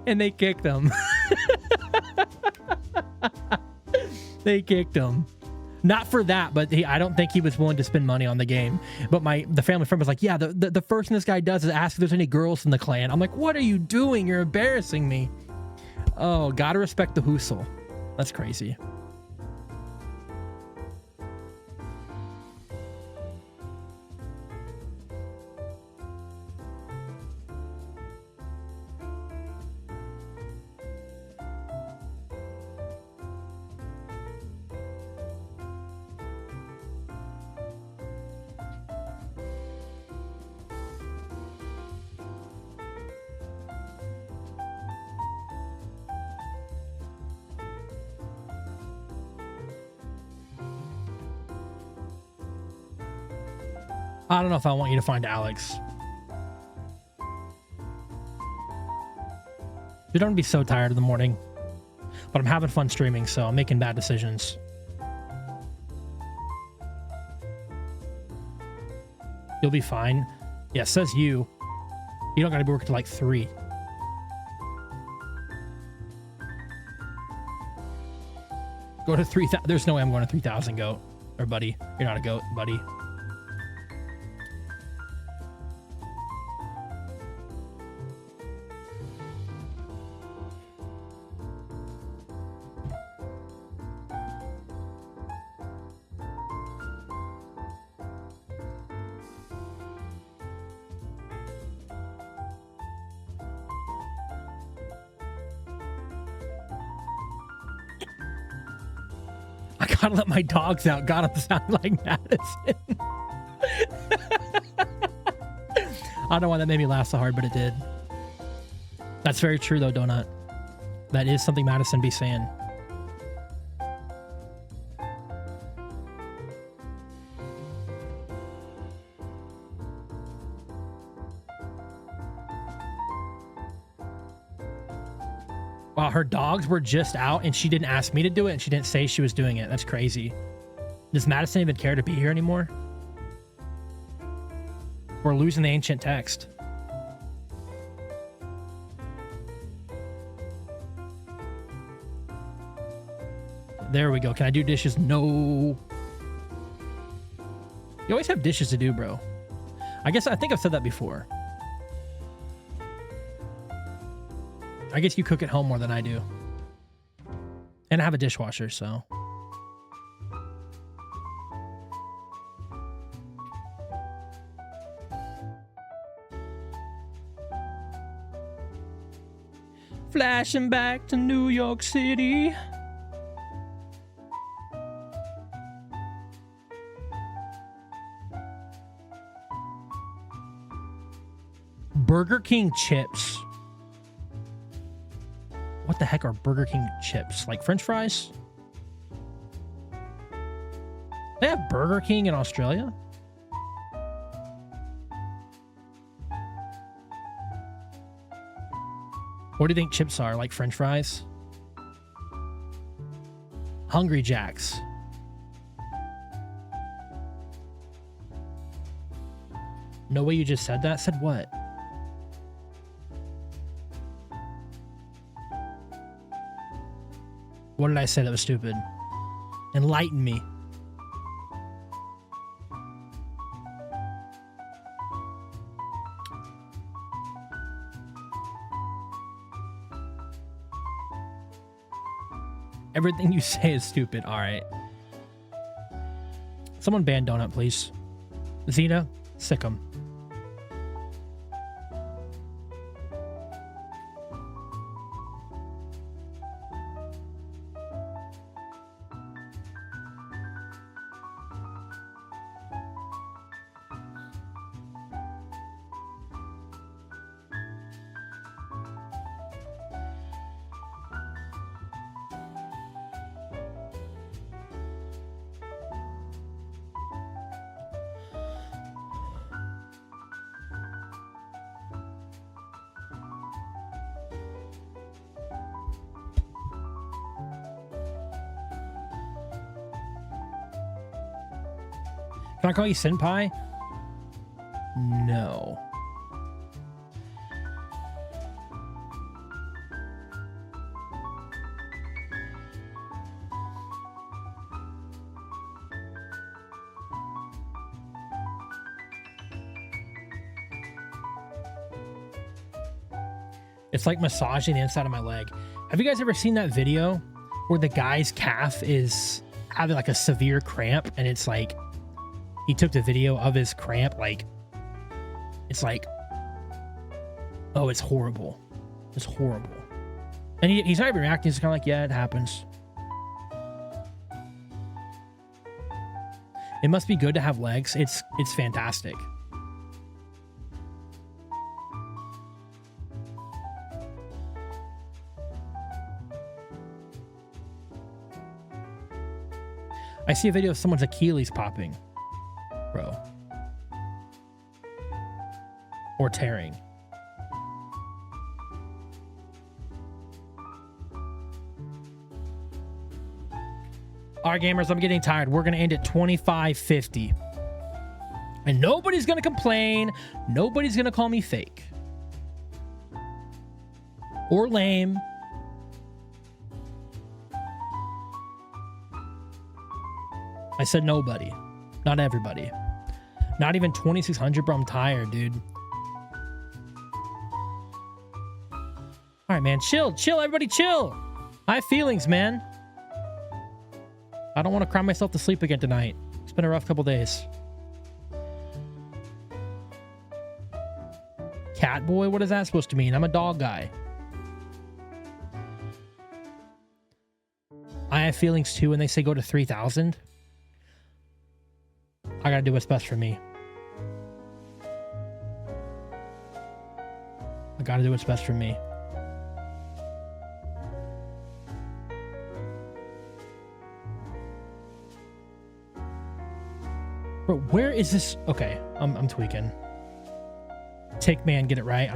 And they kicked him. They kicked him. Not for that, but I don't think he was willing to spend money on the game. But the family friend was like, yeah, the first thing this guy does is ask if there's any girls in the clan. I'm like, what are you doing? You're embarrassing me. Oh, gotta respect the hustle. That's crazy. I don't know if I want you to find Alex. You're going to be so tired in the morning. But I'm having fun streaming, so I'm making bad decisions. You'll be fine. Yeah, says you. You don't got to be working till like 3. Go to 3,000. There's no way I'm going to 3,000, goat. Or buddy. You're not a goat, buddy. I gotta let my dogs out. God, I'm sounding like Madison. I don't know why that made me laugh so hard, but it did. That's very true, though, Donut. That is something Madison be saying. Wow, her dogs were just out and she didn't ask me to do it and she didn't say she was doing it. That's crazy. Does Madison even care to be here anymore? We're losing the ancient text. There we go. Can I do dishes? No. You always have dishes to do, bro. I think I've said that before. I guess you cook at home more than I do. And I have a dishwasher, so. Flashing back to New York City. Burger King chips. What the heck are Burger King chips? Like French fries? They have Burger King in Australia? What do you think chips are? Like French fries? Hungry Jacks. No way you just said that? Said what? What did I say that was stupid? Enlighten me. Everything you say is stupid. All right. Someone ban Donut, please. Xena, sick 'em. Can I call you Senpai? No. It's like massaging the inside of my leg. Have you guys ever seen that video where the guy's calf is having like a severe cramp and it's like he took the video of his cramp, like, it's like, oh, it's horrible. It's horrible. And he's not even reacting. He's kind of like, yeah, it happens. It must be good to have legs. It's fantastic. I see a video of someone's Achilles popping. Bro. Or tearing. All right, gamers, I'm getting tired. We're going to end at 25:50. And nobody's going to complain. Nobody's going to call me fake. Or lame. I said nobody. Not everybody. Not even 2,600, bro. I'm tired, dude. All right, man. Chill. Chill, everybody. Chill. I have feelings, man. I don't want to cry myself to sleep again tonight. It's been a rough couple days. Cat boy? What is that supposed to mean? I'm a dog guy. I have feelings too, and they say go to 3,000. I gotta do what's best for me. I gotta do what's best for me. Bro, where is this? Okay, I'm tweaking. Take man, get it right.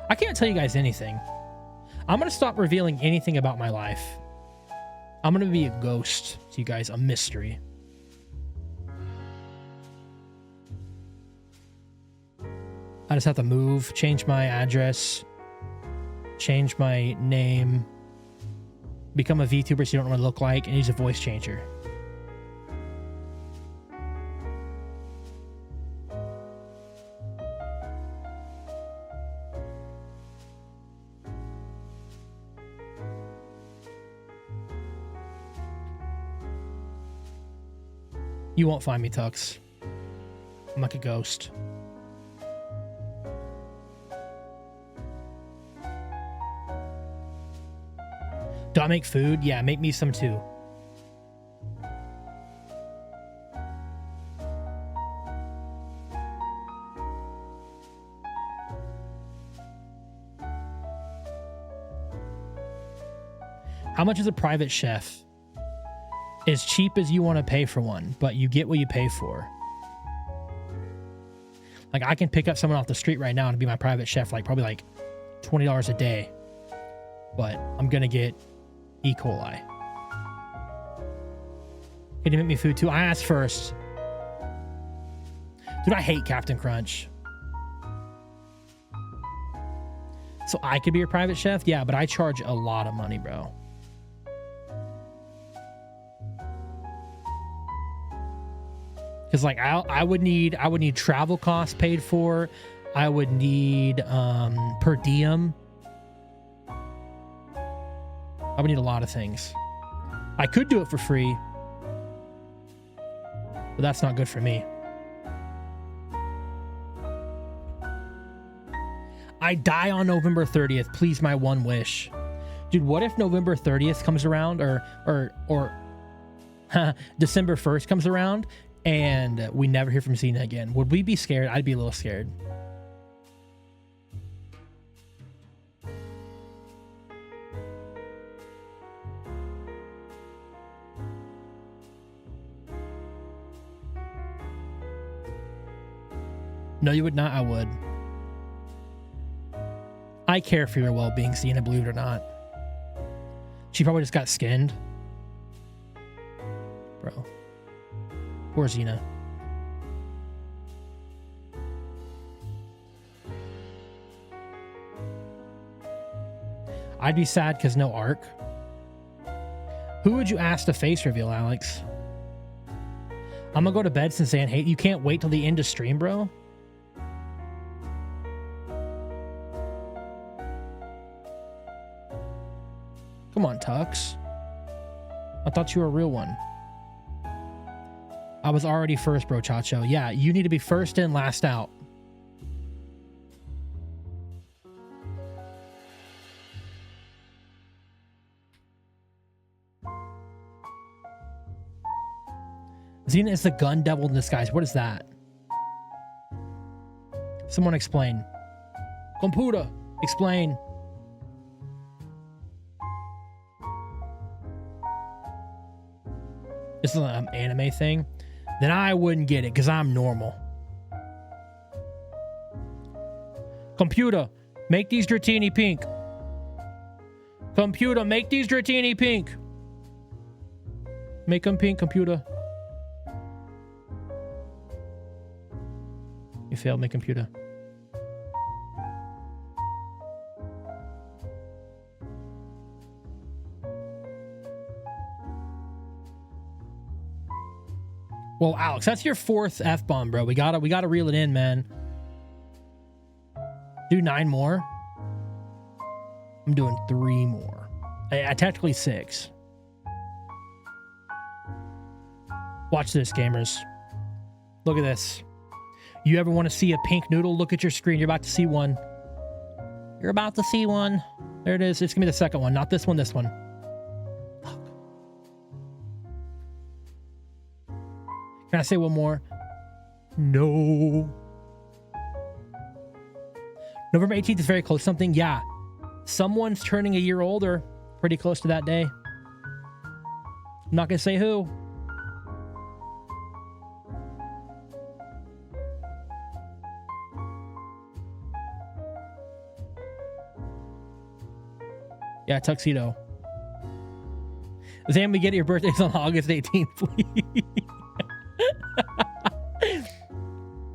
I can't tell you guys anything. I'm gonna stop revealing anything about my life. I'm gonna be a ghost to you guys, a mystery. I just have to move, change my address, change my name, become a VTuber so you don't know what I look like, and use a voice changer. You won't find me, Tux. I'm like a ghost. Do I make food? Yeah, make me some too. How much is a private chef? As cheap as you want to pay for one, but you get what you pay for. Like, I can pick up someone off the street right now and be my private chef, like probably like $20 a day. But I'm gonna get E. coli. Can you make me food too? I asked first. Dude, I hate Captain Crunch. So I could be your private chef? Yeah, but I charge a lot of money, bro. Because like I would need travel costs paid for. I would need per diem. I would need a lot of things. I could do it for free, but that's not good for me. I die on November 30th. Please, my one wish. Dude, what if November 30th comes around or December 1st comes around and we never hear from Xena again? Would we be scared? I'd be a little scared. No, you would not. I would. I care for your well-being, Xena, believe it or not. She probably just got skinned. Bro. Poor Xena. I'd be sad because no arc. Who would you ask to face reveal, Alex? I'm gonna go to bed since Zan hate. You can't wait till the end of stream, bro? Come on, Tux. I thought you were a real one. I was already first, bro, Chacho. Yeah, you need to be first in, last out. Xena is the gun devil in disguise. What is that? Someone explain. Computer, explain. This is an anime thing. Then I wouldn't get it because I'm normal. Computer, make these Dratini pink. Computer, make these Dratini pink. Make them pink, computer. You failed me, computer. Well, Alex, that's your 4th F-bomb, bro. We gotta reel it in, man. Do 9 more. I'm doing 3 more. Technically 6. Watch this, gamers. Look at this. You ever want to see a pink noodle? Look at your screen. You're about to see one. You're about to see one. There it is. It's gonna be the second one, not this one. This one. Fuck. Can I say one more? No. November 18th is very close. Something, yeah. Someone's turning a year older. Pretty close to that day. I'm not gonna say who. Yeah, tuxedo. Zam, we get your birthday's on August 18th, please.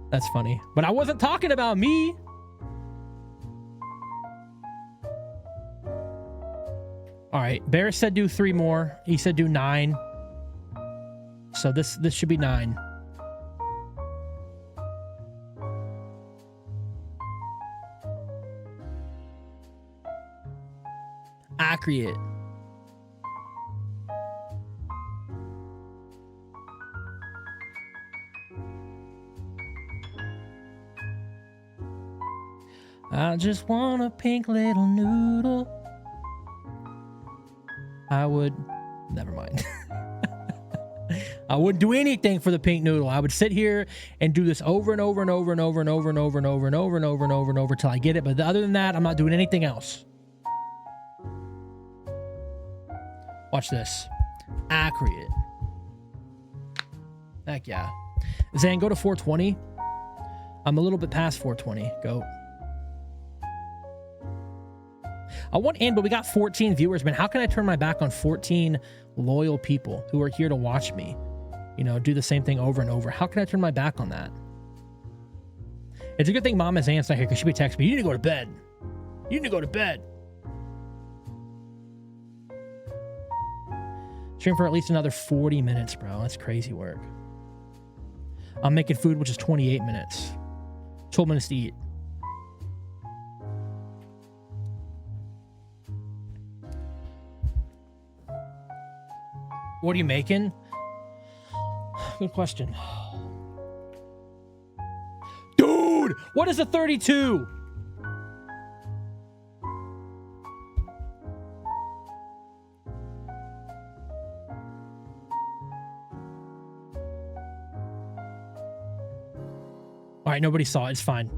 That's funny. But I wasn't talking about me. All right. Bear said do 3 more. He said do 9. So this should be 9. Accurate. I just want a pink little noodle. I would... Never mind. I wouldn't do anything for the pink noodle. I would sit here and do this over and over and over and over and over and over and over and over and over and over and over till I get it. But other than that, I'm not doing anything else. Watch this. Accurate. Heck yeah. Zan, go to 420. I'm a little bit past 420. Go. I want in, but we got 14 viewers, man. How can I turn my back on 14 loyal people who are here to watch me? You know, do the same thing over and over. How can I turn my back on that? It's a good thing Mama Zan's not here because she'd be texting me, you need to go to bed. You need to go to bed. Stream for at least another 40 minutes, bro. That's crazy work. I'm making food, which is 28 minutes. 12 minutes to eat. What are you making? Good question. Dude, what is a 32? All right, nobody saw it. It's fine.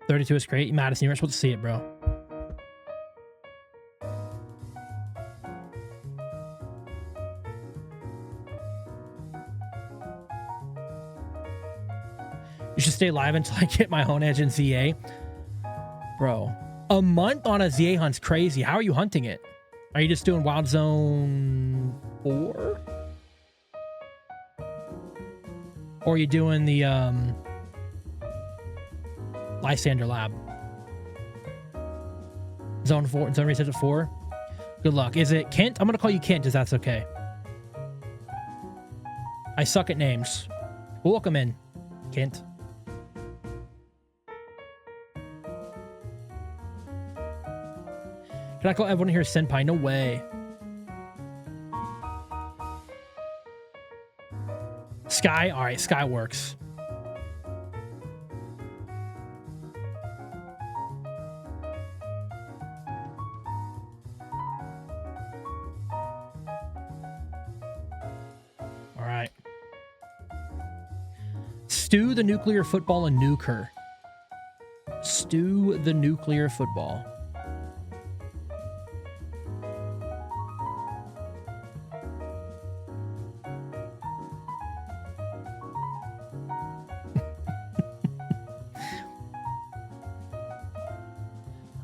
32 is great. Madison, you're not supposed to see it, bro. You should stay live until I get my own edge in ZA. Bro, a month on a ZA hunt's crazy. How are you hunting it? Are you just doing Wild Zone 4? Or are you doing the Lysander Lab? Zone 4, Zone Reset at 4? Good luck. Is it Kent? I'm going to call you Kent, if that's okay. I suck at names. Welcome in, Kent. Can I call everyone here Senpai? No way. Sky? All right, Sky works. All right. Stew the nuclear football and nuke her. Stew the nuclear football.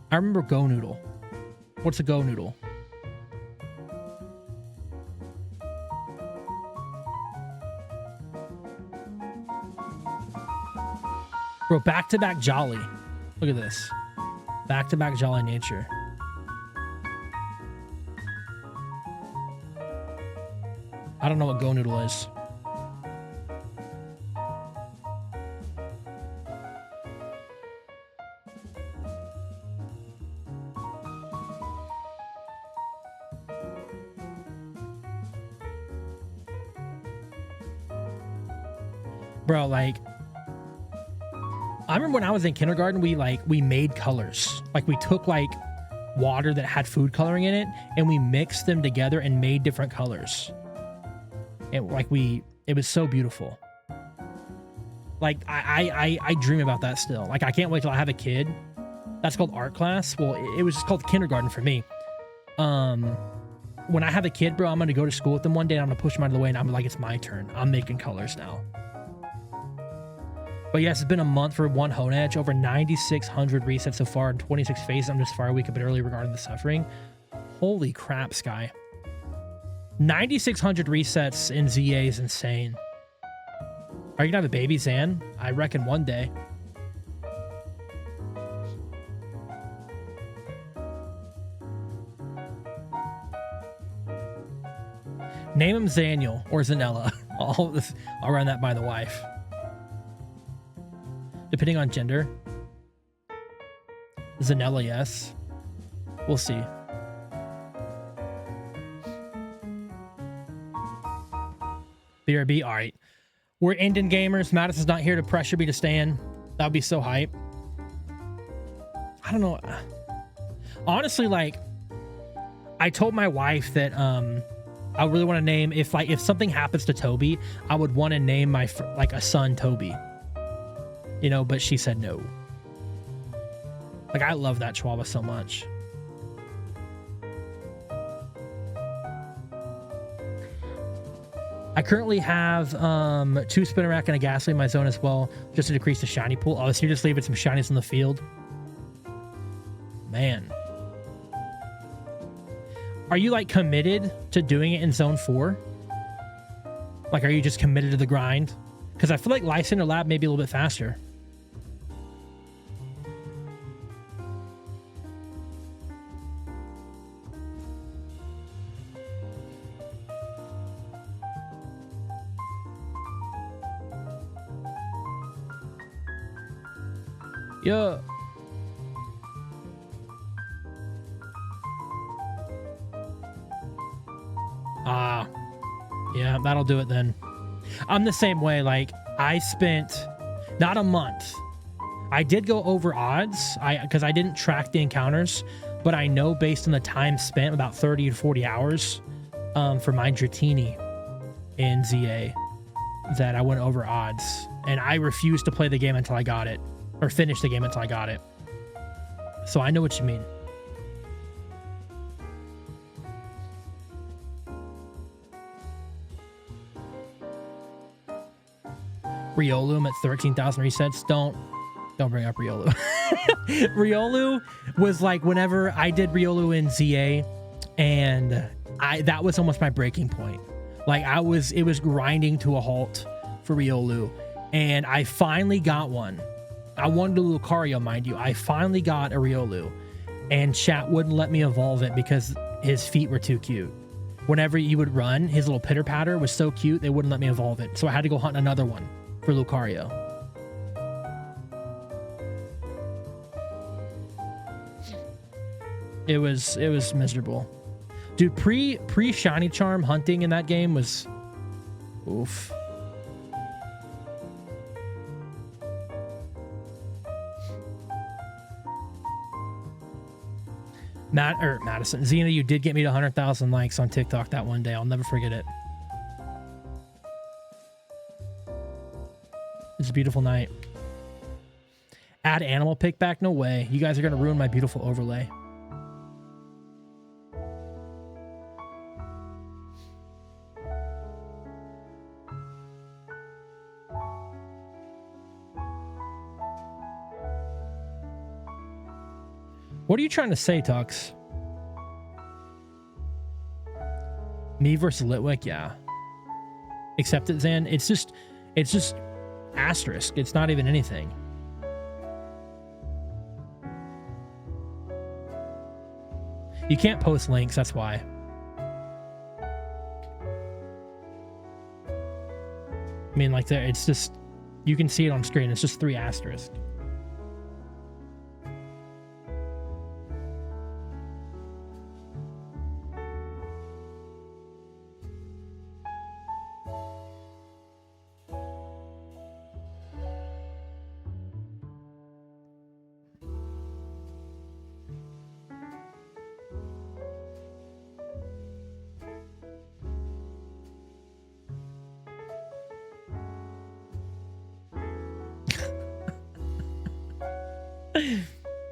I remember Go Noodle. What's a Go Noodle? Bro, back-to-back Jolly. Look at this. Back-to-back Jolly Nature. I don't know what Go Noodle is. Bro, like, I remember when I was in kindergarten, we made colors. Like, we took like water that had food coloring in it and we mixed them together and made different colors. And like it was so beautiful. Like I dream about that still. Like, I can't wait till I have a kid. That's called art class. Well, it was just called kindergarten for me. When I have a kid, bro, I'm gonna go to school with them one day and I'm gonna push them out of the way and I'm like, it's my turn. I'm making colors now. But yes, it's been a month for one Hone Edge, over 9,600 resets so far and 26 phases. I'm just far a week a bit early regarding the suffering. Holy crap, Sky. 9,600 resets in ZA is insane. Are you gonna have a baby, Zan? I reckon one day. Name him Zaniel or Zanella. I'll run that by the wife. Depending on gender. Zanella, yes. We'll see. BRB, all right. We're Indian gamers. Madison's not here to pressure me to stand. That would be so hype. I don't know. Honestly, like, I told my wife that I really want to name, if something happens to Toby, I would want to name my a son Toby. You know, but she said no. Like, I love that Chihuahua so much. I currently have 2 spinner rack and a gasoline in my zone as well, just to decrease the shiny pool. Oh, so you're just leaving some shinies in the field? Man. Are you, like, committed to doing it in zone 4? Like, are you just committed to the grind? Because I feel like Lysander Lab may be a little bit faster. Yeah. Yeah, that'll do it then. I'm the same way. Like, I spent not a month. I did go over odds because I didn't track the encounters, but I know based on the time spent, about 30 to 40 hours for my Dratini in ZA, that I went over odds. And I refused to play the game until I got it. Or finish the game until I got it. So I know what you mean. Riolu at 13,000 resets. Don't bring up Riolu. Riolu was like whenever I did Riolu in ZA, and that was almost my breaking point. Like, it was grinding to a halt for Riolu, and I finally got one. I wanted a Lucario, mind you. I finally got a Riolu, and chat wouldn't let me evolve it because his feet were too cute. Whenever you would run, his little pitter patter was so cute, they wouldn't let me evolve it. So I had to go hunt another one for Lucario. It was miserable. Dude, pre Shiny Charm hunting in that game was oof. Madison, Xena, you did get me to 100,000 likes on TikTok that one day. I'll never forget it. It's a beautiful night. Add animal pick back? No way. You guys are going to ruin my beautiful overlay. What are you trying to say, Tux? Me versus Litwick? Yeah. Accept it, Zan. It's just asterisk. It's not even anything. You can't post links, that's why. I mean, like, there, it's just, you can see it on screen. It's just 3 asterisks.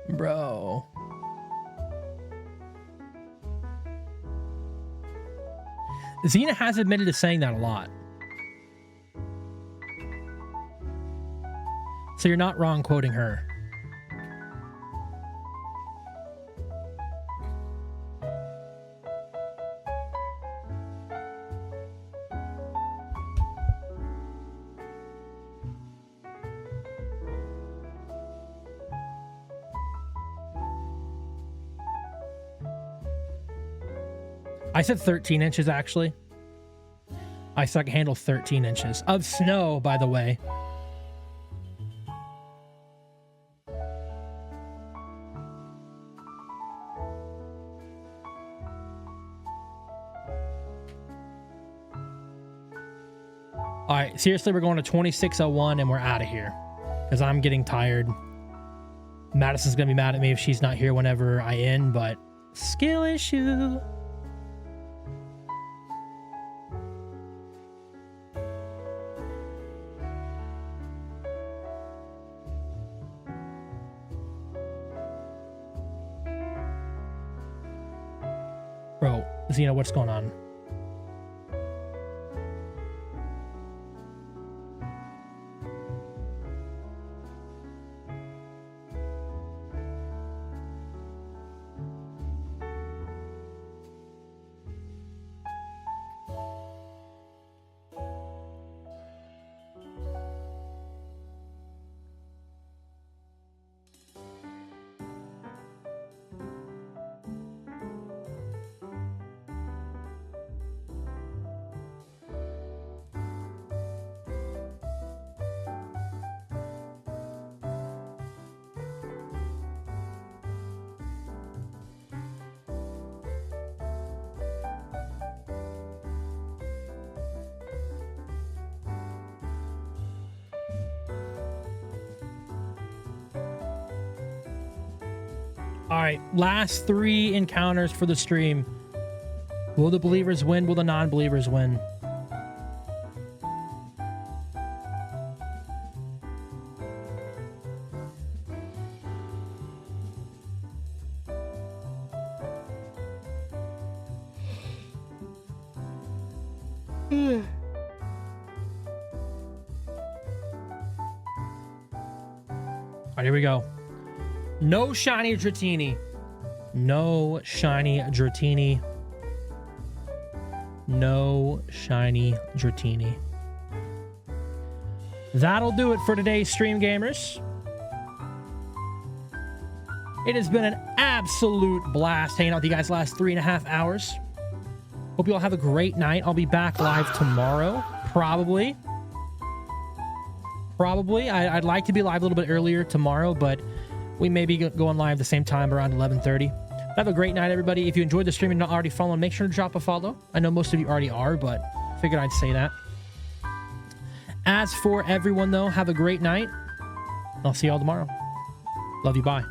Bro. Xena has admitted to saying that a lot. So you're not wrong quoting her. I said 13 inches, actually. I said I can handle 13 inches of snow, by the way. All right, seriously, we're going to 26:01 and we're out of here because I'm getting tired. Madison's going to be mad at me if she's not here whenever I end, but skill issue. Bro, Xena, what's going on? All right, last 3 encounters for the stream. Will the believers win? Will the non-believers win? All right, here we go. No shiny Dratini. No shiny Dratini. No shiny Dratini. That'll do it for today's stream, gamers. It has been an absolute blast hanging out with you guys the last 3.5 hours. Hope you all have a great night. I'll be back live tomorrow, probably. I'd like to be live a little bit earlier tomorrow, but we may be going live the same time around 11:30. Have a great night, everybody. If you enjoyed the stream and not already following, make sure to drop a follow. I know most of you already are, but figured I'd say that. As for everyone, though, have a great night. I'll see you all tomorrow. Love you. Bye.